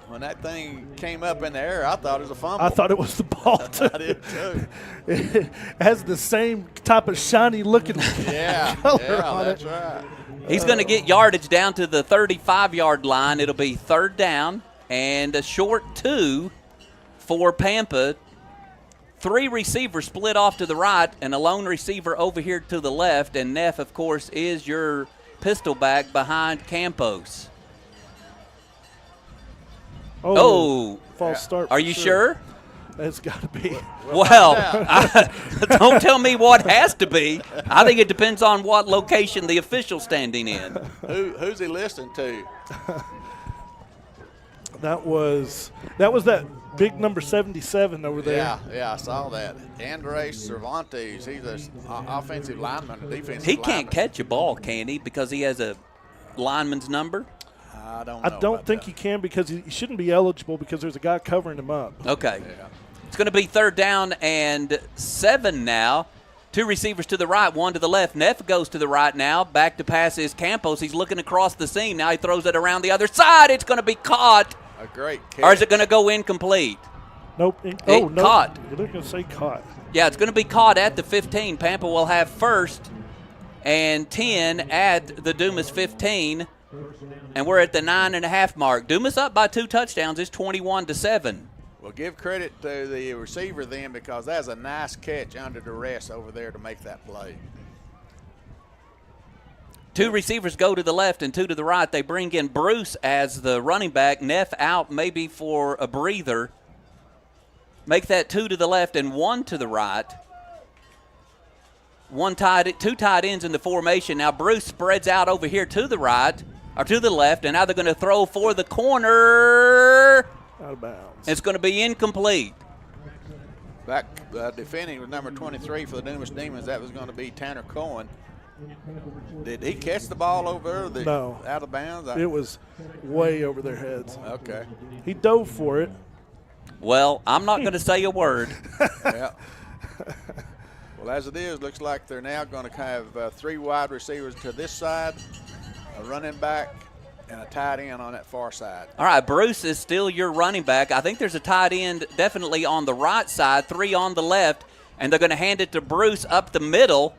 When that thing came up in the air, I thought it was a fumble. I thought it was the ball, too. I did, too. It has the same type of shiny-looking color on that's it. right. He's going to get yardage down to the 35-yard line. It'll be 3rd down and a short 2 for Pampa. 3 receivers split off to the right and a lone receiver over here to the left. And Neff, of course, is your pistol back behind Campos. False start. Are you sure? It's got to be. Well, don't tell me what has to be. I think it depends on what location the official's standing in. Who's he listening to? That was that big number 77 over there. Yeah, I saw that. Andres Cervantes, he's an offensive lineman, a defensive lineman. He can't catch a ball, can he, because he has a lineman's number? I don't know. I don't think he can, because he shouldn't be eligible because there's a guy covering him up. Okay. Yeah. It's going to be 3rd down and 7 now. 2 receivers to the right, 1 to the left. Neff goes to the right now. Back to pass is Campos. He's looking across the seam. Now he throws it around the other side. It's going to be caught. A great catch. Or is it going to go incomplete? Nope. Nope. Caught. You're going to say caught. Yeah, it's going to be caught at the 15. Pampa will have 1st and 10 at the Dumas 15. And we're at the 9.5 mark. Dumas up by 2 touchdowns. It's 21-7. Well, give credit to the receiver then, because that's a nice catch under duress over there to make that play. 2 receivers go to the left and 2 to the right. They bring in Bruce as the running back. Neff out maybe for a breather. Make that 2 to the left and 1 to the right. 2 tight ends in the formation. Now Bruce spreads out over here to the right, or to the left, and now they're going to throw for the corner. Out of bounds. It's going to be incomplete. Back defending with number 23 for the Dumas Demons, that was going to be Tanner Cohen. Did he catch the ball over there? No. Out of bounds? It was way over their heads. Okay. He dove for it. Well, I'm not going to say a word. Yeah. Well, as it is, looks like they're now going to have 3 wide receivers to this side, a running back, and a tight end on that far side. All right, Bruce is still your running back. I think there's a tight end definitely on the right side, 3 on the left, and they're going to hand it to Bruce up the middle,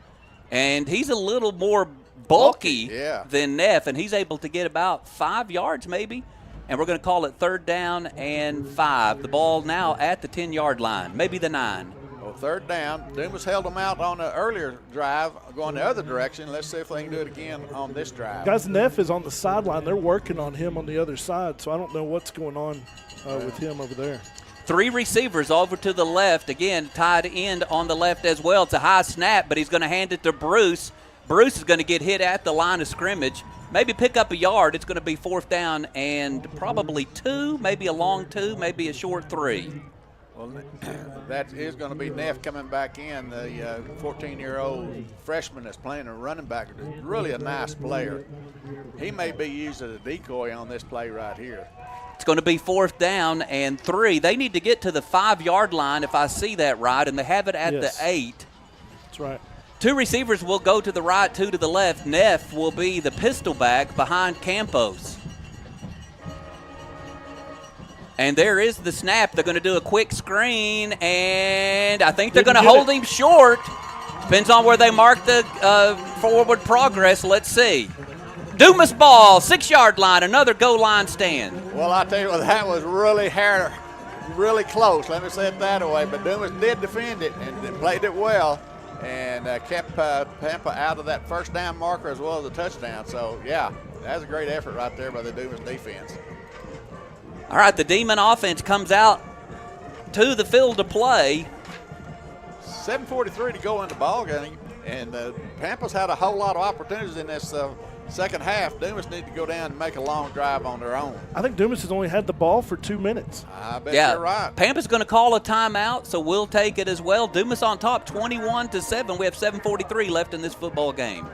and he's a little more bulky than Neff, and he's able to get about 5 yards maybe, and we're going to call it 3rd down and 5. The ball now at the 10-yard line, maybe the 9. Well, 3rd down. Dumas held them out on the earlier drive, going the other direction. Let's see if they can do it again on this drive. Guys, Neff is on the sideline. They're working on him on the other side, so I don't know what's going on with him over there. 3 receivers over to the left. Again, tight end on the left as well. It's a high snap, but he's going to hand it to Bruce. Bruce is going to get hit at the line of scrimmage. Maybe pick up a yard. It's going to be 4th down and probably 2, maybe a long 2, maybe a short 3. Well, that is going to be Neff coming back in, the 14-year-old freshman that's playing a running back. Really a nice player. He may be used as a decoy on this play right here. It's going to be 4th down and 3. They need to get to the 5-yard line, if I see that right, and they have it at the 8. That's right. 2 receivers will go to the right, 2 to the left. Neff will be the pistol back behind Campos. And there is the snap. They're going to do a quick screen, and I think they're going to hold him short. Depends on where they mark the forward progress. Let's see. Dumas ball, 6-yard line, another goal line stand. Well, I tell you what, that was really close. Let me say it that way. But Dumas did defend it and played it well, and kept Pampa out of that 1st down marker as well as a touchdown. So, yeah, that's a great effort right there by the Dumas defense. All right, the Demon offense comes out to the field to play. 7:43 to go in the ball game, and Pampa's had a whole lot of opportunities in this second half. Dumas need to go down and make a long drive on their own. I think Dumas has only had the ball for 2 minutes. I bet you're right. Pampa's going to call a timeout, so we'll take it as well. Dumas on top, 21-7. We have 7:43 left in this football game.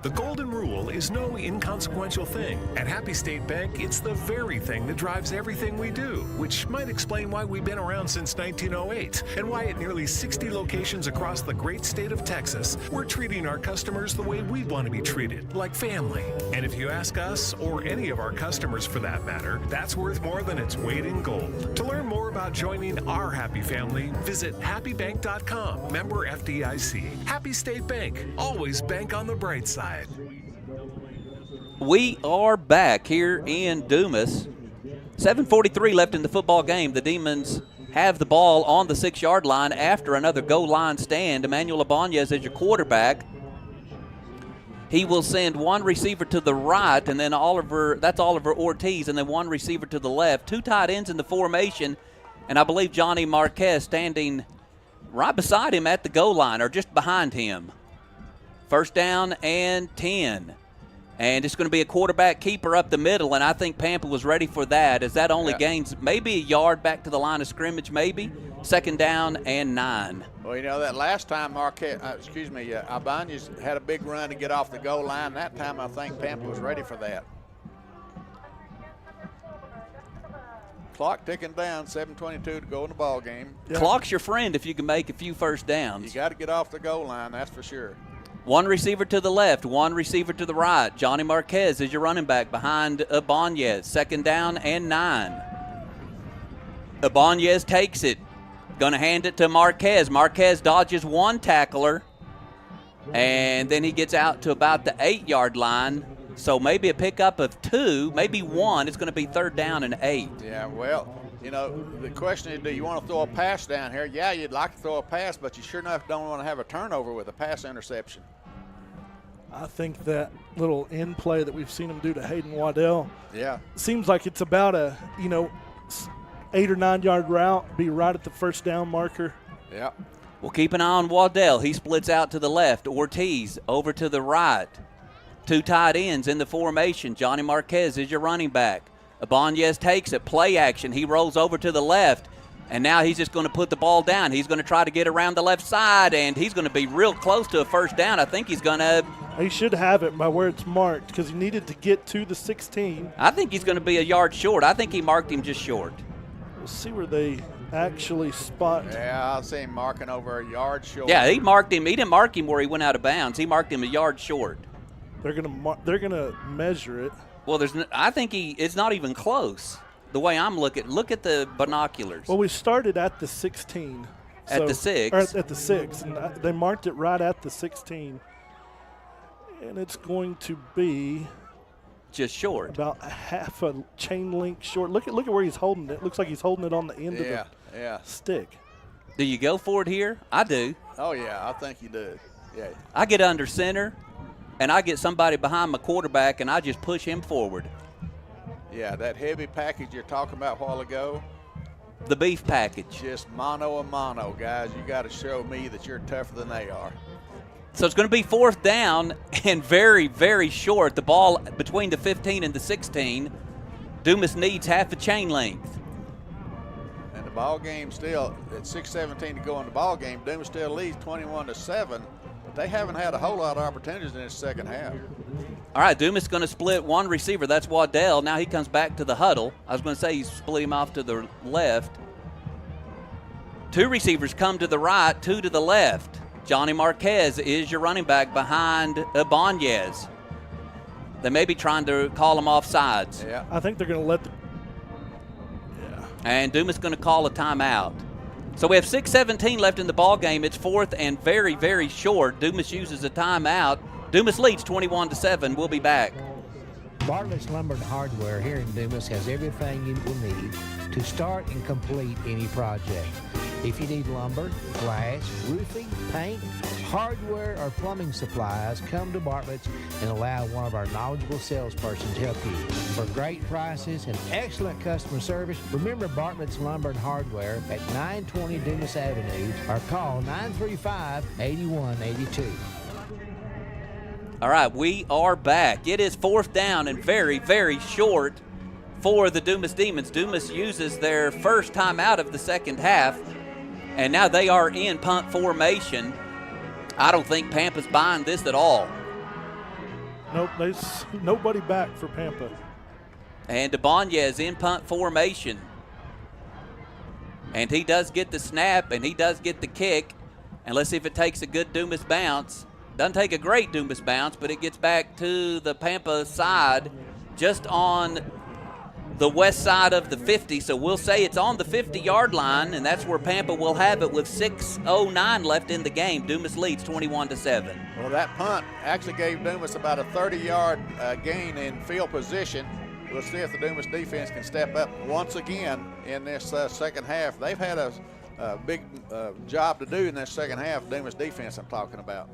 The golden rule is no inconsequential thing. At Happy State Bank, it's the very thing that drives everything we do, which might explain why we've been around since 1908 and why at nearly 60 locations across the great state of Texas, we're treating our customers the way we want to be treated, like family. And if you ask us, or any of our customers for that matter, that's worth more than its weight in gold. To learn more about joining our happy family, visit happybank.com, member FDIC. Happy State Bank, always bank on the bright side. We are back here in Dumas. 7:43 left in the football game. The Demons have the ball on the 6-yard line after another goal line stand. Emmanuel Ibanez is your quarterback. He will send 1 receiver to the right, and then Oliver Ortiz, and then 1 receiver to the left. 2 tight ends in the formation, and I believe Johnny Marquez standing right beside him at the goal line, or just behind him. 1st down and 10. And it's going to be a quarterback keeper up the middle, and I think Pampa was ready for that, as that only gains maybe a yard back to the line of scrimmage, maybe. 2nd down and 9. Well, you know, that last time Ibanez had a big run to get off the goal line. That time I think Pampa was ready for that. Clock ticking down, 7:22 to go in the ball game. Clock's your friend if you can make a few 1st downs. You got to get off the goal line, that's for sure. 1 receiver to the left, 1 receiver to the right. Johnny Marquez is your running back behind Ibanez. 2nd down and 9. Ibanez takes it. Going to hand it to Marquez. Marquez dodges 1 tackler, and then he gets out to about the 8-yard line. So maybe a pickup of 2, maybe 1. It's going to be 3rd down and 8. Yeah, well, you know, the question is, do you want to throw a pass down here? Yeah, you'd like to throw a pass, but you sure enough don't want to have a turnover with a pass interception. I think that little end play that we've seen him do to Hayden Waddell, yeah, seems like it's about a 8 or 9 yard route, be right at the 1st down marker. Yeah. We'll keep an eye on Waddell. He splits out to the left. Ortiz over to the right. 2 tight ends in the formation. Johnny Marquez is your running back. Ibanez takes it. Play action. He rolls over to the left. And now he's just going to put the ball down. He's going to try to get around the left side, and he's going to be real close to a 1st down. I think he's going to. He should have it by where it's marked because he needed to get to the 16. I think he's going to be a yard short. I think he marked him just short. We'll see where they actually spot. Yeah, I see him marking over a yard short. Yeah, he marked him. He didn't mark him where he went out of bounds. He marked him a yard short. They're gonna measure it. Well, I think it's not even close. The way I'm looking, look at the binoculars. Well, we started at the 16, At the 6. Or at the 6. And they marked it right at the 16. And it's going to be just short. About half a chain link short. Look at where he's holding it. It looks like he's holding it on the end of the stick. Do you go for it here? I do. Oh, yeah, I think you do. Yeah. I get under center, and I get somebody behind my quarterback, and I just push him forward. Yeah, that heavy package you're talking about a while ago. The beef package. Just mano a mano, guys. You got to show me that you're tougher than they are. So it's going to be 4th down and very, very short. The ball between the 15 and the 16. Dumas needs half a chain length. And the ball game still, at 6:17 to go in the ball game, Dumas still leads 21-7. But they haven't had a whole lot of opportunities in this second half. All right, Dumas going to split one receiver. That's Waddell. Now he comes back to the huddle. I was going to say he split him off to the left. 2 receivers come to the right, 2 to the left. Johnny Marquez is your running back behind Ibanez. They may be trying to call him off sides. Yeah. I think they're going to let the And Dumas going to call a timeout. So we have 6:17 left in the ball game. It's 4th and very, very short. Dumas uses a timeout. Dumas leads 21-7. We'll be back. Bartlett's Lumber and Hardware here in Dumas has everything you will need to start and complete any project. If you need lumber, glass, roofing, paint, hardware, or plumbing supplies, come to Bartlett's and allow one of our knowledgeable salespersons to help you. For great prices and excellent customer service, remember Bartlett's Lumber and Hardware at 920 Dumas Avenue or call 935-8182. All right, we are back. It is 4th down and very, very short for the Dumas Demons. Dumas uses their first time out of the second half, and now they are in punt formation. I don't think Pampa's buying this at all. Nope, there's nobody back for Pampa. And Ibanez in punt formation. And he does get the snap, and he does get the kick. And let's see if it takes a good Dumas bounce. Doesn't take a great Dumas bounce, but it gets back to the Pampa side just on the west side of the 50. So we'll say it's on the 50-yard line, and that's where Pampa will have it with 6:09 left in the game. Dumas leads 21-7. Well, that punt actually gave Dumas about a 30-yard gain in field position. We'll see if the Dumas defense can step up once again in this second half. They've had a big job to do in this second half, Dumas defense I'm talking about.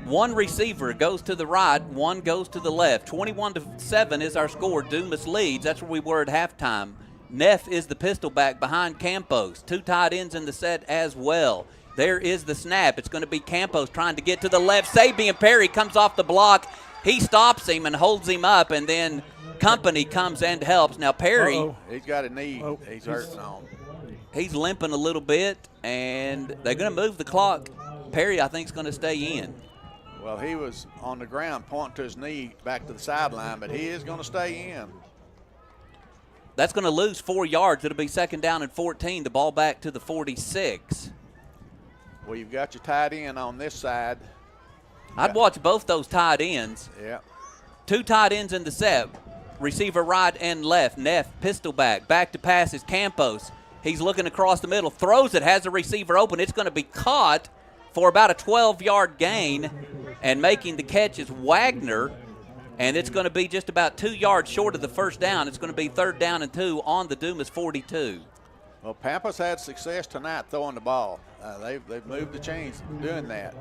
One receiver goes to the right, one goes to the left. 21-7 is our score. Dumas leads. That's where we were at halftime. Neff is the pistol back behind Campos. 2 tight ends in the set as well. There is the snap. It's going to be Campos trying to get to the left. Sabian Perry comes off the block. He stops him and holds him up, and then Company comes and helps. Now Perry. He's got a knee. He's hurting on. He's limping a little bit, and they're going to move the clock. Perry, I think, is going to stay in. Well, he was on the ground pointing to his knee back to the sideline, but he is going to stay in. That's going to lose 4 yards. It'll be 2nd down and 14. The ball back to the 46. Well, you've got your tight end on this side. I'd watch both those tight ends. Yeah. 2 tight ends in the set. Receiver right and left. Neff, pistol back. Back to passes. Campos. He's looking across the middle. Throws it. Has a receiver open. It's going to be caught for about a 12-yard gain. And making the catch is Wagner. And it's going to be just about 2 yards short of the first down. It's going to be 3rd down and 2 on the Dumas 42. Well, Pampa's had success tonight throwing the ball. They've moved the chains doing that.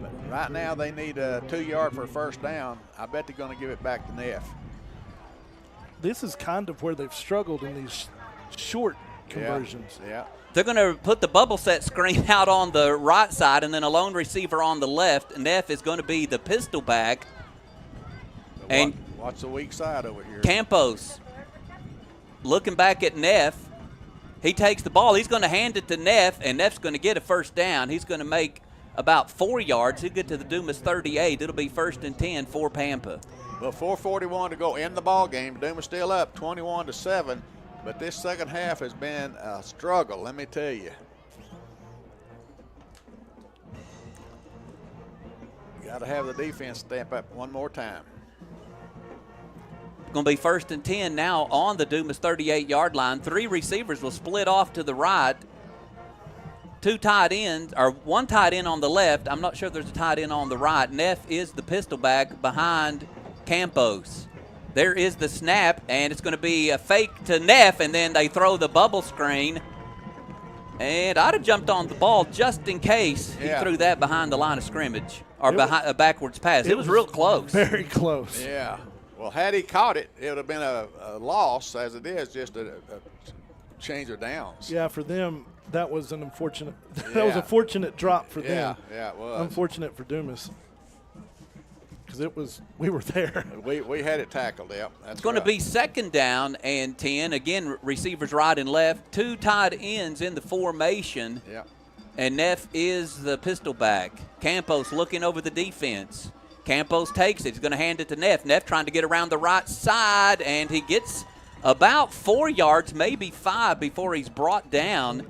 But right now they need a 2-yard for a first down. I bet they're going to give it back to Neff. This is kind of where they've struggled in these short conversions. Yeah. They're going to put the bubble set screen out on the right side and then a lone receiver on the left. Neff is going to be the pistol back. And watch the weak side over here. Campos looking back at Neff. He takes the ball. He's going to hand it to Neff, and Neff's going to get a first down. He's going to make about 4 yards. He'll get to the Dumas 38. It'll be 1st and 10 for Pampa. Well, 4:41 to go in the ball game. Dumas still up 21-7. But this second half has been a struggle, let me tell you. Got to have the defense step up one more time. Going to be 1st and 10 now on the Dumas 38-yard line. 3 receivers will split off to the right. two tight ends, or one tight end on the left. I'm not sure if there's a tight end on the right. Neff is the pistol back behind Campos. There is the snap, and it's going to be a fake to Neff, and then they throw the bubble screen. And I'd have jumped on the ball just in case he threw that behind the line of scrimmage or behind a backwards pass. It was real close. Very close. Yeah. Well, had he caught it, it would have been a loss. As it is, just a change of downs. Yeah, for them, that was an unfortunate. That was a fortunate drop for them. Yeah, it was. Unfortunate for Dumas. Because we were there. We had it tackled, It's going to be 2nd down and 10. Again, receivers right and left. Two tight ends in the formation. Yeah. And Neff is the pistol back. Campos looking over the defense. Campos takes it. He's going to hand it to Neff. Neff trying to get around the right side, and he gets about 4 yards, maybe 5, before he's brought down.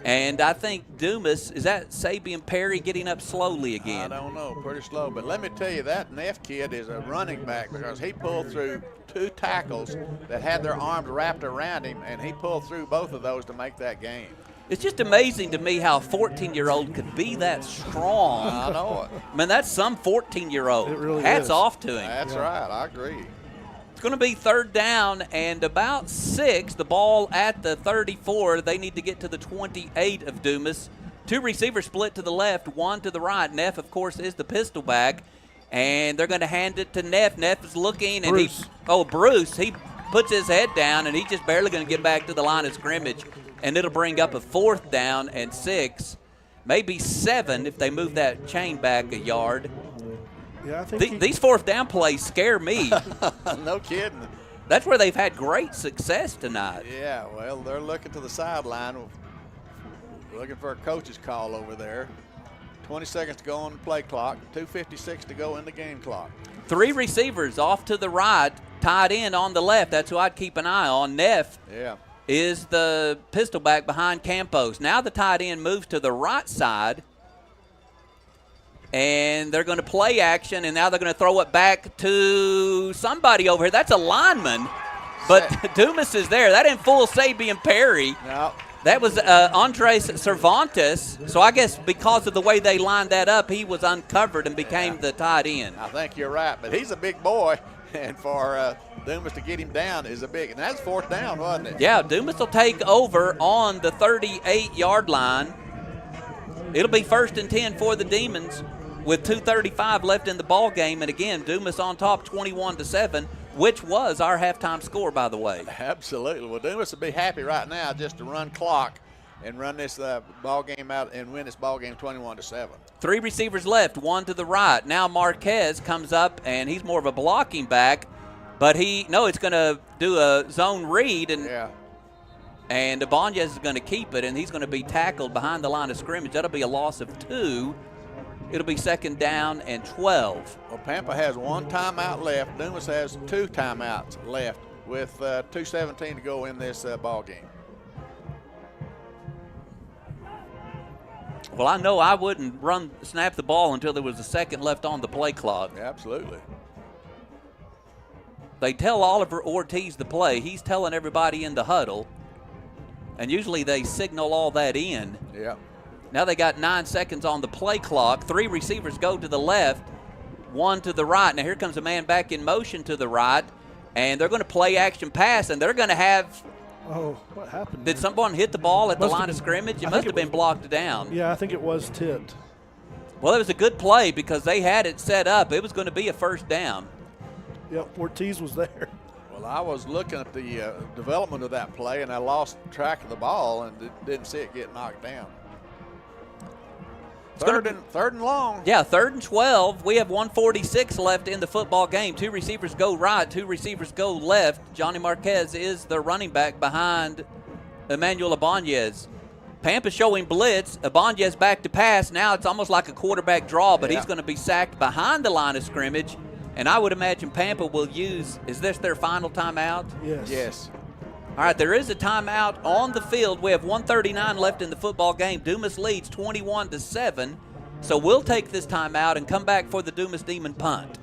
And I think Dumas, is that Sabian Perry getting up slowly again? I don't know, pretty slow. But let me tell you, that Neff kid is a running back because he pulled through 2 tackles that had their arms wrapped around him, and he pulled through both of those to make that game. It's just amazing to me how a 14-year-old could be that strong. I know it. I mean, that's some 14-year-old. It really Hats is. off to him. That's right. I agree. It's going to be 3rd down and about 6. The ball at the 34. They need to get to the 28 of Dumas. 2 receivers split to the left, 1 to the right. Neff, of course, is the pistol back. And they're going to hand it to Neff. Neff is looking. And Bruce. He puts his head down, and he's just barely going to get back to the line of scrimmage. And it'll bring up a 4th down and 6. Maybe 7 if they move that chain back a yard. Yeah, I think these 4th down plays scare me. No kidding. That's where they've had great success tonight. Yeah, well, they're looking to the sideline, looking for a coach's call over there. 20 seconds to go on the play clock, 2:56 to go in the game clock. 3 receivers off to the right, tied in on the left. That's who I'd keep an eye on. Neff is the pistol back behind Campos. Now the tight end moves to the right side. And they're going to play action, and now they're going to throw it back to somebody over here. That's a lineman, but Dumas is there. That didn't fool Sabian Perry. No. That was Andres Cervantes. So I guess because of the way they lined that up, he was uncovered and became the tight end. I think you're right, but he's a big boy, and for Dumas to get him down is a big – and that's 4th down, wasn't it? Yeah, Dumas will take over on the 38-yard line. It'll be 1st and 10 for the Demons with 2:35 left in the ball game. And again, Dumas on top 21-7, which was our halftime score, by the way. Absolutely. Well, Dumas would be happy right now just to run clock and run this ball game out and win this ball game 21-7. 3 receivers left, 1 to the right. Now Marquez comes up, and he's more of a blocking back, but it's going to do a zone read, and Ibanez is going to keep it, and he's going to be tackled behind the line of scrimmage. That'll be a loss of 2. It'll be 2nd down and 12. Well, Pampa has 1 timeout left. Dumas has 2 timeouts left with 2:17 to go in this ball game. Well, I know I wouldn't snap the ball until there was a second left on the play clock. Absolutely. They tell Oliver Ortiz the play. He's telling everybody in the huddle, and usually they signal all that in. Yeah. Now they got 9 seconds on the play clock. 3 receivers go to the left, 1 to the right. Now here comes a man back in motion to the right, and they're going to play action pass, and they're going to have – oh, what happened? Did someone hit the ball at the line of scrimmage? It must have been blocked down. Yeah, I think it was tipped. Well, it was a good play because they had it set up. It was going to be a 1st down. Yep, Ortiz was there. Well, I was looking at the development of that play, and I lost track of the ball and didn't see it get knocked down. Third and long. Yeah, 3rd and 12. We have 1:46 left in the football game. 2 receivers go right, 2 receivers go left. Johnny Marquez is the running back behind Emmanuel Ibanez. Pampa showing blitz. Ibanez back to pass. Now it's almost like a quarterback draw, but he's going to be sacked behind the line of scrimmage. And I would imagine Pampa will use – is this their final timeout? Yes. Yes. All right, there is a timeout on the field. We have 1:39 left in the football game. Dumas leads 21-7. So we'll take this timeout and come back for the Dumas Demon punt.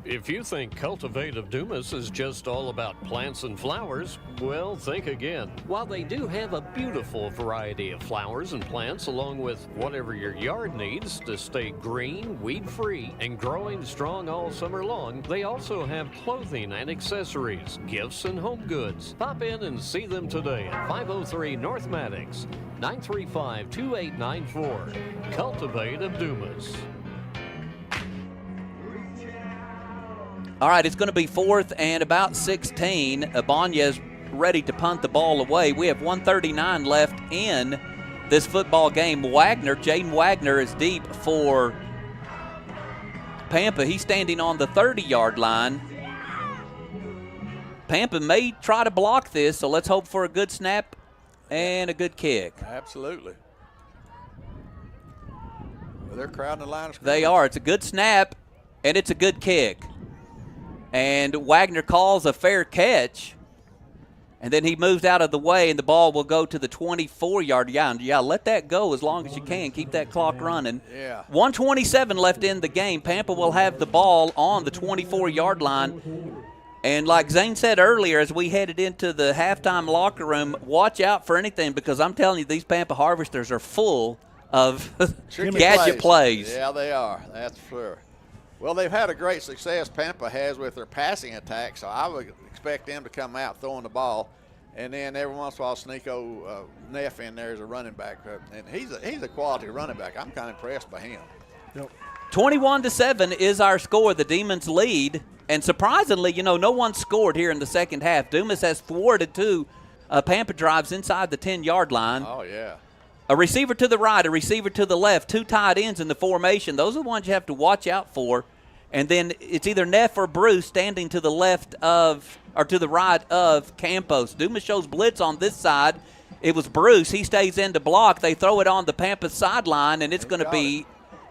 If you think Cultivate of Dumas is just all about plants and flowers, well, think again. While they do have a beautiful variety of flowers and plants, along with whatever your yard needs to stay green, weed-free, and growing strong all summer long, they also have clothing and accessories, gifts, and home goods. Pop in and see them today at 503 North Maddox, 935-2894. Cultivate of Dumas. All right, it's going to be 4th and about 16. Ibanez ready to punt the ball away. We have 1:39 left in this football game. Jaden Wagner is deep for Pampa. He's standing on the 30-yard line. Pampa may try to block this, so let's hope for a good snap and a good kick. Absolutely. Well, they're crowding the line of scrimmage. They are. It's a good snap, and it's a good kick. And Wagner calls a fair catch, and then he moves out of the way, and the ball will go to the 24-yard line. Yeah, let that go as long as you can. Keep that clock running. Yeah. 1:27 left in the game. Pampa will have the ball on the 24-yard line. And like Zane said earlier, as we headed into the halftime locker room, watch out for anything, because I'm telling you, these Pampa Harvesters are full of gadget plays. Yeah, they are. That's for sure. Well, they've had a great success, Pampa has, with their passing attack, so I would expect them to come out throwing the ball. And then every once in a while, Sneeko Neff in there as a running back. And he's a quality running back. I'm kind of impressed by him. Yep. 21-7 is our score. The Demons lead. And surprisingly, no one scored here in the second half. Dumas has thwarted 2 Pampa drives inside the 10-yard line. Oh, yeah. A receiver to the right, a receiver to the left, 2 tight ends in the formation. Those are the ones you have to watch out for. And then it's either Neff or Bruce standing to the left of, or to the right of Campos. Dumas shows blitz on this side. It was Bruce. He stays in to block. They throw it on the Pampa sideline, and it's going to be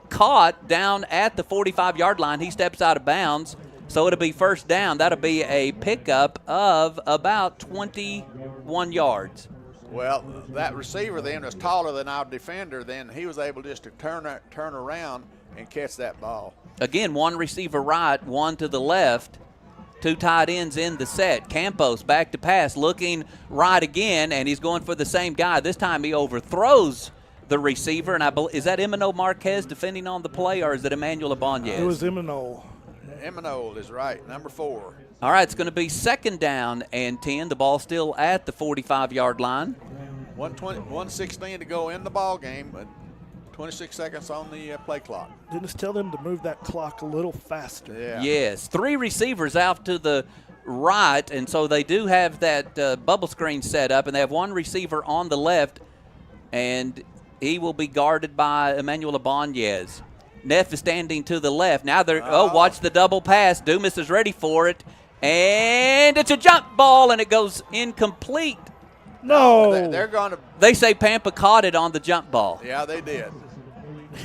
caught down at the 45-yard line. He steps out of bounds, so it'll be first down. That'll be a pickup of about 21 yards. Well, that receiver then was taller than our defender. Then he was able just to turn around and catch that ball. Again, 1 receiver right, 1 to the left. 2 tight ends in the set. Campos back to pass, looking right again, and he's going for the same guy. This time he overthrows the receiver, and is that Emmanuel Marquez defending on the play, or is it Emmanuel Ibanez? It was Emmanuel. Emmanuel is right, number 4. All right, it's going to be 2nd down and 10. The ball still at the 45-yard line. 1:16 to go in the ball game, but 26 seconds on the play clock. Didn't tell them to move that clock a little faster. Yeah. Yes, 3 receivers out to the right, and so they do have that bubble screen set up, and they have 1 receiver on the left, and he will be guarded by Emmanuel Ibanez. Neff is standing to the left. Now watch the double pass. Dumas is ready for it, and it's a jump ball, and it goes incomplete. No. They're going to. They say Pampa caught it on the jump ball. Yeah, they did.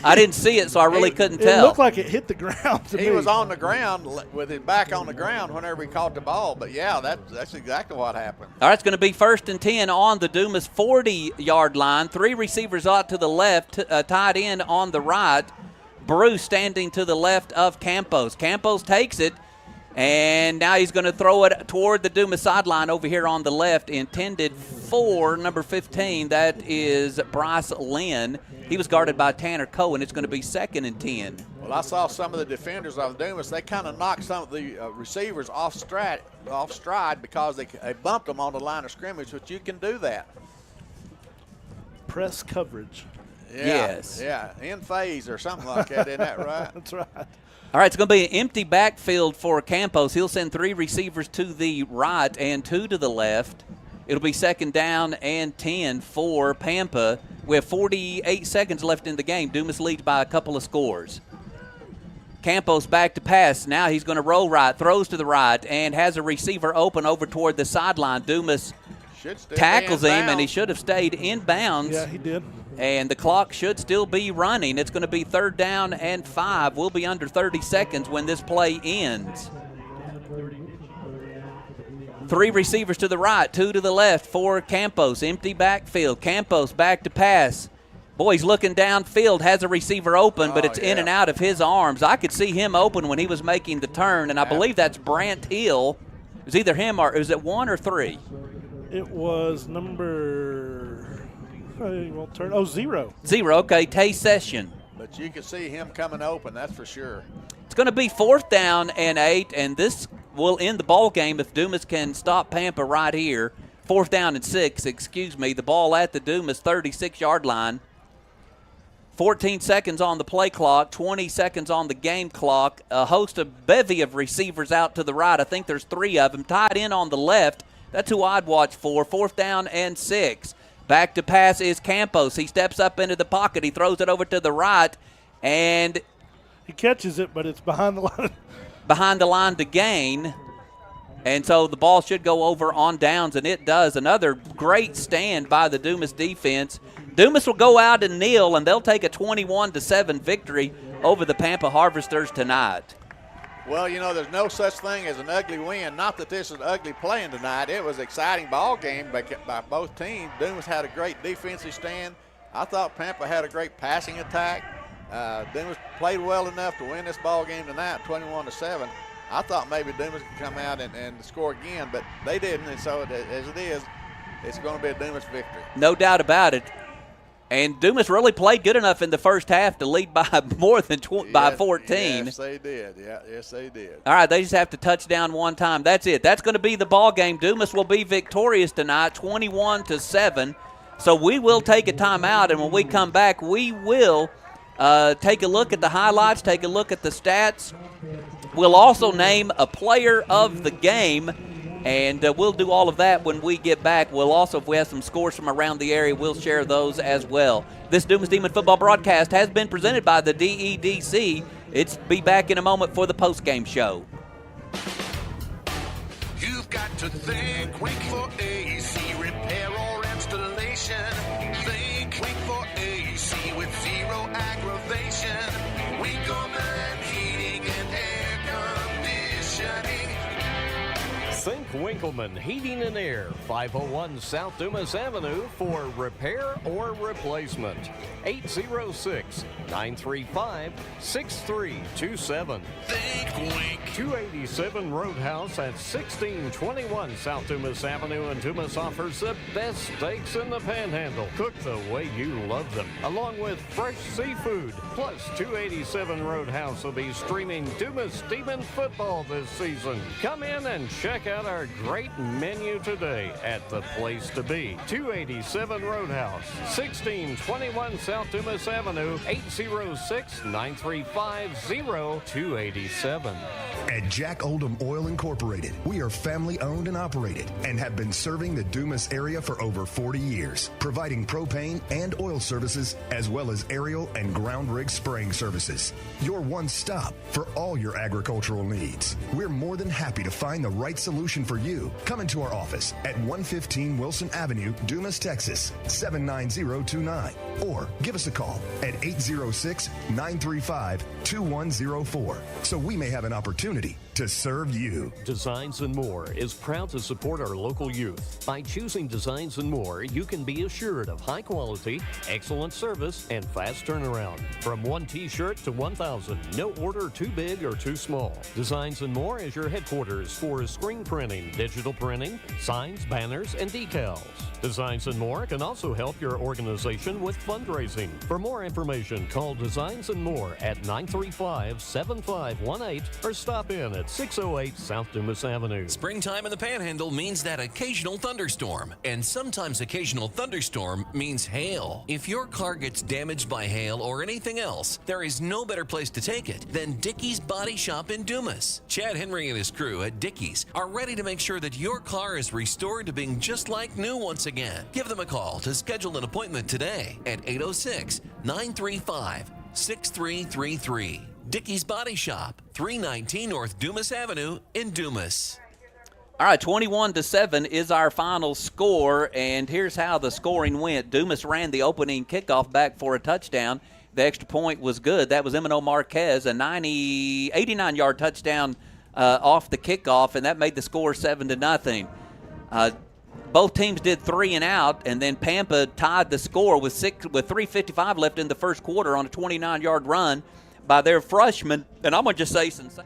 I didn't see it, so I really couldn't tell. It looked like it hit the ground to me. He was on the ground with his back on the ground whenever he caught the ball. But, yeah, that's exactly what happened. All right, it's going to be 1st and 10 on the Dumas 40-yard line. 3 receivers out to the left, tight end on the right. Bruce standing to the left of Campos. Campos takes it, and now he's going to throw it toward the Dumas sideline over here on the left, intended for number 15. That is Bryce Lynn. He was guarded by Tanner Cohen. It's going to be 2nd and 10. Well, I saw some of the defenders of Dumas. They kind of knocked some of the receivers off stride because they bumped them on the line of scrimmage, but you can do that. Press coverage. Yeah, yes. Yeah, in phase or something like that, isn't that right? That's right. All right, it's going to be an empty backfield for Campos. He'll send 3 receivers to the right and 2 to the left. It'll be 2nd down and 10 for Pampa. We have 48 seconds left in the game. Dumas leads by a couple of scores. Campos back to pass. Now he's going to roll right, throws to the right, and has a receiver open over toward the sideline. Dumas tackles him, and he should have stayed in bounds. Yeah, he did. And the clock should still be running. It's going to be 3rd down and 5. We'll be under 30 seconds when this play ends. 3 receivers to the right, 2 to the left for Campos. Empty backfield. Campos back to pass. Boy, he's looking downfield, has a receiver open, but it's in and out of his arms. I could see him open when he was making the turn, and I believe that's Brant Hill. It was either him or is it 1 or 3? It was number 0. 0, okay, Tay Session. But you can see him coming open, that's for sure. It's going to be 4th down and 8, and this will end the ball game if Dumas can stop Pampa right here. 4th down and 6, the ball at the Dumas 36-yard line. 14 seconds on the play clock, 20 seconds on the game clock. A bevy of receivers out to the right. I think there's 3 of them. Tied in on the left. That's who I'd watch for. 4th down and 6. Back to pass is Campos. He steps up into the pocket. He throws it over to the right, and he catches it, but it's behind the line. Behind the line to gain. And so the ball should go over on downs, and it does. Another great stand by the Dumas defense. Dumas will go out and kneel, and they'll take a 21-7 victory over the Pampa Harvesters tonight. Well, there's no such thing as an ugly win. Not that this is ugly playing tonight. It was an exciting ball game by both teams. Dumas had a great defensive stand. I thought Pampa had a great passing attack. Dumas played well enough to win this ball game tonight, 21-7. I thought maybe Dumas could come out and score again, but they didn't. And so as it is, it's going to be a Dumas victory. No doubt about it. And Dumas really played good enough in the first half to lead by more than by 14. Yes, they did. Yes, they did. All right, they just have to touch down one time. That's it. That's going to be the ball game. Dumas will be victorious tonight, 21-7. So we will take a timeout, and when we come back, we will take a look at the highlights, take a look at the stats. We'll also name a player of the game, and we'll do all of that when we get back. We'll also, if we have some scores from around the area, we'll share those as well. This Dumas Demon football broadcast has been presented by the DEDC. It's be back in a moment for the postgame show. You've got to think Wink for AC repair or installation. Think Wink for AC with 0 aggravation. Winkelmann Heating and Air Conditioning. Think Winkelmann Heating and Air, 501 South Dumas Avenue for repair or replacement. 806-935-6327. Think Wink. 287 Roadhouse at 1621 South Dumas Avenue, and Dumas offers the best steaks in the Panhandle, cooked the way you love them, along with fresh seafood. Plus, 287 Roadhouse will be streaming Dumas Demon football this season. Come in and check out our great menu today at the place to be. 287 Roadhouse, 1621 South Dumas Avenue, 806-935-0287. At Jack Oldham Oil Incorporated, we are family owned and operated and have been serving the Dumas area for over 40 years, providing propane and oil services as well as aerial and ground rig spraying services. Your one stop for all your agricultural needs. We're more than happy to find the right solution for you. Come into our office at 115 Wilson Avenue, Dumas, Texas, 79029, or give us a call at 806-935-2104 so we may have an opportunity to serve you. Designs and More is proud to support our local youth. By choosing Designs and More, you can be assured of high quality, excellent service, and fast turnaround. From one t-shirt to 1,000, no order too big or too small. Designs and More is your headquarters for screen printing, digital printing, signs, banners, and decals. Designs and More can also help your organization with fundraising. For more information, call Designs and More at 935-7518 or stop in at 608 South Dumas Avenue. Springtime in the Panhandle means that occasional thunderstorm, and sometimes occasional thunderstorm means hail. If your car gets damaged by hail or anything else, there is no better place to take it than Dickey's Body Shop in Dumas. Chad Henry and his crew at Dickey's are ready to make sure that your car is restored to being just like new once again. Give them a call to schedule an appointment today at 806-935-6333. Dickey's Body Shop, 319 North Dumas Avenue in Dumas. All right, 21-7 is our final score, and here's how the scoring went. Dumas ran the opening kickoff back for a touchdown. The extra point was good. That was Emino Marquez, a 89-yard touchdown off the kickoff, and that made the score 7-0. Both teams did 3 and out, and then Pampa tied the score with 3:55 left in the first quarter on a 29-yard run by their freshman. And I'm going to just say sensation.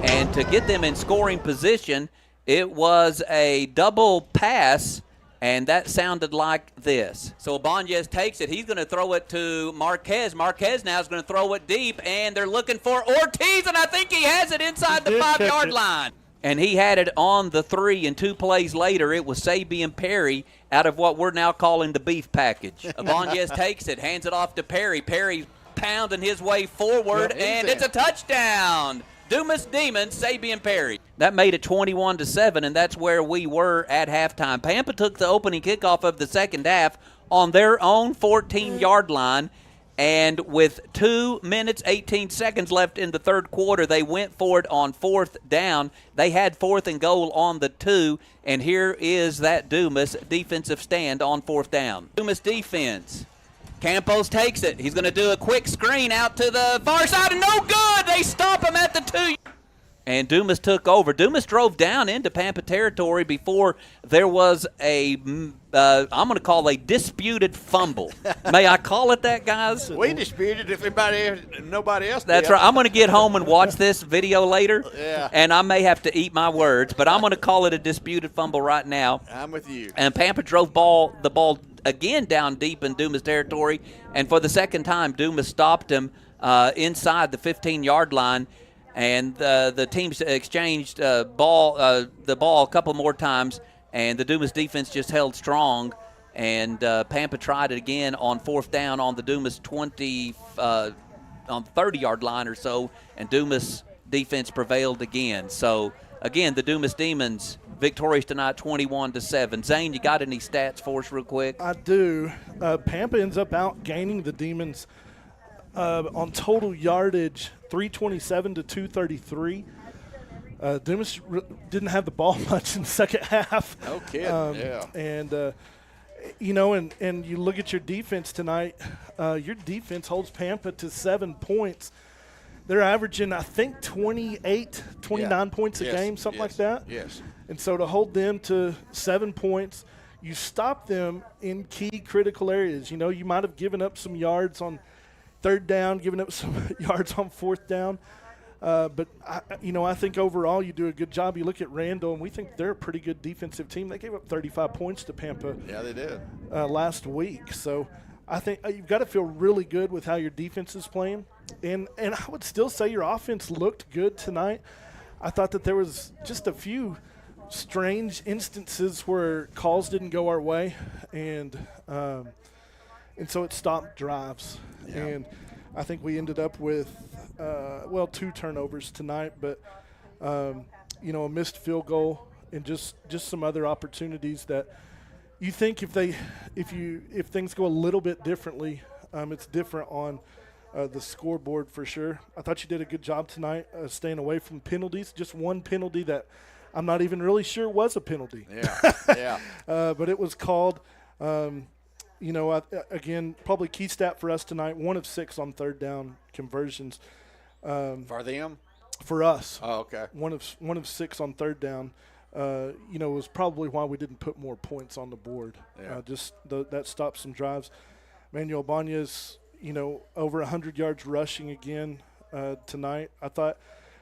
And to get them in scoring position, it was a double pass, and that sounded like this. So Ibanez takes it. He's going to throw it to Marquez. Marquez now is going to throw it deep, and they're looking for Ortiz, and I think he has it inside the 5-yard line. And he had it on the 3, and 2 plays later, it was Sabian Perry out of what we're now calling the beef package. Ibanez takes it, hands it off to Perry. Perry pounding his way forward, and it's a touchdown. Dumas Demons, Sabian Perry. That made it 21-7, and that's where we were at halftime. Pampa took the opening kickoff of the second half on their own 14-yard line, and with 2 minutes, 18 seconds left in the third quarter, they went for it on 4th down. They had 4th and goal on the 2, and here is that Dumas defensive stand on 4th down. Dumas defense. Campos takes it. He's going to do a quick screen out to the far side, and no good. They stop him at the 2. And Dumas took over. Dumas drove down into Pampa territory before there was a, I'm going to call a disputed fumble. May I call it that, guys? We disputed if nobody else did. That's right. I'm going to get home and watch this video later, Yeah. and I may have to eat my words, but I'm going to call it a disputed fumble right now. I'm with you. And Pampa drove the ball again down deep in Dumas territory, and for the second time, Dumas stopped him inside the 15-yard line. And the teams exchanged the ball a couple more times, and the Dumas defense just held strong. And Pampa tried it again on 4th down on the Dumas 30-yard line or so, and Dumas defense prevailed again. So again, the Dumas Demons victorious tonight, 21-7. Zane, you got any stats for us real quick? I do. Pampa ends up outgaining the Demons on total yardage, 327 to 233. Dumas didn't have the ball much in the second half. No kidding, yeah. And, you know, and you look at your defense tonight, your defense holds Pampa to 7 points. They're averaging, I think, 29 points a game, something like that. Yes. And so to hold them to 7 points, you stop them in key critical areas. You know, you might have given up some yards on 3rd down, giving up some yards on 4th down. But, I think overall you do a good job. You look at Randall, and we think they're a pretty good defensive team. They gave up 35 points to Pampa. Yeah, they did. Last week. So I think you've got to feel really good with how your defense is playing. And I would still say your offense looked good tonight. I thought that there was just a few strange instances where calls didn't go our way, and so it stopped drives. Yeah. And I think we ended up with, 2 turnovers tonight, but, a missed field goal and just some other opportunities that you think if things go a little bit differently, it's different on the scoreboard for sure. I thought you did a good job tonight staying away from penalties. Just one penalty that I'm not even really sure was a penalty. Yeah. But it was called. Again, probably key stat for us tonight, 1 of 6 on 3rd down conversions. For them? For us. Oh, okay. 1 of 6 on 3rd down. Was probably why we didn't put more points on the board. Yeah. That stopped some drives. Manuel Ibanez, over 100 yards rushing again tonight. I thought,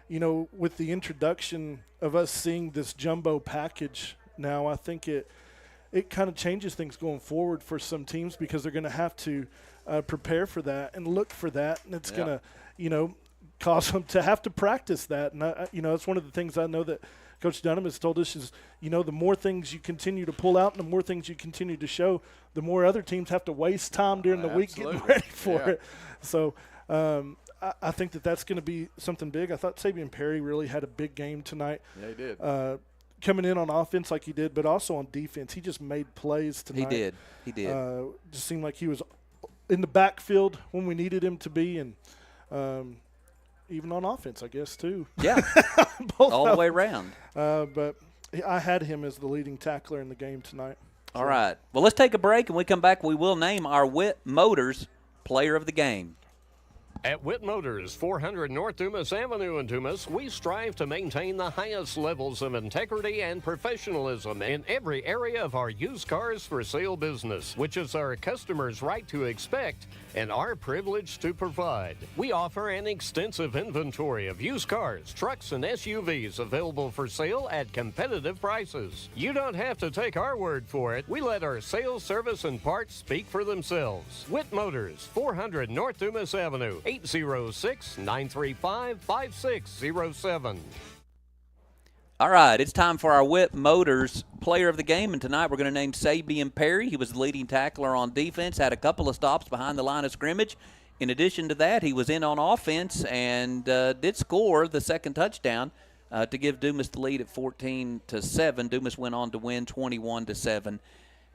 with the introduction of us seeing this jumbo package now, I think it kind of changes things going forward for some teams because they're going to have to prepare for that and look for that. And it's going to, cause them to have to practice that. And, that's one of the things I know that Coach Dunham has told us is, the more things you continue to pull out and the more things you continue to show, the more other teams have to waste time during the week getting ready for it. So I think that's going to be something big. I thought Sabian Perry really had a big game tonight. Yeah, he did. Coming in on offense like he did, but also on defense. He just made plays tonight. He did. Just seemed like he was in the backfield when we needed him to be, and even on offense, I guess, too. Yeah, all the way around. But I had him as the leading tackler in the game tonight. All right. Well, let's take a break, and when we come back, we will name our Witt Motors Player of the Game. At Witt Motors, 400 North Dumas Avenue in Dumas, we strive to maintain the highest levels of integrity and professionalism in every area of our used cars for sale business, which is our customers' right to expect and our privilege to provide. We offer an extensive inventory of used cars, trucks, and SUVs available for sale at competitive prices. You don't have to take our word for it. We let our sales, service, and parts speak for themselves. Witt Motors, 400 North Dumas Avenue, 806-935-5607. All right, it's time for our Witt Motors Player of the Game, and tonight we're going to name Sabian Perry. He was the leading tackler on defense, had a couple of stops behind the line of scrimmage. In addition to that, he was in on offense and did score the second touchdown to give Dumas the lead at 14-7. Dumas went on to win 21-7.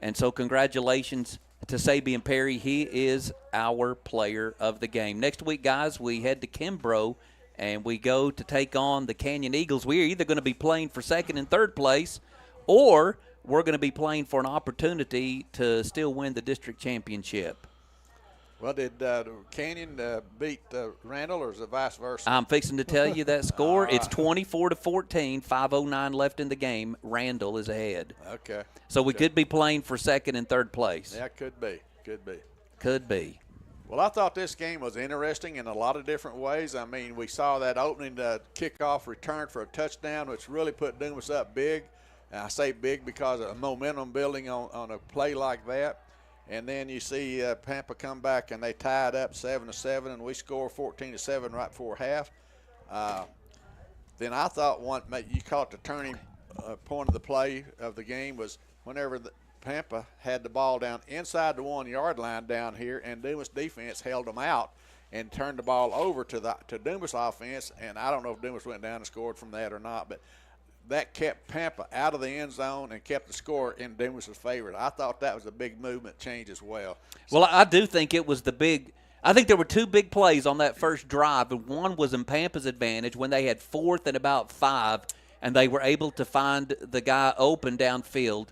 And so congratulations to Sabian Perry. He is our Player of the Game. Next week, guys, we head to Kimbrough, and we go to take on the Canyon Eagles. We are either going to be playing for second and third place, or we're going to be playing for an opportunity to still win the district championship. Well, did Canyon beat Randall, or is it vice versa? I'm fixing to tell you that score. It's 24-14, 5:09 left in the game. Randall is ahead. Okay. So we could be playing for second and third place. Yeah, could be. Could be. Well, I thought this game was interesting in a lot of different ways. I mean, we saw that opening kickoff return for a touchdown, which really put Dumas up big. And I say big because of momentum building on a play like that. And then you see Pampa come back, and they tied up 7-7, and we score 14-7 right before half. Then I thought you caught the turning point of the play of the game was whenever Pampa had the ball down inside the 1 yard line down here, and Dumas defense held them out and turned the ball over to Dumas offense. And I don't know if Dumas went down and scored from that or not, but that kept Pampa out of the end zone and kept the score in Dumas' favor. I thought that was a big movement change as well. Well, I do think it was I think there were two big plays on that first drive, and one was in Pampa's advantage when they had 4th and about 5, and they were able to find the guy open downfield,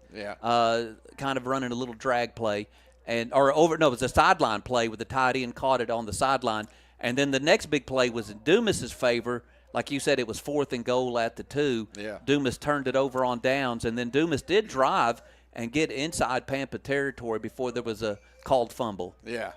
kind of running a little drag play. It was a sideline play with the tight end caught it on the sideline. And then the next big play was in Dumas' favor. Like you said, it was 4th and goal at the 2. Yeah. Dumas turned it over on downs, and then Dumas did drive and get inside Pampa territory before there was a called fumble. Yeah.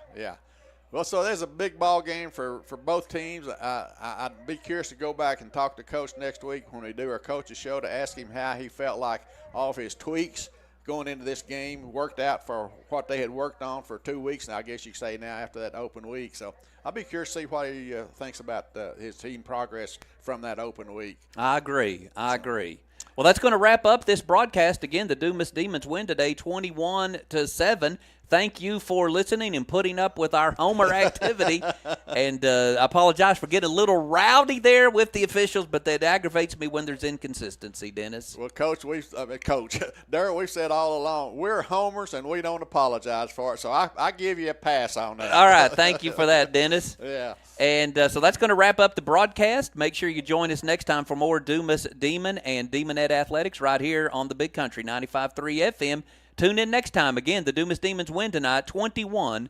Well, so there's a big ball game for both teams. I'd be curious to go back and talk to Coach next week when we do our coaches show to ask him how he felt like all of his tweaks going into this game worked out for what they had worked on for 2 weeks now, I guess you could say now, after that open week. So I'll be curious to see what he thinks about his team progress from that open week. I agree. Well, that's going to wrap up this broadcast. Again, the Dumas Demons win today 21-7. Thank you for listening and putting up with our Homer activity. And I apologize for getting a little rowdy there with the officials, but that aggravates me when there's inconsistency, Dennis. Well, Coach, Darryl, we've said all along, we're homers and we don't apologize for it. So I give you a pass on that. All right. Thank you for that, Dennis. Yeah. And so that's going to wrap up the broadcast. Make sure you join us next time for more Dumas Demon and Demonette Athletics right here on the Big Country 95.3 FM. Tune in next time. Again, the Dumas Demons win tonight 21-7.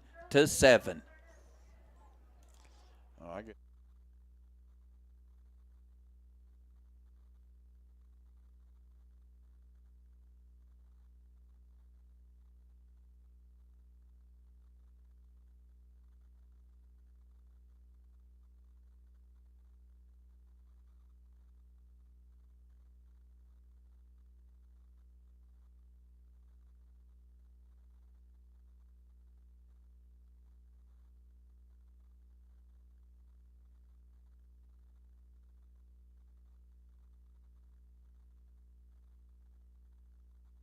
Oh, I get